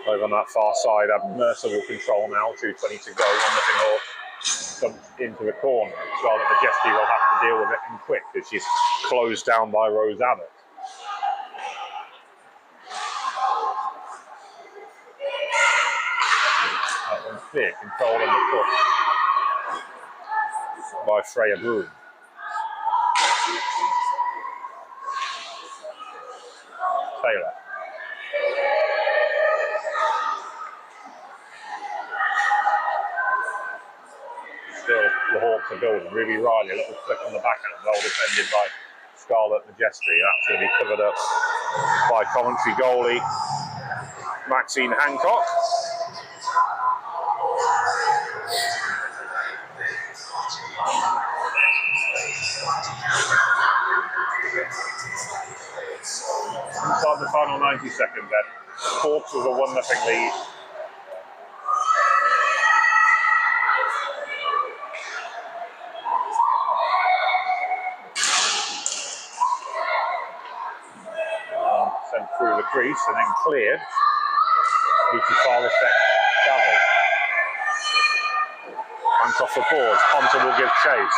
Over on that far side, Mercer will control now, 2:20 to go, 1-0 Hawk. Comes into the corner. Scarlett Majesty will have to deal with it and quick because she's closed down by Rose Abbott. That one's clear, controlled on the foot by Freya Broom. Taylor. Still, the Hawks are building. Ruby Riley, a little flick on the backhand, well defended by Scarlett Majesty. That's going to be covered up by Coventry goalie Maxine Hancock. Inside the final 90 seconds then. Hawks with a 1-0 lead. Sent through the crease and then cleared. Lucy Farrisett gathered. Hands off the boards. Ponter will give chase.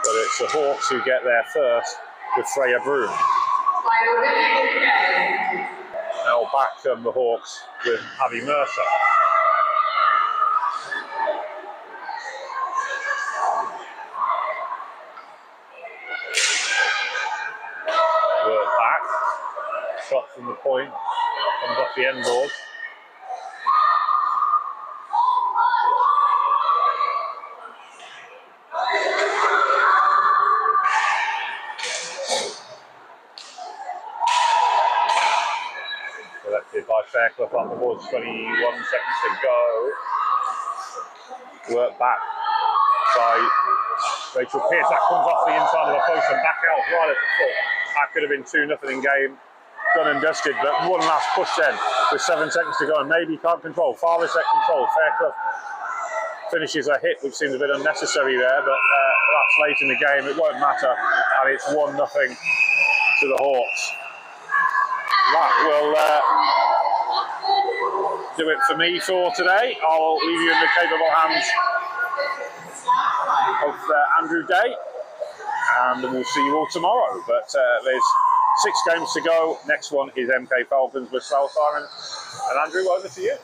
But it's the Hawks who get there first with Freya Broom. Now back come the Hawks with Abby Mercer. Work back. Shot from the point. Comes off the end board. By Fairclough on the boards, 21 seconds to go. Work back by Rachel Pearce. That comes off the inside of the post and back out right at the foot. That could have been 2-0 in game. Done and dusted, but one last push then with 7 seconds to go and maybe can't control. Farlisette control. Fairclough finishes a hit which seems a bit unnecessary there, but that's late in the game. It won't matter, and it's 1-0 to the Hawks. That will do it for me for today. I'll leave you in the capable hands of Andrew Day, and we'll see you all tomorrow. But there's 6 games to go. Next one is MK Falcons with Slough Sirens. And Andrew, over to you.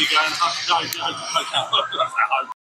actually going to go.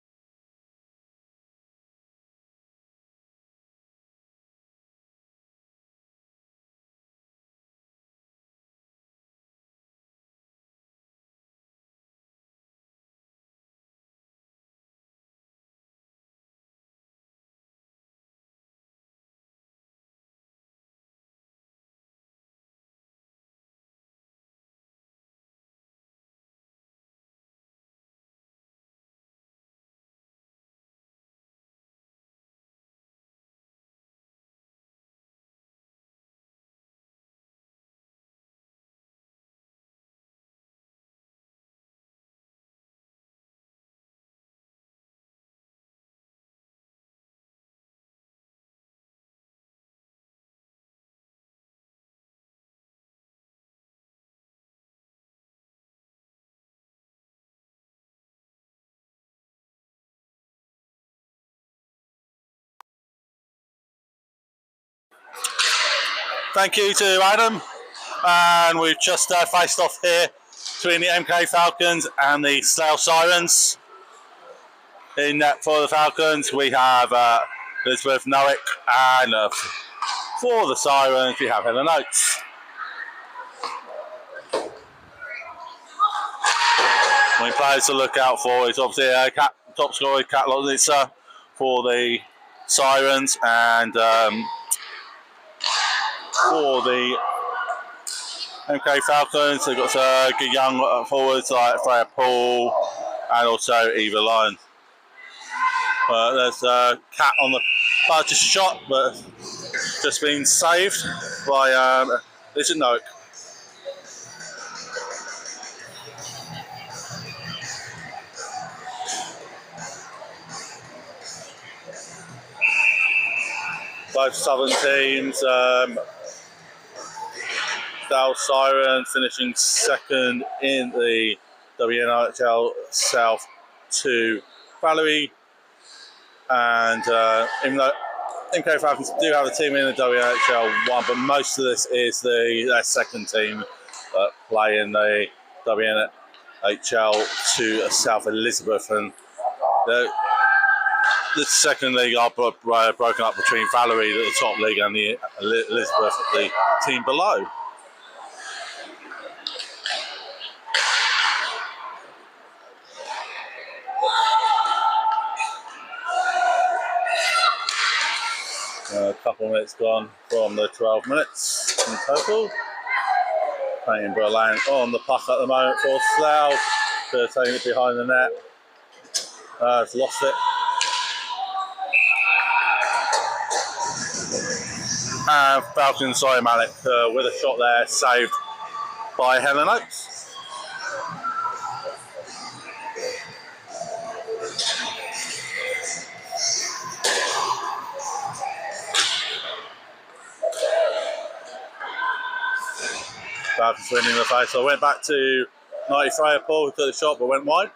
Thank you to Adam, and we've just faced off here between the MK Falcons and the Slough Sirens. In net for the Falcons, we have Elizabeth Nowick, and for the Sirens, we have Helen Oates. Main players to look out for is obviously top scorer Kat Lotlitzer for the Sirens, and for the MK Falcons, they've got good young forwards like Freya Paul and also Eva Lyon. There's a Cat on the largest shot, but just been saved by Lizzie Nowick. Both Southern teams, Slough Sirens finishing second in the WNHL South to Valerie, and even though MK Falcons do have a team in the WNHL 1, but most of this is their second team that play in the WNHL 2 South Elizabeth, and the second league are broken up between Valerie, the top league, and the Elizabeth, the team below. A couple of minutes gone from the 12 minutes in total. Payne Berland on the puck at the moment for Slough. They're taking it behind the net. It's lost it. And Falcon Malik with a shot there, saved by Helen Oates. Falcons winning the face. So I went back to 90 Freya Paul, who took the shot but went wide.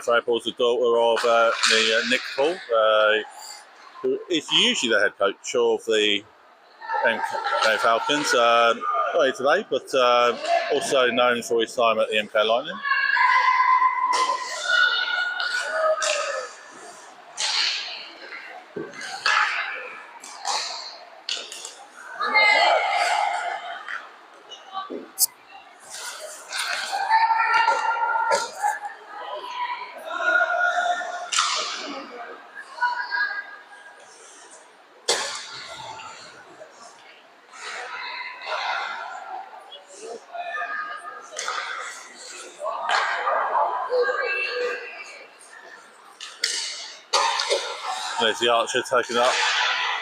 Freya Paul's the daughter of Nick Paul, who is usually the head coach of the MK Falcons. Not here today, but also known for his time at the MK Lightning. There's the Archer taking up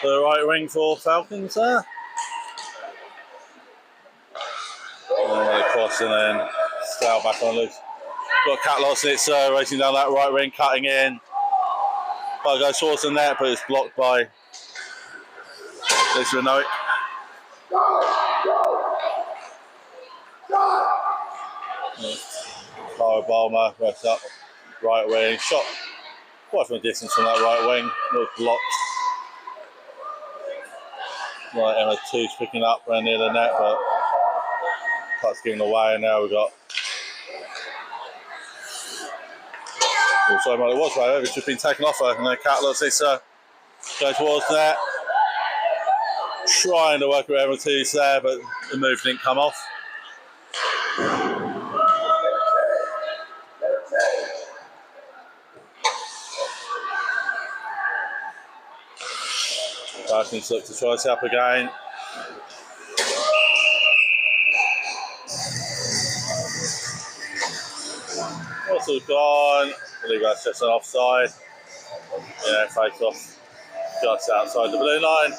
the right wing for Falcons there. And across and then Slough back on loose. Got Kat Lotlitzer racing down that right wing, cutting in. Ball goes towards the net, but it's blocked by Lisa Nowick. Clara Balmer rests up right wing, shot quite from a distance from that right wing, was blocked. Like MO2's picking up around near the net, but puck's given away, and now we've got. Oh, sorry, it was right over. It's just been taken off her, and then Cat looks this go towards net. Trying to work around MO2's there, but the move didn't come off. Falcons look to try to up again. Also gone. I believe that's just an offside. Yeah, face off just outside the blue line.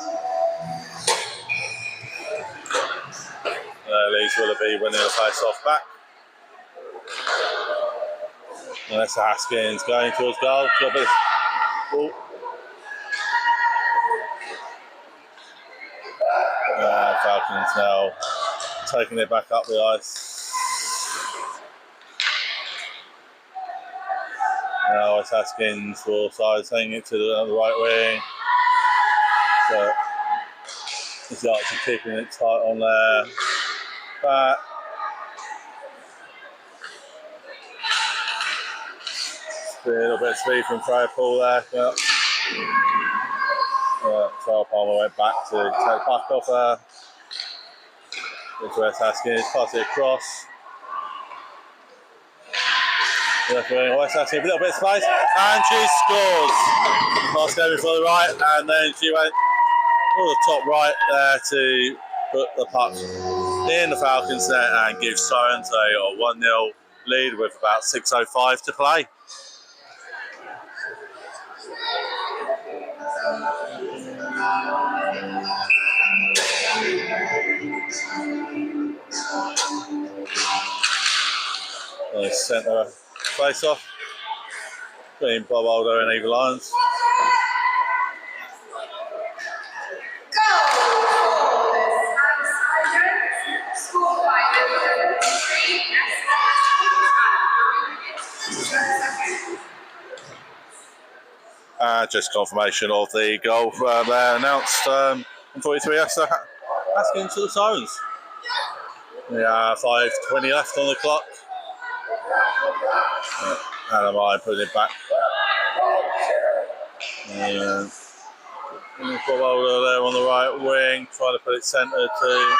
Leeds Willoughby winning the face off back. And that's Haskins going towards goal. Falcons now taking it back up the ice. Now it's Haskins for side, taking it to the right wing. So it's Archie keeping it tight on there. Back. A little bit of speed from Freya Paul there. Yeah. So Palmer went back to take the puck off her. It's West Haskins, pass it across. West Haskins, a little bit of space, and she scores. Pass going for the right, and then she went the top right there to put the puck in the Falcons net and give Sirens a 1-0 lead with about 6:05 to play. Centre face off between Bob Aldo and Eva Lyons. Just confirmation of the goal there announced on 43 Haskins to the Sirens. Yeah, 5:20 left on the clock. Hannah Mine putting it back. And Bob Alder there on the right wing, trying to put it centre to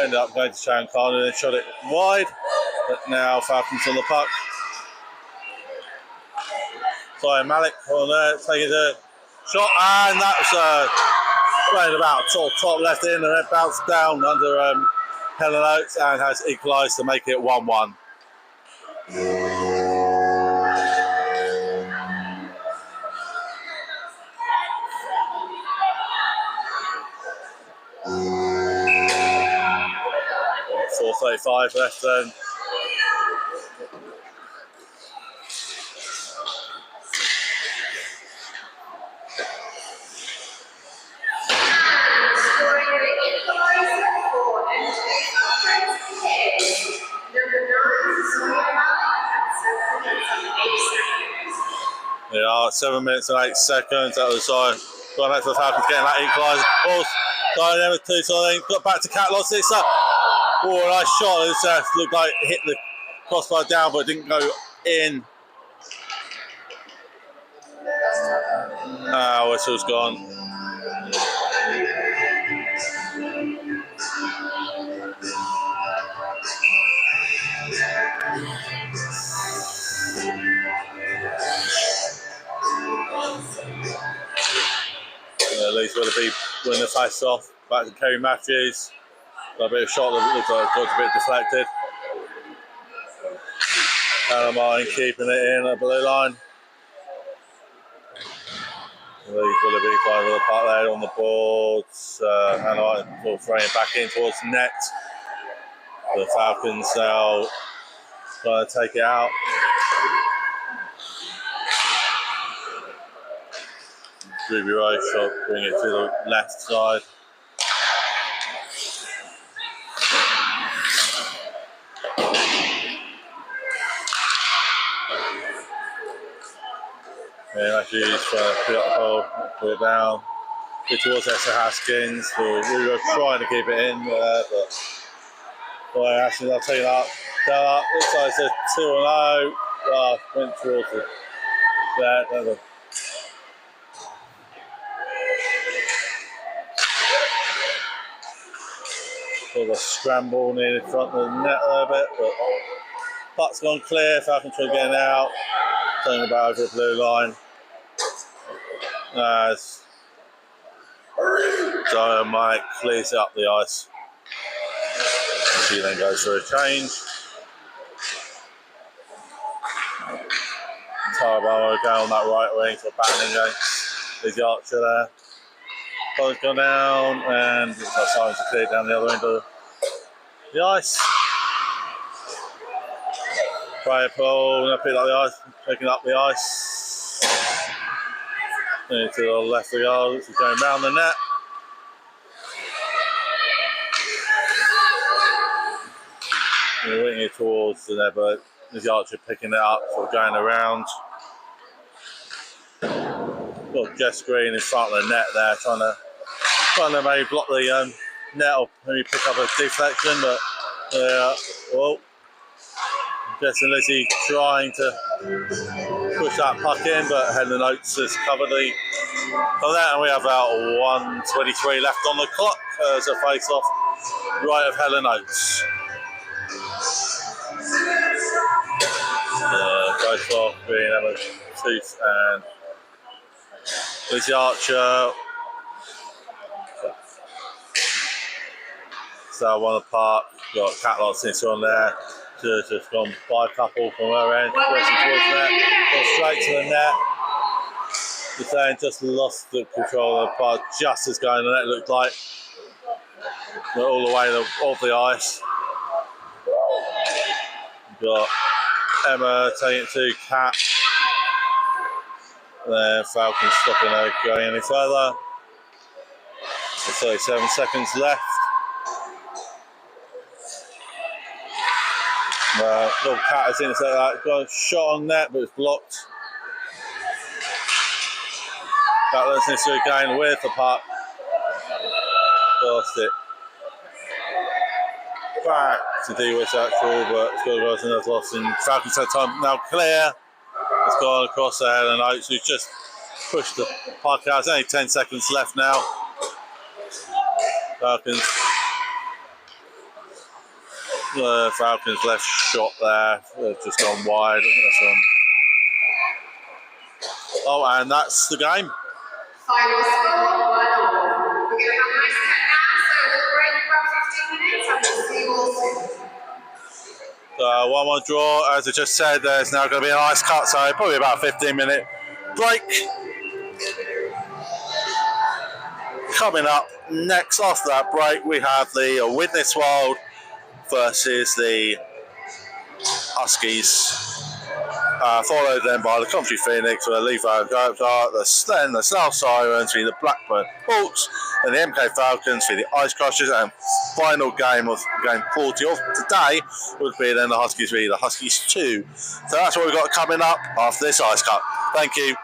end up going to Sharon Khan and then shot it wide. But now Falcons on the puck. Sorry, Malik on there, taking the shot, and that was playing about top left in, and it bounced down under Helen Oates and has equalised to make it 1-1. .4:35 left then. Yeah, 7 minutes and 8 seconds. That was going back to the Falcons getting that equaliser. Going there with 2 something. Got back to Cat, lost it. Oh, a nice shot. It looked like it hit the crossbar down, but it didn't go in. Whistle's gone. At least Willoughby win the face off. Back to Kerry Matthews. Got a bit of shot that looked like it got a bit deflected. Hannah Mine keeping it in at the blue line. Willoughby flying with the puck there on the boards. Hannah Mine throwing it back in towards the net. The Falcons now trying to take it out. Ruby Rose shot, bring it to the left side. Yeah, Matthews trying to pick up the ball, put it down. towards Esther Haskins. We were trying to keep it in there, but boy, Haskins, I'll tell you that. Looks like it's a 2-0. Went towards it. There. Sort of a scramble near the front of the net a little bit, but puck's gone clear. Falcons trying to get out. Turning about over the blue line. As Zion Mike clears up the ice. She then goes for a change. Tarbaro down that right wing, so battling against Lizzie Archer there. Ball's gone down, and it's got Simon to clear down the other end of the ice. Player pull, picking up the ice. And to the left of the goal, which is going round the net. And we're winging it towards the net, but Lizzie Archer picking it up, sort of going around. Got Jess Green in front of the net there, trying to maybe block the net or maybe pick up a deflection, but Jess and Lizzie trying to push that puck in, but Helen Oates has covered that, and we have about 1:23 left on the clock as a face-off right of Helen Oates. Face-off being Emma Tooth and Lizzie Archer. So one of the park, got Catlock Snitzer on there. Just gone by a couple from her end, pressing towards the net, gone straight to the net. The saying just lost the control of the park just as going the net looked like. But all the way off the ice. Got Emma taking it to Cat. Then Falcons stopping her going any further. So 37 seconds left. Little Cat has intercepted that. Got a shot on net, but it's blocked. That was necessarily going with the puck. Lost it. Back to DWIHFTv2, but it's got another loss in Falcons had time now clear. It's gone across the head and Oates, who's just pushed the puck out. There's only 10 seconds left now. Falcons left shot there. Just gone wide. Oh, and that's the game. Final score, 1-1. We're going to have a nice cut now, so we'll break for about 15 minutes and we'll see you all soon. 1-1 draw. As I just said, there's now going to be an ice cut, so probably about a 15-minute break. Coming up next after that break, we have the Widnes Wild versus the Huskies. Followed then by the Country Phoenix, where Levo Goats are, then the South Sirens for the Blackburn Hawks, and the MK Falcons for the Ice Crushers, and final game of game 40 of today would be then the Huskies v the Huskies 2. So that's what we've got coming up after this ice cut. Thank you.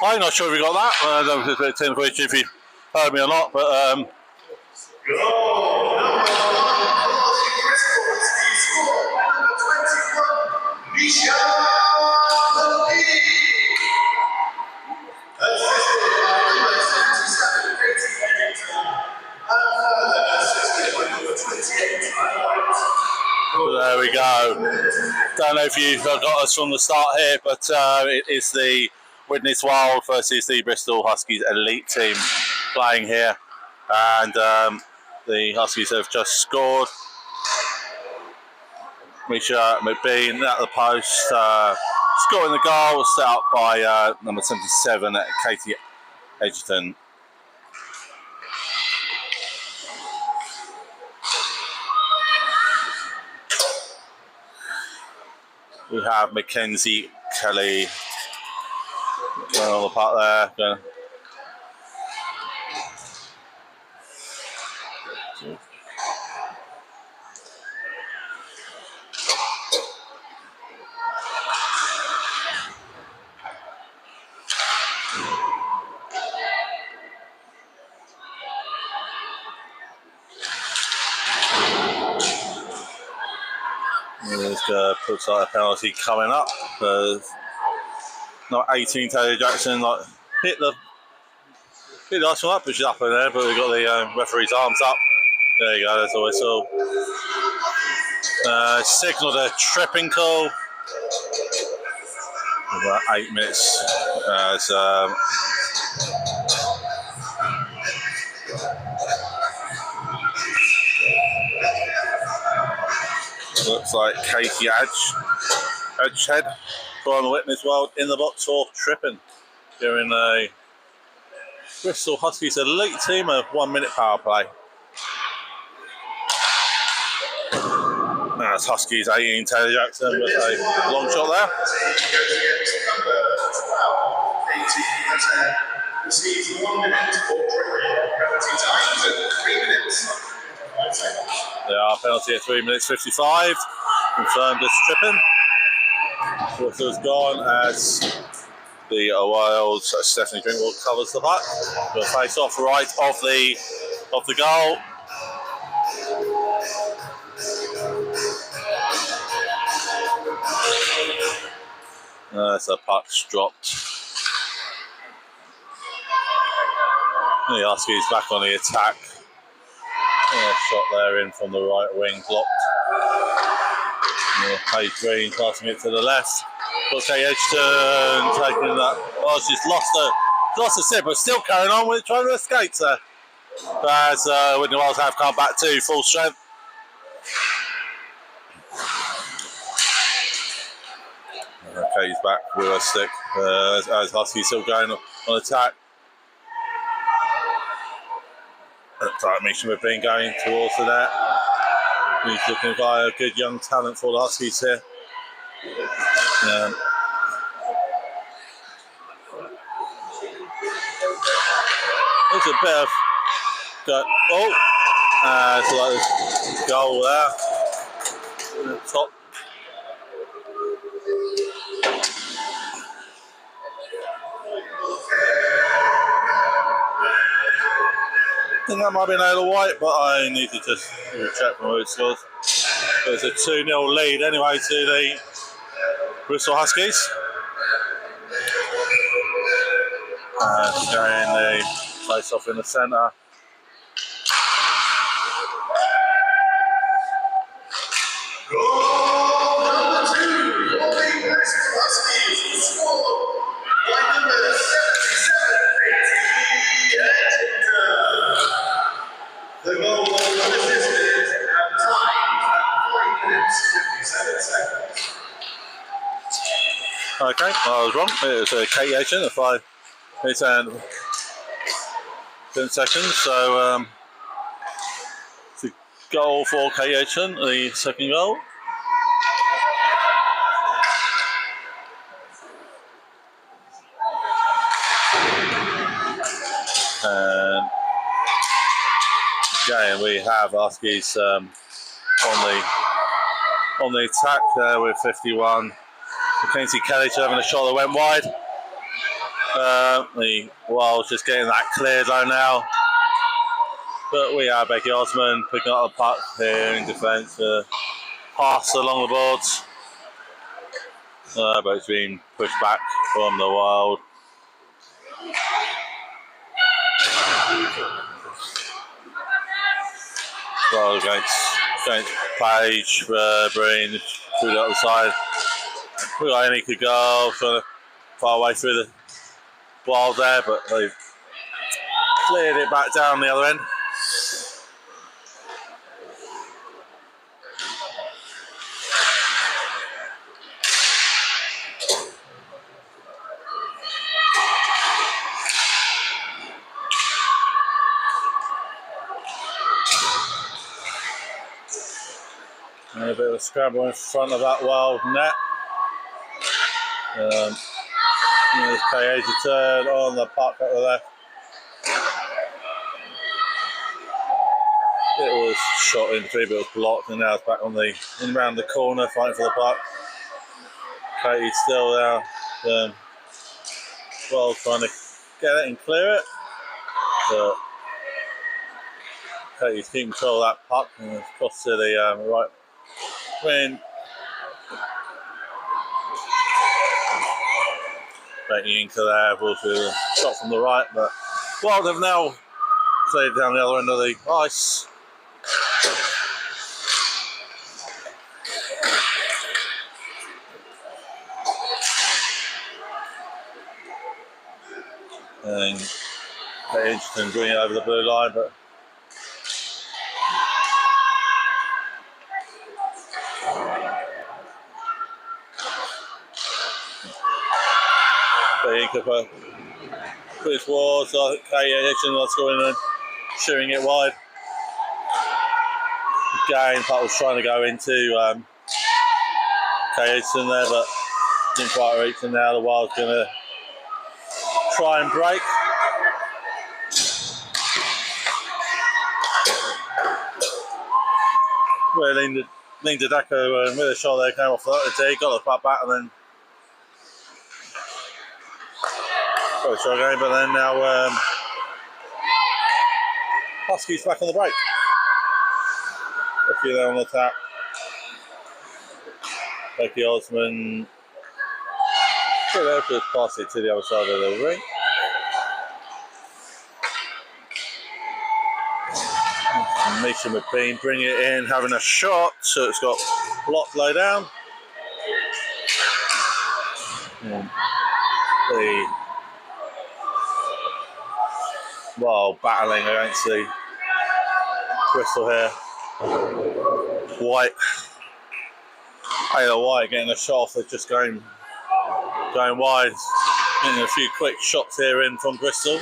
I'm not sure if you got that. I don't know if Tim, if you heard me or not, but Go! Number 1, Bristol Husky score by number 21, Misha Malini. Assisted by number 77, Katie Eddington. And further assisted by number 28, Highlight. there we go. Don't know if you've got us from the start here, but it is the Witness Wild versus the Bristol Huskies elite team playing here, and the Huskies have just scored. Misha McBean at the post, scoring the goal, set up by number 77, Katie Edgerton. We have Mackenzie Kelly going on the part there. Looks like a penalty coming up. Not 18, Taylor Jackson hit the last one up, which is up in there, but we've got the referee's arms up. There you go, there's the whistle. Signalled a tripping call. About 8 minutes. Looks like Katie Edgehead from the Witness World in the box for tripping during a Bristol Huskies elite team of 1 minute power play. That's Huskies 18, Taylor Jackson with a long shot there. Receives 1 minute for tripping. Penalty times at 3 minutes. They are penalty at 3 minutes 55. Confirmed as tripping. Whistle's gone as the Wales Stephanie Drinkwater covers the puck. Will face off right of the goal. As the puck's dropped. The Huskies back on the attack. Shot there in from the right wing, blocked. Paige Green passing it to the left. Okay, Edgerton taking that. Oh, she's lost the set, but still carrying on with trying to escape there. But as Whitney Wells have come back to full strength. Okay, he's back with a stick as Husky still going on attack. Misha we've been going towards the net. He's looking like a good young talent for the Huskies here. There's a bit of so like goal there. Top. I think that might be an Isle of White, but I need to just check from who it scores. There's a 2-0 lead anyway to the Bristol Huskies. Carrying the face off in the centre. Goal number 2 for the Bristol Huskies, scored by number 77, Katie Edgerton. The goal was unassisted and timed at 5 minutes 57 seconds. Okay, I was wrong. It was Katie Edgerton at 5 minutes and 10 seconds. So it's a goal for Katie Edgerton, the second goal. And again, we have Huskies on the attack there with 51. Mackenzie Kelly having a shot that went wide. The Wild's just getting that cleared though now. But we have Becky Osman picking up the puck here in defence. Pass along the boards. But it's been pushed back from the Wild. Well, against Page, Breen through the other side. We got any could go far away through the Wild there, but they've cleared it back down the other end. And a bit of a scramble in front of that Wild net. There's KA to turn on the puck at the left. It was shot in three, but it was blocked, and now it's back on in around the corner, fighting for the puck. Katie's still there. Well, trying to get it and clear it, but Katie's keeping control of that puck, and it's crossed to the right wing. Breaking into there, was a shot from the right, but Wild have now played down the other end of the ice. And Page can bring it over the blue line, but he could put his towards K-Hitchin, let's go in and shooting it wide. Again, Puck was trying to go into K-Hitchin there, but didn't quite reach, and now the Wild's going to try and break. Where Linda Daco with a shot there came off the tee, got the puck back, and then got a shot again, but then now Husky's back on the break. A few there on the tap. Becky Osman still there, just pass it to the other side of the ring. Misha McBean bring it in, having a shot, so it's got blocked low down. The battling against the Bristol here. White, Taylor White getting a shot off, they're just going wide, getting a few quick shots here in from Bristol.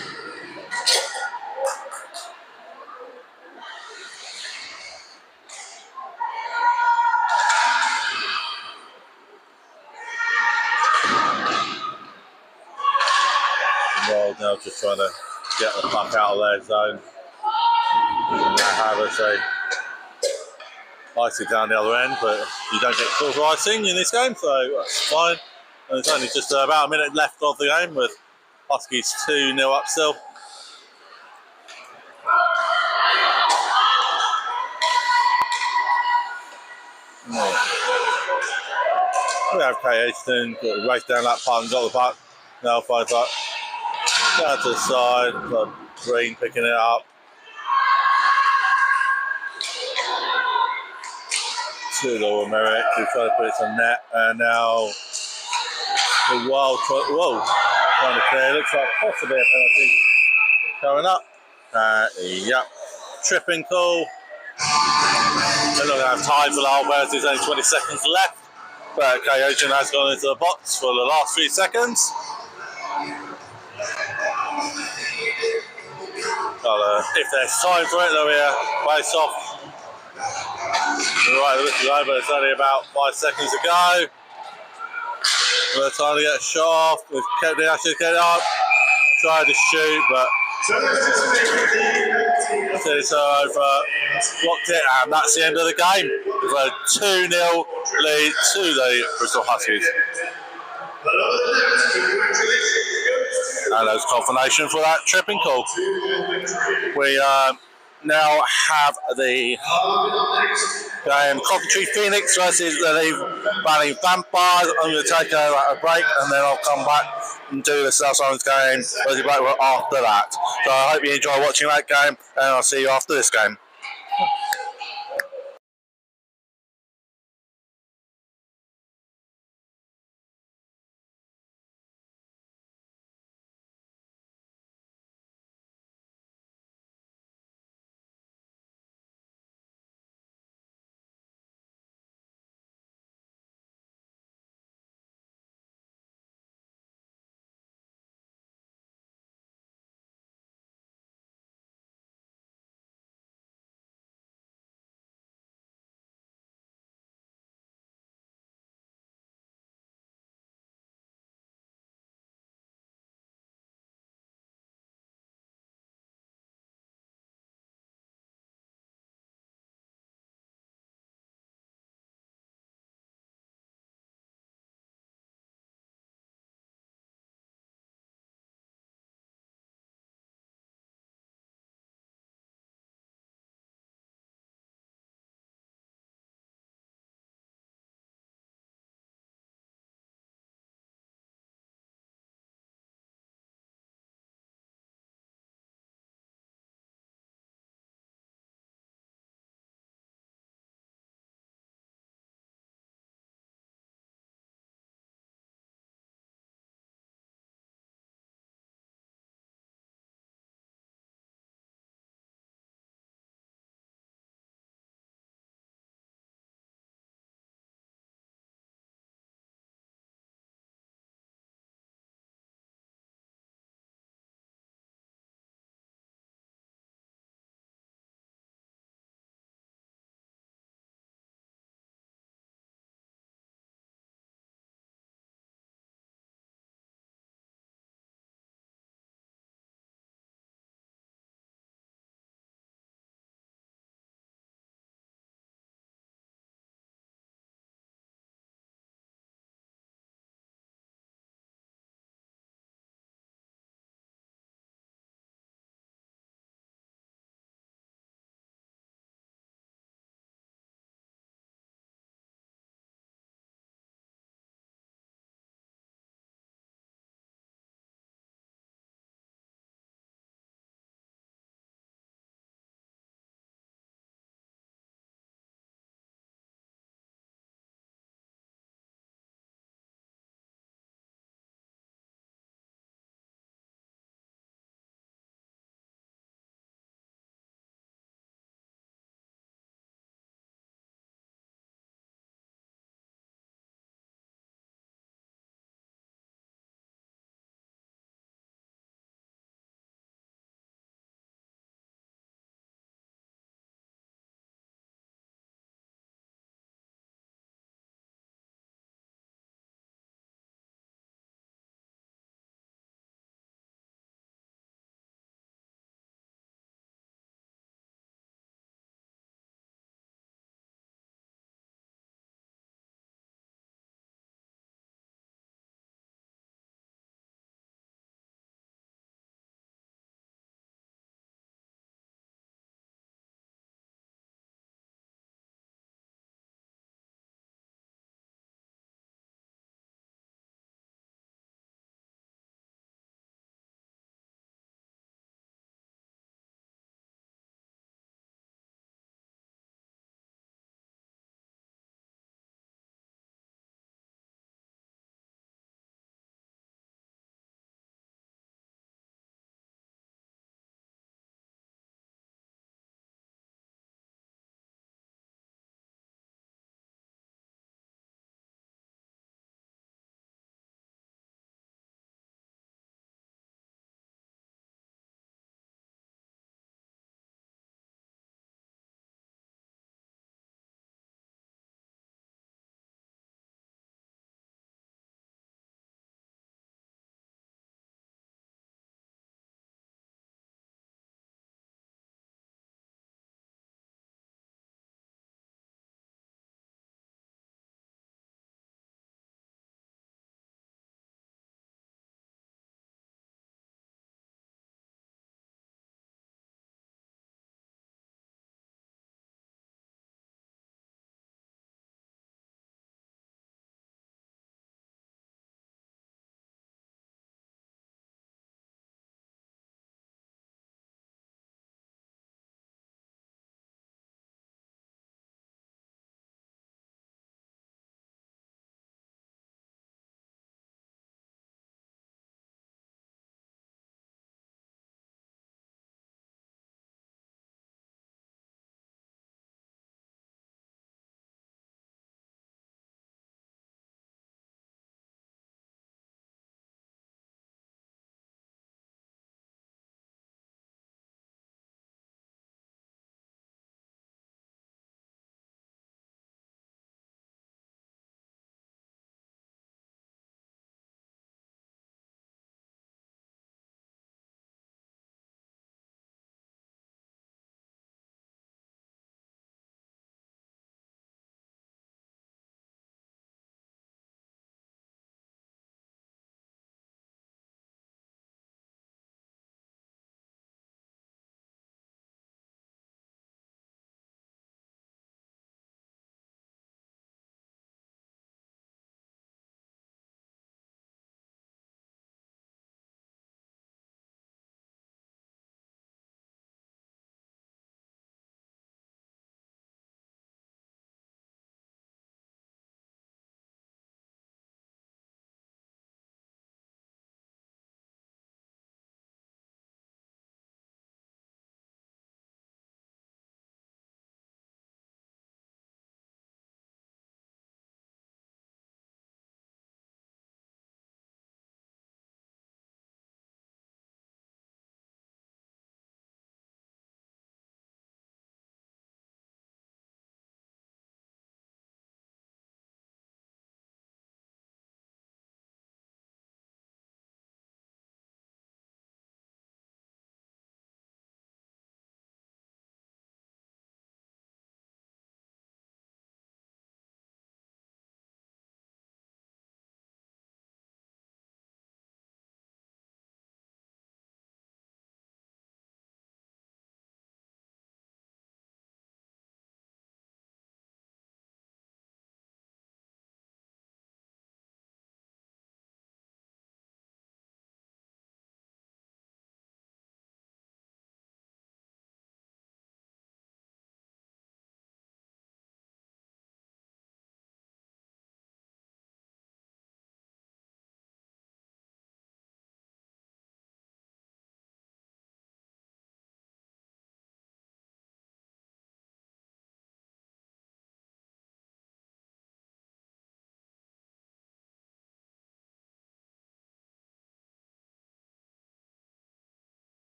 Now just trying to get the puck out of their zone. And have us ice it down the other end, but you don't get called for icing in this game, so that's fine. And there's only just about a minute left of the game with Huskies 2-0 up still. We have Kay Easton, race down that puck and got the puck. Now finds puck. Down to the side, got Green picking it up. To the Merrick, who tried to put it on net, and now the Wild trying to clear. Looks like possibly a penalty going up. Yep, tripping call. They're not going to have time for the whole burst, there's only 20 seconds left. But Kayogen has gone into the box for the last 3 seconds. If there's time for it, there'll be a face off. Right, but it's only about 5 seconds to go. We're trying to get a shot off. We've kept the Ashes get up. Tried to shoot, but it's over. Blocked it, and that's the end of the game. With a 2-0 lead to the Bristol Huskies. And there's confirmation for that tripping call. We now have the game Coventry Phoenix versus the Valley Vampires. I'm going to take a break and then I'll come back and do the South Islands game versus Blackwell after that. So I hope you enjoy watching that game, and I'll see you after this game.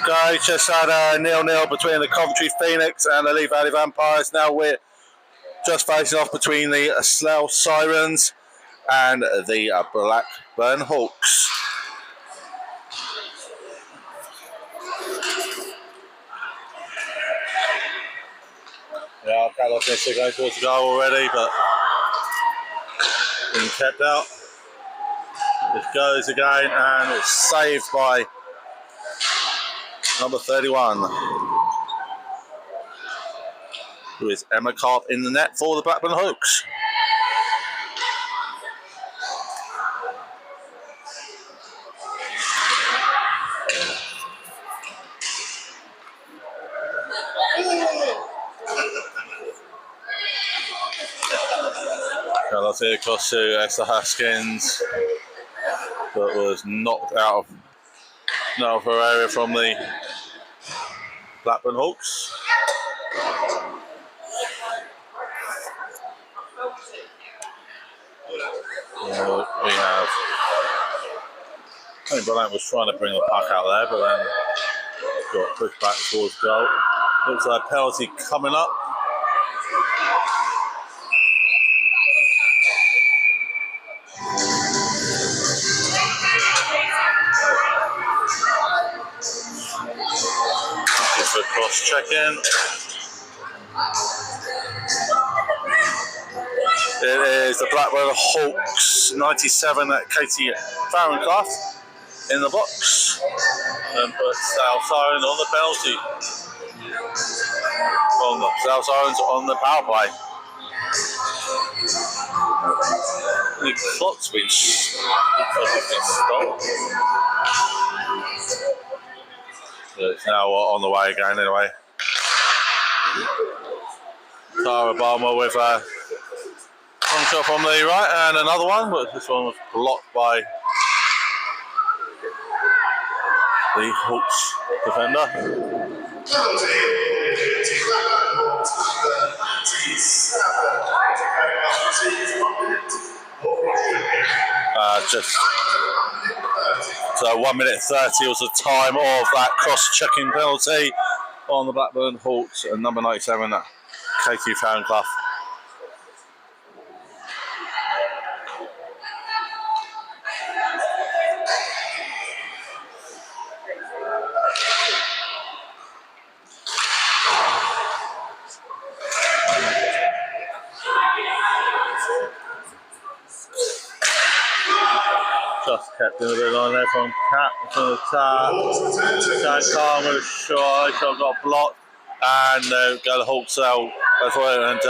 Okay, just had a 0-0 between the Coventry Phoenix and the Lee Valley Vampires. Now we're just facing off between the Slough Sirens and the Blackburn Hawks. Yeah, Carlos needs to go towards the goal already, but being kept out. It goes again, and it's saved by number 31, who is Emma Carp in the net for the Blackburn Hawks. Carlos here across to Esther Haskins, but was knocked out of her area from the Blackburn Hawks. We have, I think Brian was trying to bring the puck out there, but then got pushed back towards goal. Looks like a penalty coming up. Just a cross check in. It is the Blackburn Hawks 97 at Katie Farranclough in the box, and put South Sirens on the penalty. On the South Sirens on the power play. The clock's been stopped. So it's now on the way again anyway. Tara Balmer with a long shot from the right and another one, but this one was blocked by the Hawks defender. So 1 minute 30 was the time of that cross-checking penalty on the Blackburn Hawks and number 97, Katie Farranclough. Just kept in a bit on there from Cat to the tap. Shane Khan with a shot got blocked, and go the Hawks out for it. And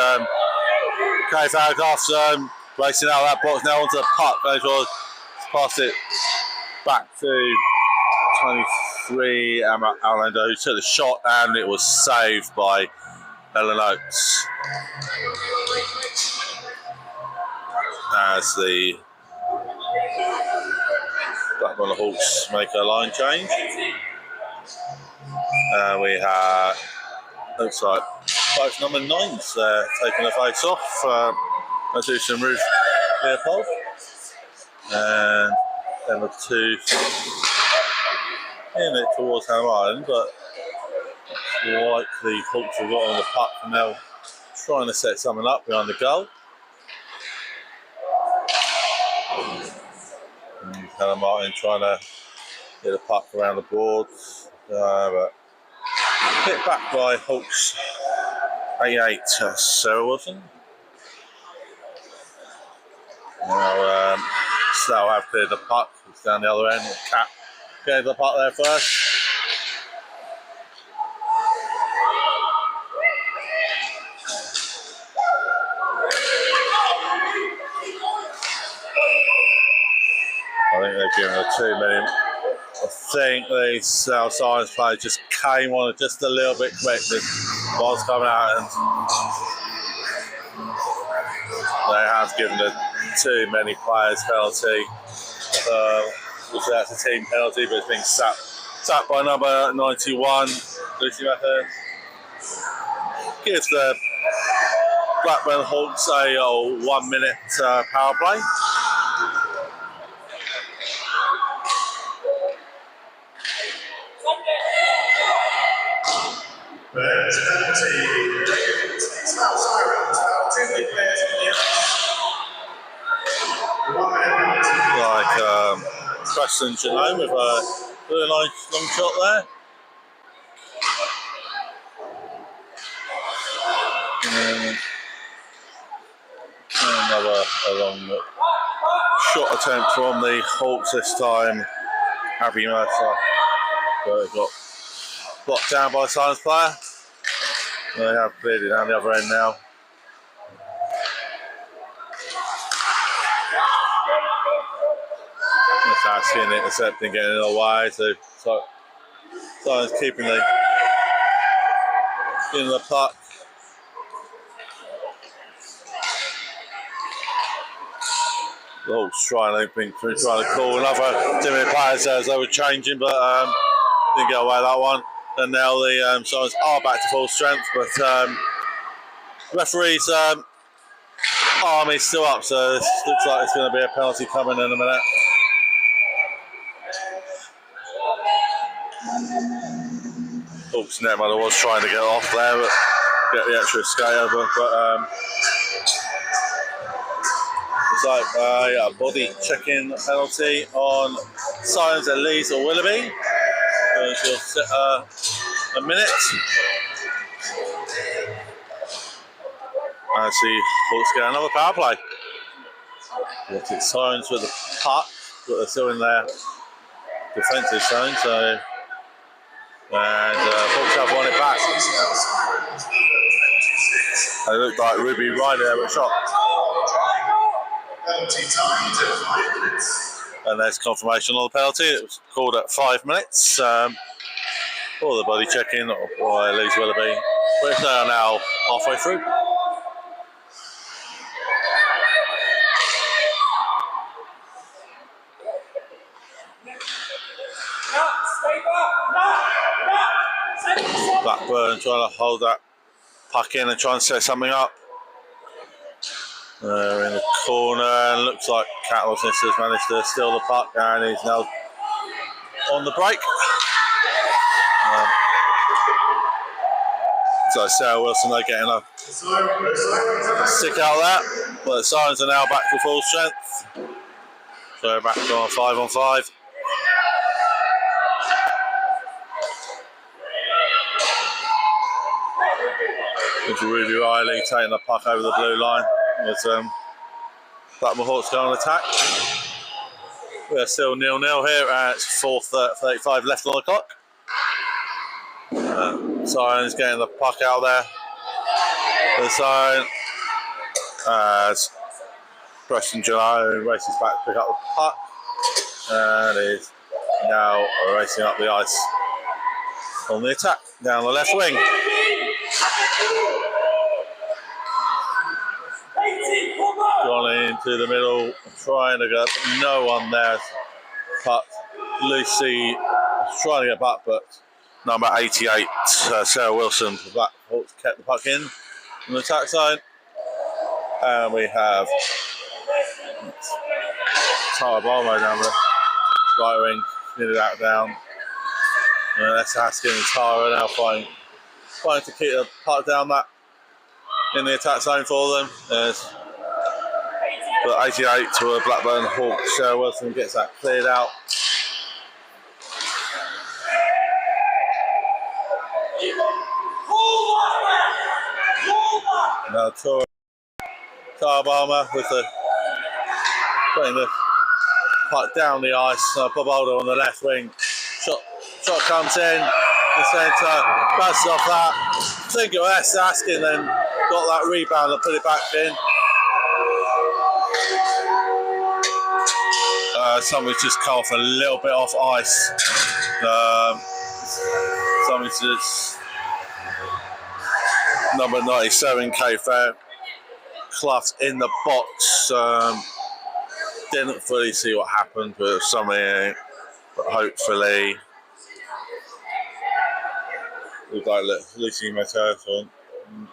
Kay Farranclough racing out that box now onto the puck. Goes well, pass it back to 23 Orlando, who took the shot, and it was saved by Ellen Oates as the Blackburn Hawks make a line change. We have, looks like both number 9s taking the face off. Let's do some Ruth Leopold. And number 2 in it towards Ham Island, but like the Hawks have got on the puck and now trying to set something up behind the goal. Helen Martin trying to get the puck around the boards, but hit back by Hawks 88, Sarah Wilson. Now Slough have cleared the puck, it's down the other end. Cat getting the puck there first. I think they've given her too many. I think the South Science player just came on it just a little bit quick. The ball's coming out, and they have given her too many players penalty. Also, that's a team penalty, but it's being sacked by number 91, Lucy Mather. Gives the Blackburn Hawks a 1 minute power play. Like Preston Janone with a really nice long shot there. Another long shot attempt from the Hawks this time. Abby Mercer, but got blocked down by a Silence player. They have cleared it down the other end now. Asking, intercepting, getting in the way. So Silence keeping the puck. The Hawks trying to call another 2 minute players as they were changing, but didn't get away that one. And now the Silence are back to full strength, but referee's arm is still up, so this looks like it's going to be a penalty coming in a minute. Hawks netmudder was trying to get off there, but get the extra skate over, but it's like a body checking penalty on Silence at Leeds or Willoughby. So she'll sit a minute. I see Hawks get another power play. It's Silence with the puck, but they're still in their defensive zone, so Hawks have won it back. It looked like Ruby Riley there with a shot. And there's confirmation on the penalty. It was called at 5 minutes. For the body check-in by Leeds Willoughby. Which they are now halfway through. Blackburn trying to hold that puck in and try and set something up. They're in the corner, and looks like Cattlesness has managed to steal the puck, and he's now on the break. So Sarah Wilson are getting a stick out there, but the Silence are now back to full strength. So back on 5-on-5. It's Ruby Riley taking the puck over the blue line. As Blackburn Hawks go on attack. We're still 0-0 here, and it's 4:35 left on the clock. Silence getting the puck out there. The Siren as Preston Janone races back to pick up the puck, and is now racing up the ice on the attack down the left wing. Gone into the middle, trying to get no one there. Puck, Lucy trying to get back, but number 88, Sarah Wilson, for Black Hawks kept the puck in on the attack side. And we have Tara Balmo down the right wing, nearly that down. And that's Haskin and Tara now trying to keep the puck down that in the attack zone for them. But 88 to a Blackburn Hawks. Sarah Wilson gets that cleared out. Now Tara Balmer with putting the puck down the ice. Bob Alder on the left wing. Shot comes in the centre, passes off that. I think it was Askin, then got that rebound and put it back in. Something's just come off a little bit off ice. Something's just number 97, Kate Fair, Clough's in the box. Didn't fully see what happened with something, but hopefully we've got Lucy Mateo.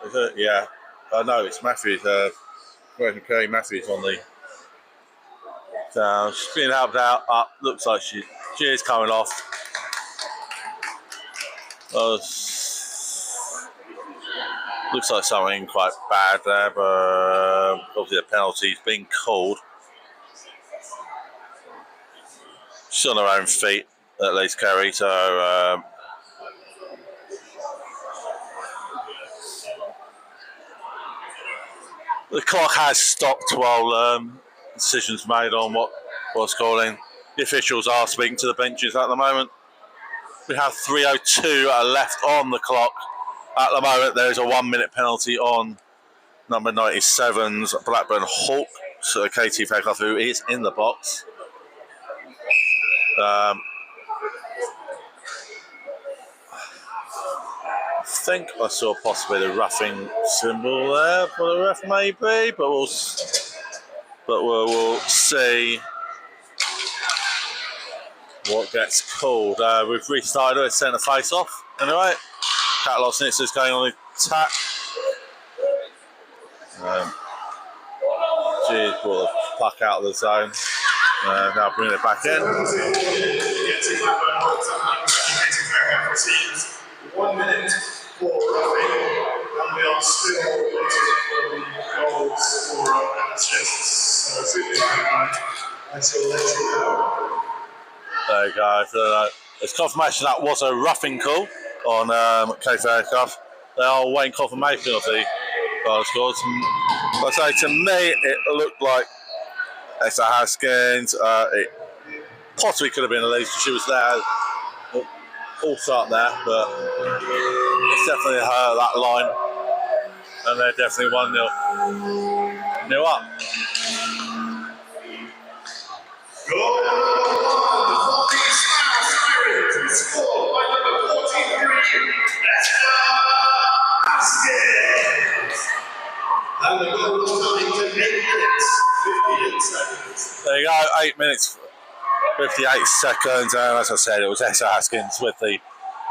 Is it? Yeah. No, it's Matthews. Kerry Matthews on the. She's being helped out. Up. Looks like she is coming off. Looks like something quite bad there, but obviously the penalty's been called. She's on her own feet, at least, Kerry. So the clock has stopped while decisions made on what's calling. The officials are speaking to the benches at the moment. We have 3:02 left on the clock. At the moment, there is a 1 minute penalty on number 97's Blackburn Hawk, so Katie Fairclough, who is in the box. I think I saw possibly the roughing symbol there for the ref, maybe, but we'll see what gets called. We've restarted it, centre face off. Anyway, Catalog Snitzer's going on the attack. She's brought the puck out of the zone. Now bringing it back in. 1 minute for roughing, and we are still waiting for the goals for assists. So until later. There you go. It's confirmation that was a roughing call on Katie Fairclough. They are waiting confirmation of the goal scores. I say, to me, it looked like Esther Haskins. It possibly could have been Elise. She was there all start there, but it's definitely her, that line, and they're definitely 1-0 up. Goal number 1 for the Sirens, scored by number 43, Esther Haskins. And the goal is coming to 8 minutes, 58 seconds. There you go, 8 minutes, 58 seconds, and as I said, it was Esther Haskins with the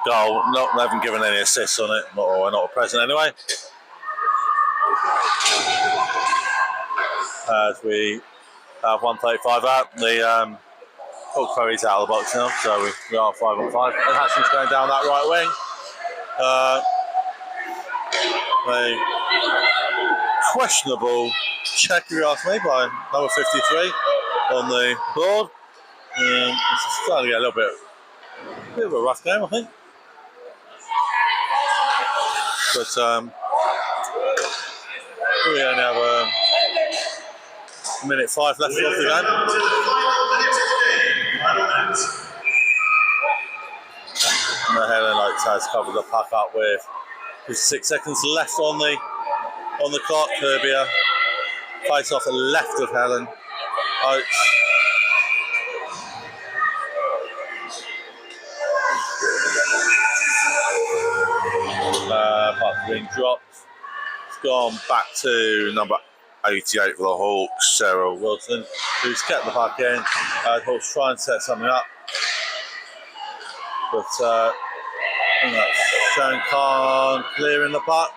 goal. They haven't given any assists on it, not present anyway. As we have 1:35 out, the Hawk Ferry's out of the box now, so we are 5-on-5. And Haskins going down that right wing. A questionable check, if you ask me, by number 53 on the board. It's starting to get a bit of a rough game, I think. But we only have a minute 5 left of the game. And Helen Oates has covered the puck up with 6 seconds left on the clock. Herbia face off the left of Helen Oates. Puck being dropped. It's gone back to number 88 for the Hawks, Sarah Wilson, who's kept the puck in. Hawks try and set something up, but Sharon Khan clearing the puck.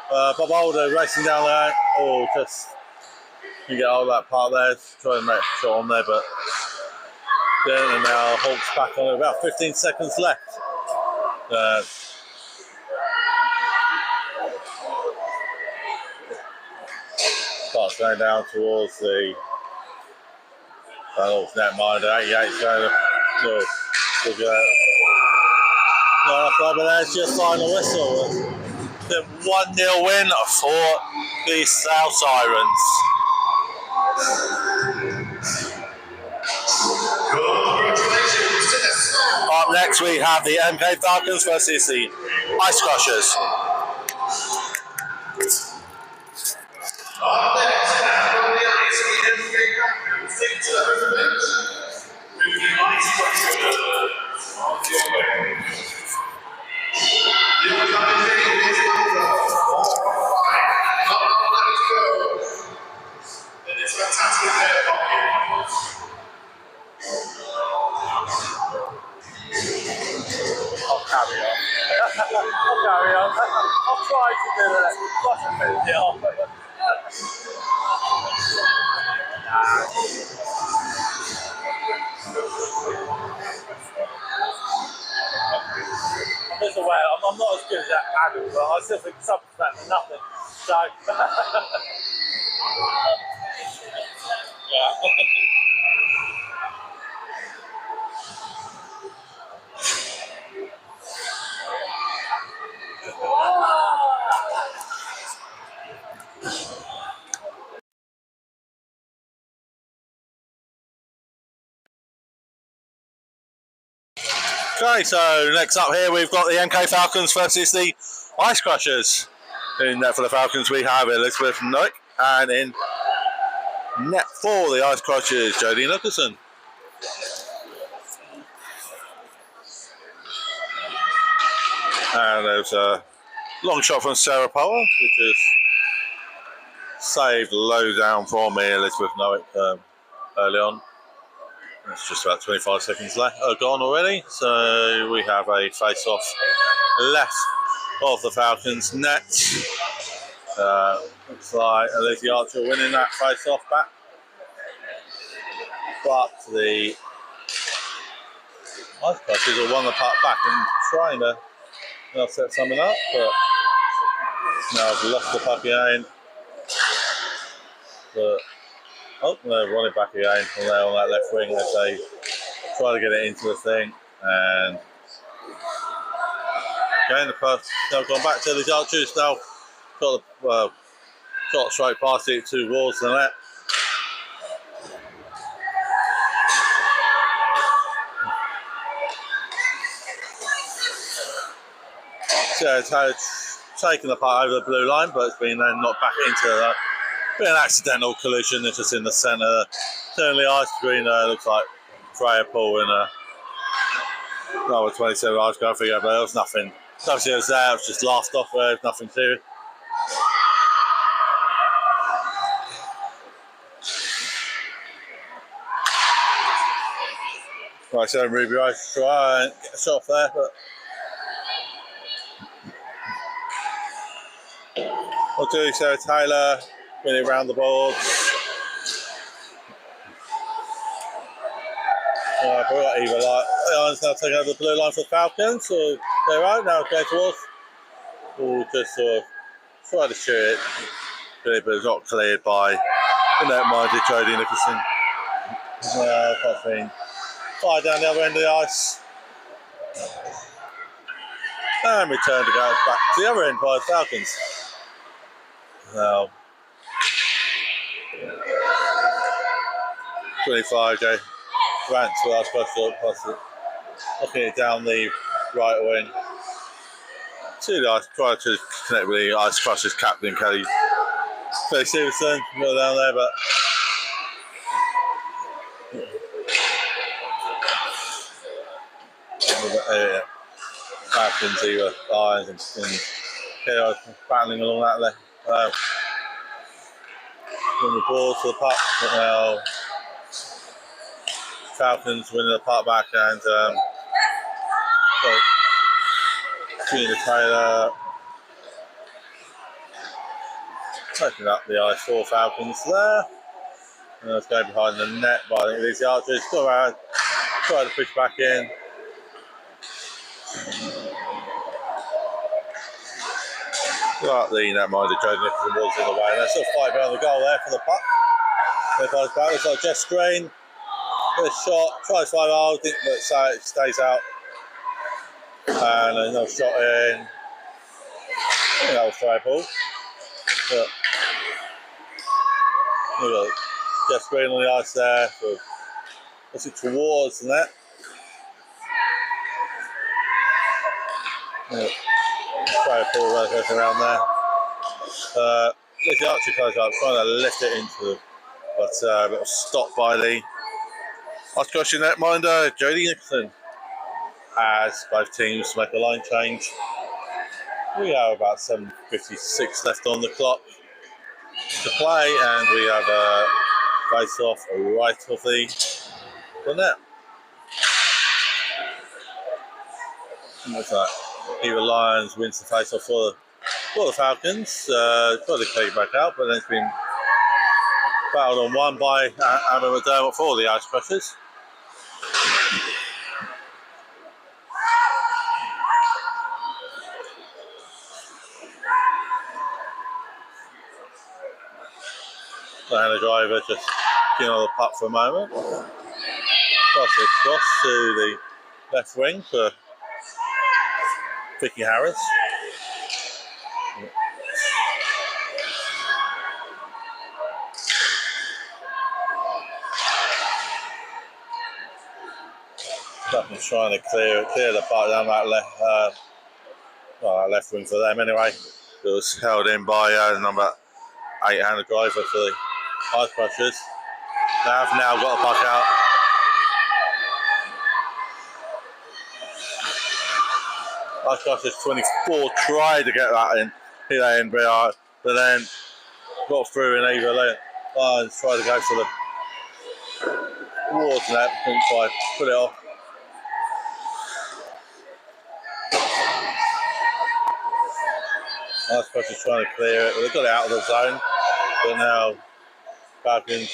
Bob Alder racing down there. Oh, just you get all that part there. Trying to make a shot on there, but then and now Hawks back on about 15 seconds left. Starts going down towards the netminder. 88 going but there's just final whistle. The 1-0 win for the South Sirens. Up next we have the MK Falcons versus the Ice Crushers. On next, back on the ice, the MK Falcons take to the bench with the Ice Crushers on the way. The upcoming game is over 4-5. Not let it go. And it's fantastic there, I'll carry on. I'll carry on. I'll try to do that. What's a minute, yeah. I'm just aware, I'm not as good as that Adam, but I still think something's better than nothing. So, Yeah. Okay, so next up here we've got the MK Falcons versus the Ice Crushers. In net for the Falcons we have Elizabeth Noik, and in net for the Ice Crushers, Jodie Nicholson. And there's a long shot from Sarah Powell, which is saved low down for me, Elizabeth Noik, early on. It's just about 25 seconds left, gone already, so we have a face-off left of the Falcons' net. Looks like Lizzie Archer winning that face-off back, but the Ice Crushers will won the puck back and trying to set something up, but now I've lost the puck again. But oh, they're running back again from there on that left wing as they try to get it into the thing, and again the first they've gone back to the Archers now. Got the shot straight past it towards the net. So it's taken the puck over the blue line, but it's been then knocked back into been an accidental collision. It's just in the centre. Certainly ice between looks like Freya Paul and number 27 ice go figure, but there was nothing. Obviously it was there, it was just laughed off there, there's nothing to it. Right, so Ruby Rice try and get a shot off there, but we'll do so. Taylor winning around the boards. But we've got either like the Irons now taking over the blue line for the Falcons, so they're out now going towards. We'll just sort of try to shoot it, but it's not cleared by the net-minded Jodie Nicholson. Popping fire down the other end of the ice. And return to go back to the other end by the Falcons. Now, 25 J Grant's with us looking it down the right wing. To the ice, trying to connect with the Ice Crushers captain Kelly Stevenson, down there, but Falcons either Irons and Kelly battling along that left. From the ball to the puck, but now Falcons winning the puck back, and Gina Taylor taking up the ice for Falcons there. And it's going behind the net, but I think these Archers go around, try to push back in. But the net-minded Jodie Nicholson was in the way, and they're still fighting behind the goal there for the puck. There goes back, looks like Jess Green. Good shot, tries 5 hours, but it stays out. And another shot in. I think that was try ball. But we've got Jess Green on the ice there, so puts it towards the net. Try a ball around there. Lizzie Archer close up, trying to lift it into the, but it was stopped by the Ice Crushing netminder Jodie Nicholson. As both teams make a line change. We have about 7:56 left on the clock to play, and we have a face off right of the net. What's that? either Lions wins the face-off for the Falcons. Got to take it back out, but then it's been battled on one by Adam McDermott for the Ice Crushers. And the driver just getting on the puck for a moment. Pass it across to the left wing for Vicky Harris. Duffman's trying to clear the puck down that left wing for them anyway. It was held in by number 8 and the driver for the Ice Crushers. They have now got the puck out. Ice Crushers 24 tried to get that in, hit that in, but then got through and either Lions tried to go for the towards net, couldn't quite put it off. Ice Crushers trying to clear it, but they got it out of the zone. But now Falcons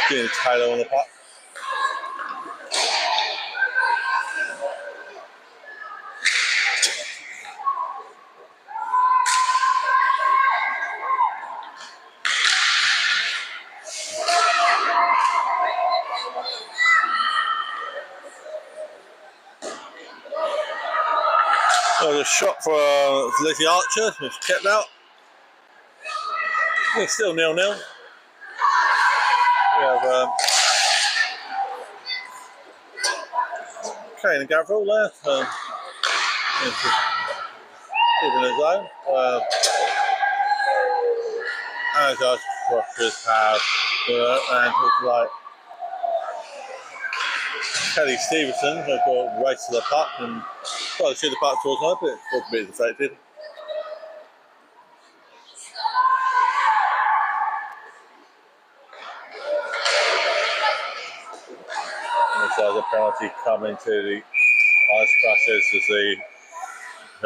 getting Taylor on the puck. So the shot for Lizzie Archer was kept out. It's still 0-0. We have Kane and Gavril there. Keeping his own. As Ice Crushers have, and it's like Kelly Stevenson who got race to the puck and tried to shoot the puck towards her, but it was a bit deflected. And so there's a penalty coming to the Ice Crushers as they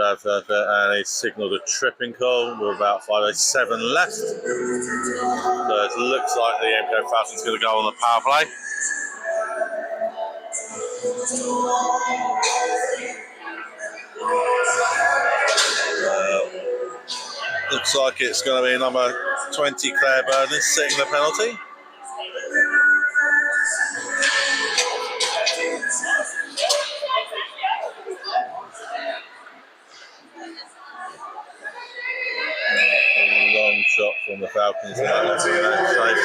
have, and he signalled a tripping call with about 5:07 left. So it looks like the MK Falcons going to go on the power play. Looks like it's going to be number 20 Claire Burden sitting the penalty. Long shot from the Falcons. Number 20, Claire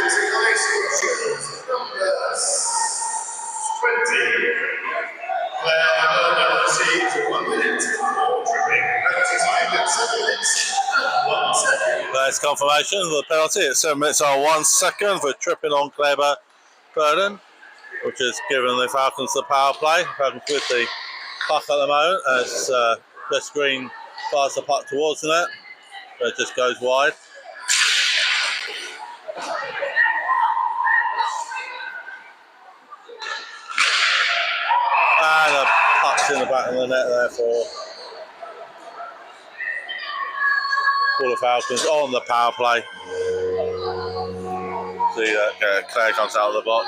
Burden receives 1 minute for tripping. Penalty time at 7 minutes and 1 second. There's confirmation of the penalty at 7 minutes and 1 second for tripping on Claire Burden, which has given the Falcons the power play. Falcons with the puck at the moment as the screen fires the puck towards the net. It just goes wide. And a puck's in the back of the net there for the Falcons on the power play. See that Claire comes out of the box.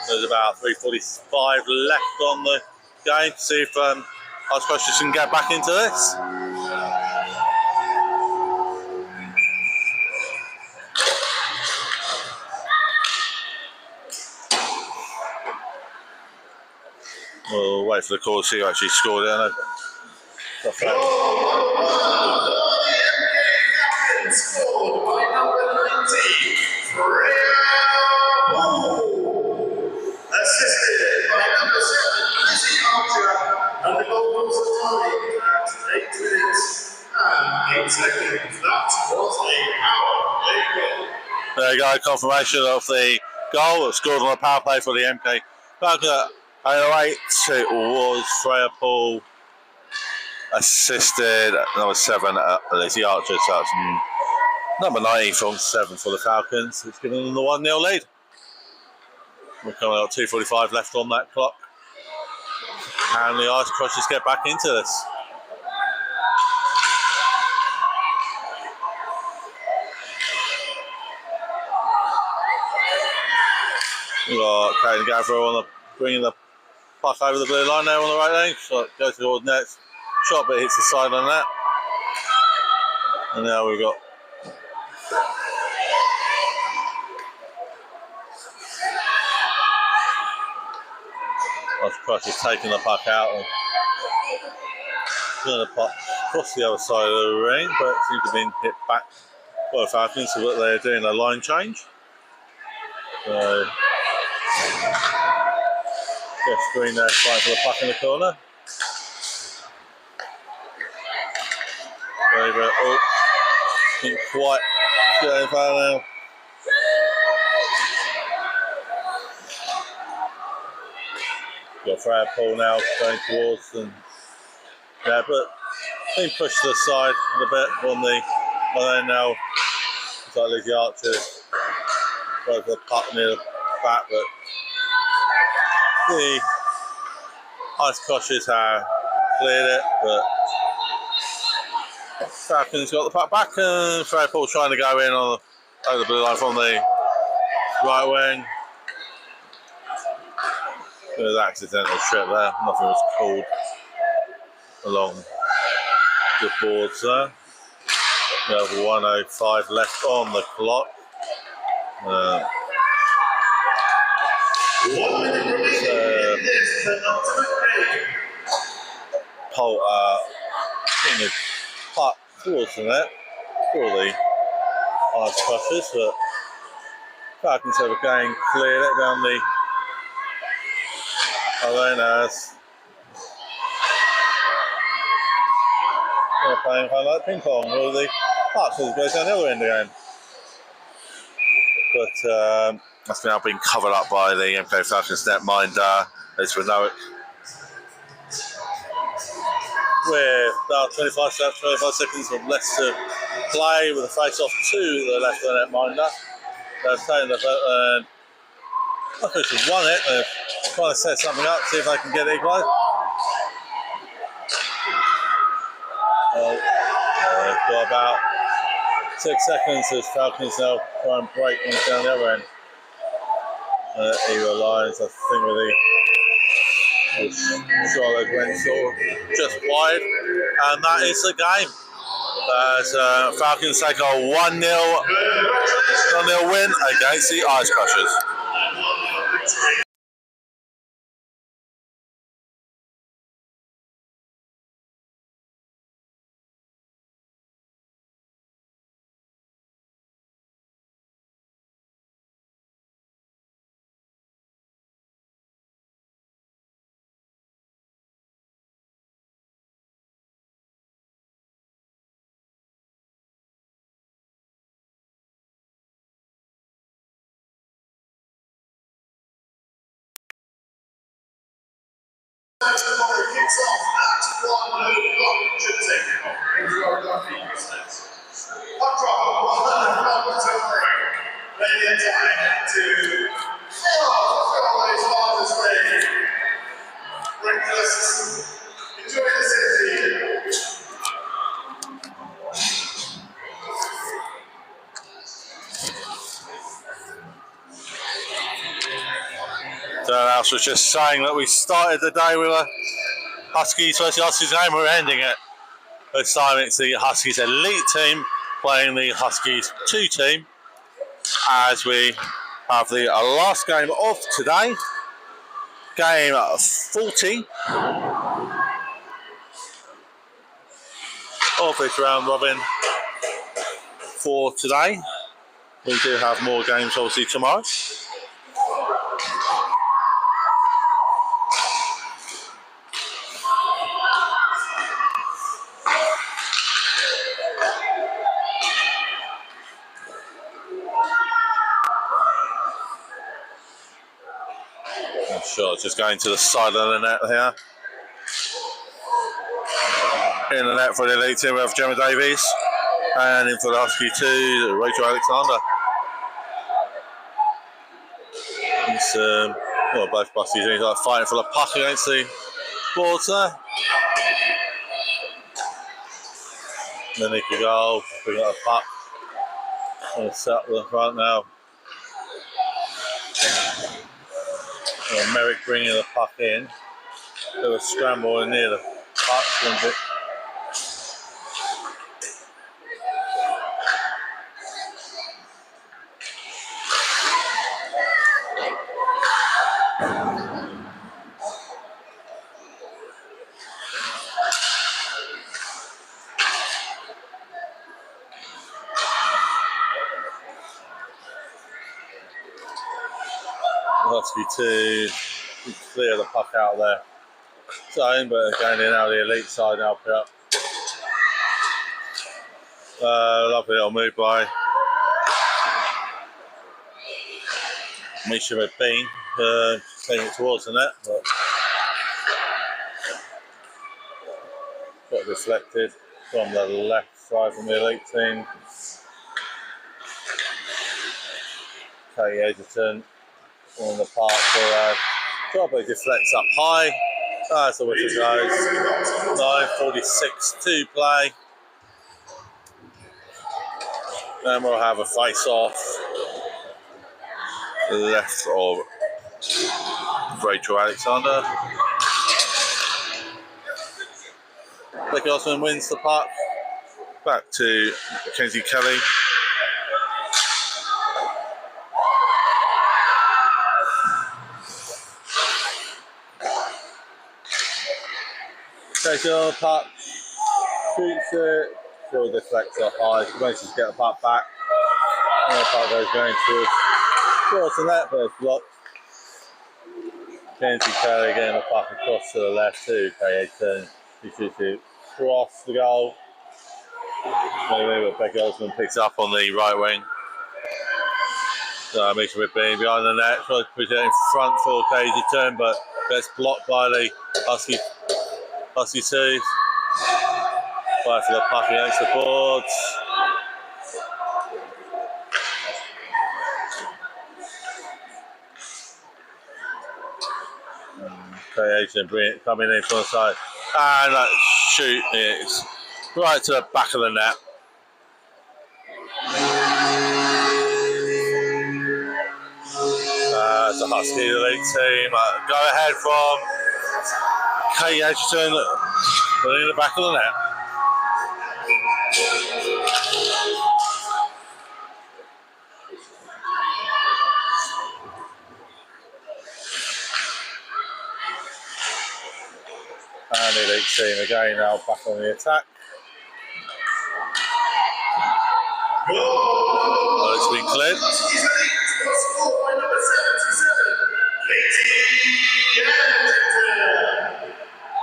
There's about 3:45 left on the game to see if Ice Crushers can get back into this. We'll wait for the call to see who actually scored it. I know. Scored by number 19, Freya Ball. Assisted by number 7, Lizzie Archer. And the goal was timed at 8 minutes and 8 seconds. That was a power play goal. There you go, confirmation of the goal that scored on the power play for the MK Falcons. 808, it was Freya Paul, assisted number 7 Lizzie Archer, so that's number 90 from 7 for the Falcons. It's given them the 1-0 lead. We're coming out 2:45 left on that clock. And the Ice Crushers get back into this. We've got Kate and Gavro bringing the puck over the blue line there on the right lane. Shot goes towards net. Shot, but hits the side on that. And now we've got Ice Crushers taking the puck out and putting the puck across the other side of the ring, but it seems to have been hit back by the Falcons, so that they're doing a line change. So Jeff Green there fighting for the puck in the corner. Over, oh, didn't quite get any far now. Got Fred Paul now going towards them. Yeah, but being pushed to the side a bit on the, and then now it's like Lizzie Archer goes for the puck near the back, but the Ice Crushers have cleared it, but Falcons got the puck back, and Fred Paul trying to go in on the, over the blue line from the right wing. There was an accidental trip there, nothing was called along the boards there. We have 1:05 left on the clock. 1 minute remaining in this penultimate game. Paul getting the puck towards the net for the Ice Crushers, but Falcons have again cleared it down the arenas. They're playing kind of like ping pong, where the puck goes down the other end again. But that's now been covered up by the MK Falcons netminder, as we know it. With about 25 seconds or less to play, with a face-off to the left of the netminder. They've taken the officials won it. They're trying to set something up, see if they can get it equalised. Got about 6 seconds as Falcons now try and break them down the other end. Either lines, I think, with the Charlotte went sort of just wide, and that is the game. As Falcons take a 1-0 win against the Ice Crushers. Tomorrow kicks off at 1:00. Should take it off. Enjoy the business. Puck drop 1:00 tomorrow. Ready in time to fill Fillway's Father's Day. Breakfast. Enjoy the city. House was just saying that we started the day with a Huskies versus Huskies game. We're ending it. This time it's the Huskies elite team playing the Huskies 2 team as we have the last game of today. Game 40 of this round robin for today. We do have more games obviously tomorrow. Shot just going to the side of the net here. In the net for the elite team we have Gemma Davies, and in for the Husky 2, Rachel Alexander. It's both Buskies fighting for the puck against the boards there. Then he could go, we got a puck. And set up the front now. And Merrick bringing the puck in. There was scramble near the puck. Husky to clear the puck out of their zone, but going in out of the elite side now. Pick up. Lovely little move by Misha McBean, taking it towards the net, but got deflected from the left side from the elite team. Katie Edgerton on the park for probably deflects up high. That's the whistle goes. 9:46 to play. Then we'll have a face off. Left of Rachel Alexander. Becky Osman wins the puck. Back to Mackenzie Kelly. Takes it on the puck, shoots it, still deflects up high, she manages to get the puck back. And the puck goes going towards the net, but it's blocked. Kenzie Kelly getting the puck across to the left to K18. She shoots it across the goal. Maybe, but Becky Osman picks up on the right wing. So Misha McBean behind the net, tries to push it in front for Katie turn, but gets blocked by the Husky 2. Fight for the puck against the boards. Creation coming in from the side. And that shoot is right to the back of the net. It's a Husky elite team. Go ahead from Kate Edgerton, putting in the back of the net. And the elite team again now back on the attack. Well, it's been cleared.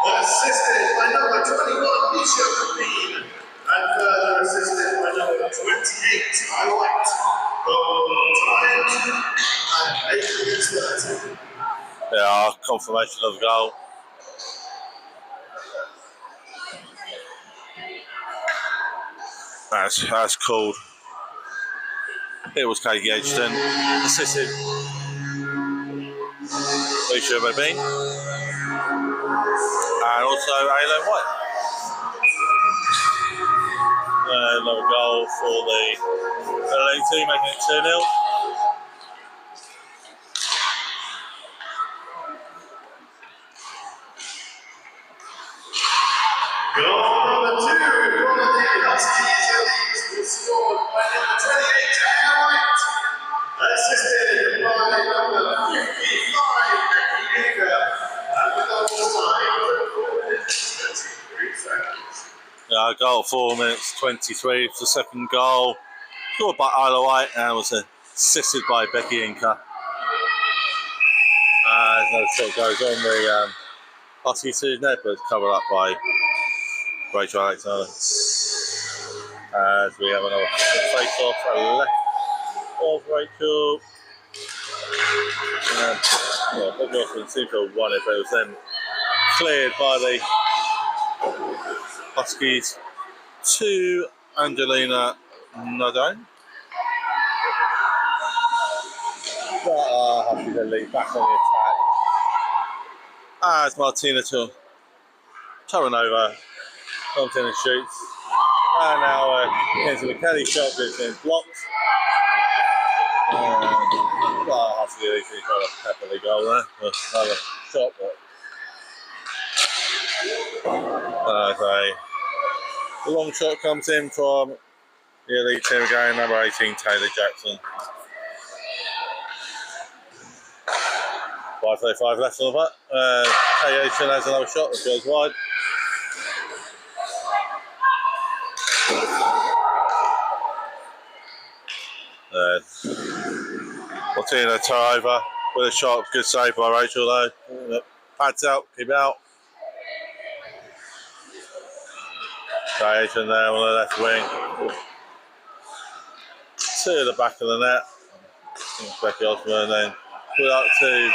Assisted by number 21, Misha McBean, and further assisted by number 28, Highlight. Time and 8:30. Yeah, confirmation of the goal. That's called. It was Katie Edgerton, assisted Misha McBean, and also Aileen White. Another goal for the LA team, making it 2-0. Goal number 2 for the Huskies Elite was scored by number 28, Highlight. Assisted by number 55, Becky Yeager, and with all time, 23 seconds. Goal 4 minutes 23 for the second goal. Scored by Isla White and was assisted by Becky Inca. Another shot goes on the Husky 2 net, but it's covered up by Rachel Alexander. As we have another face off at the left of Rachel. Becky Osman seemed to have won it, but it was then cleared by the Huskies to Angelina Nadine. But Huskies elite back on the attack. As Martina Terranova comes in and shoots. And now into the Kelly shot, gets in blocked. Well, I have to get easily got a pepperly goal there. Another shot, but the long shot comes in from the elite team again, number 18, Taylor Jackson. 5:35 left on the butt. K-Ocean has another shot that goes wide. Martina Tarova with a shot, good save by Rachel though. Pads out, keep out. K-Ocean there on the left wing. To the back of the net. Becky Osborne and then put up to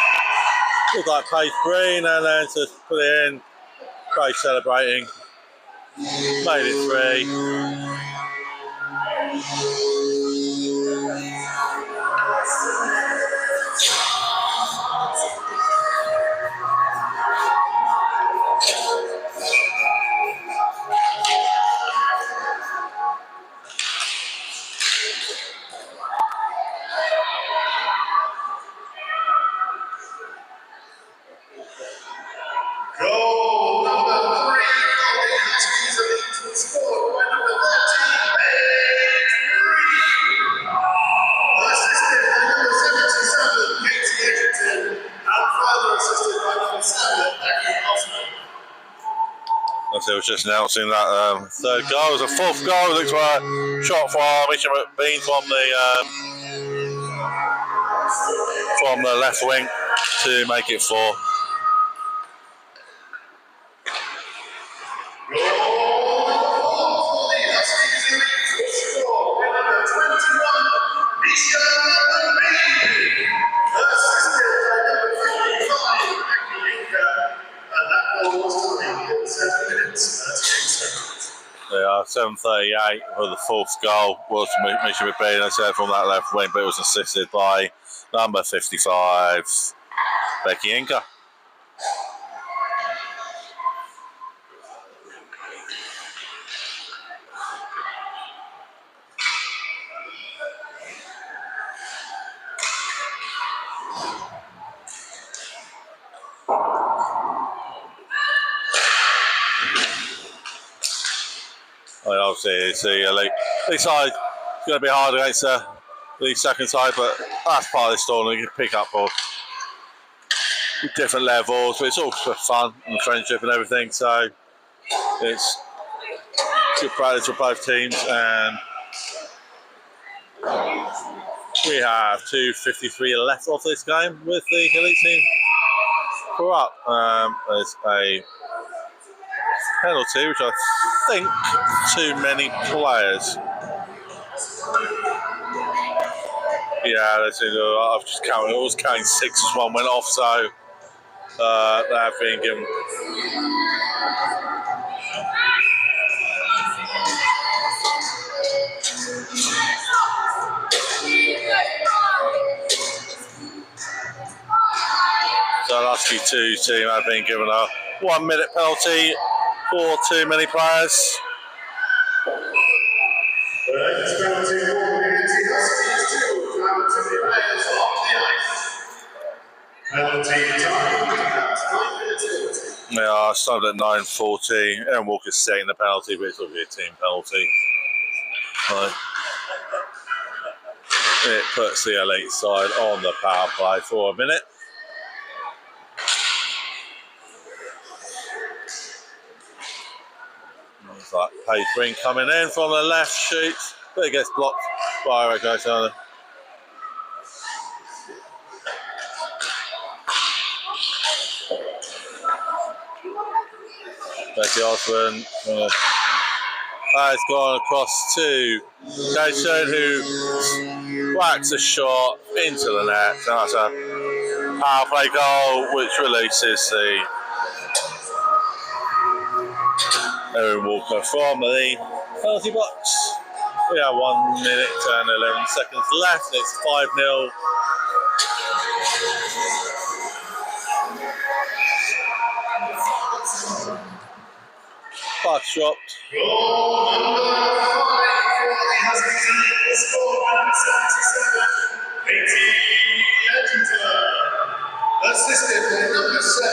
look like Paige Green and then to put it in. Paige celebrating. Made it 3. Goal number 3 for the Huskies Elite, scored by number 13, Paige Green. Assisted by number 77, Katie Edgerton, and further assisted by number 7, Becky Osman. I was just announcing that third goal. It was a fourth goal. It looks like a shot from Misha McBean from the left wing to make it 4. They are 7:38 for the fourth goal. Was Misha McBean, I said, from that left wing, but it was assisted by number 55, Becky Inca. Obviously, it's the elite side. It's going to be hard against the second side, but that's part of the story. You can pick up on different levels, but it's all for fun and friendship and everything. So it's good practice for both teams, and we have 2:53 left of this game with the elite team. For up, there's a penalty, which I think too many players. Yeah, I've just counted. I was counting 6 as one went off, so they have been given. So the Husky 2 team have been given a 1-minute penalty for too many players. The next penalty will be against the Huskies 2, travel to the players off the ice. Penalty time. Yeah, I started at 9:40. Aaron Walker's setting the penalty, but it's obviously a team penalty. So it puts the elite side on the power play for a minute. It's like Paige Green coming in from the left, shoots, but it gets blocked by Rachel. Becky Osborne has gone across to Jason, who whacks a shot into the net. And that's a power play goal, which releases the Erin Walker from the penalty box. We have 1 minute and 11 seconds left. It's 5-0. Puck's dropped. Goal number 5 for the Huskies was scored by number 77, Katie Edgerton. Assisted by number 7,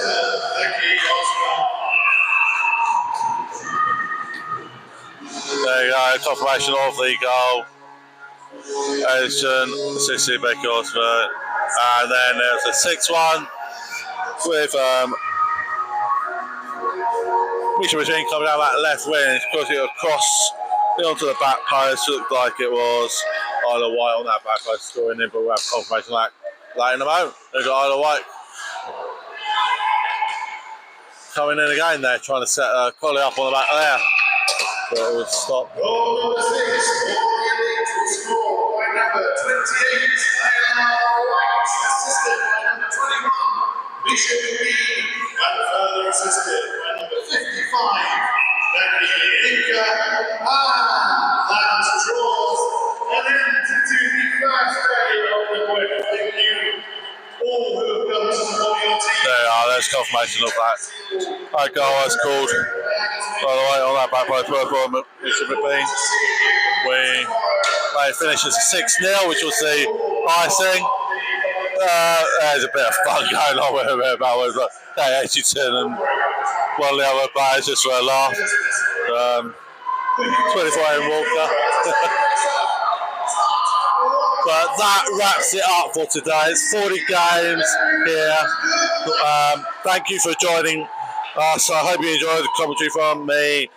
Becky Osman. There you go, confirmation of the goal. Edgerton, assisted by Becky Osman. And then there's a 6-1 with Misha Machine coming out that left wing, crossing it across onto the back post. Looked like it was Isla White on that back post scoring in, but we'll have confirmation of that in a moment. They've got Isla White coming in again there, trying to set Collie up on the back there. But it was stopped. Goal number 6 for the Elite was scored by number 28, Isla White, assisted by number 21, Misha McGee, and further assisted by number 55, Becky Inca. And that draws an end to the first day of the work. Thank you all who have come to support your team. There you are, there's confirmation of that. That goal was called, by the way, on that back by Purple Misha McBean. They finished as a 6-0, which was the icing. There's a bit of fun going on with it about Edgerton and one of the other players just for a laugh. 24 in Walker. But that wraps it up for today. It's 40 games here. Thank you for joining us. I hope you enjoyed the commentary from me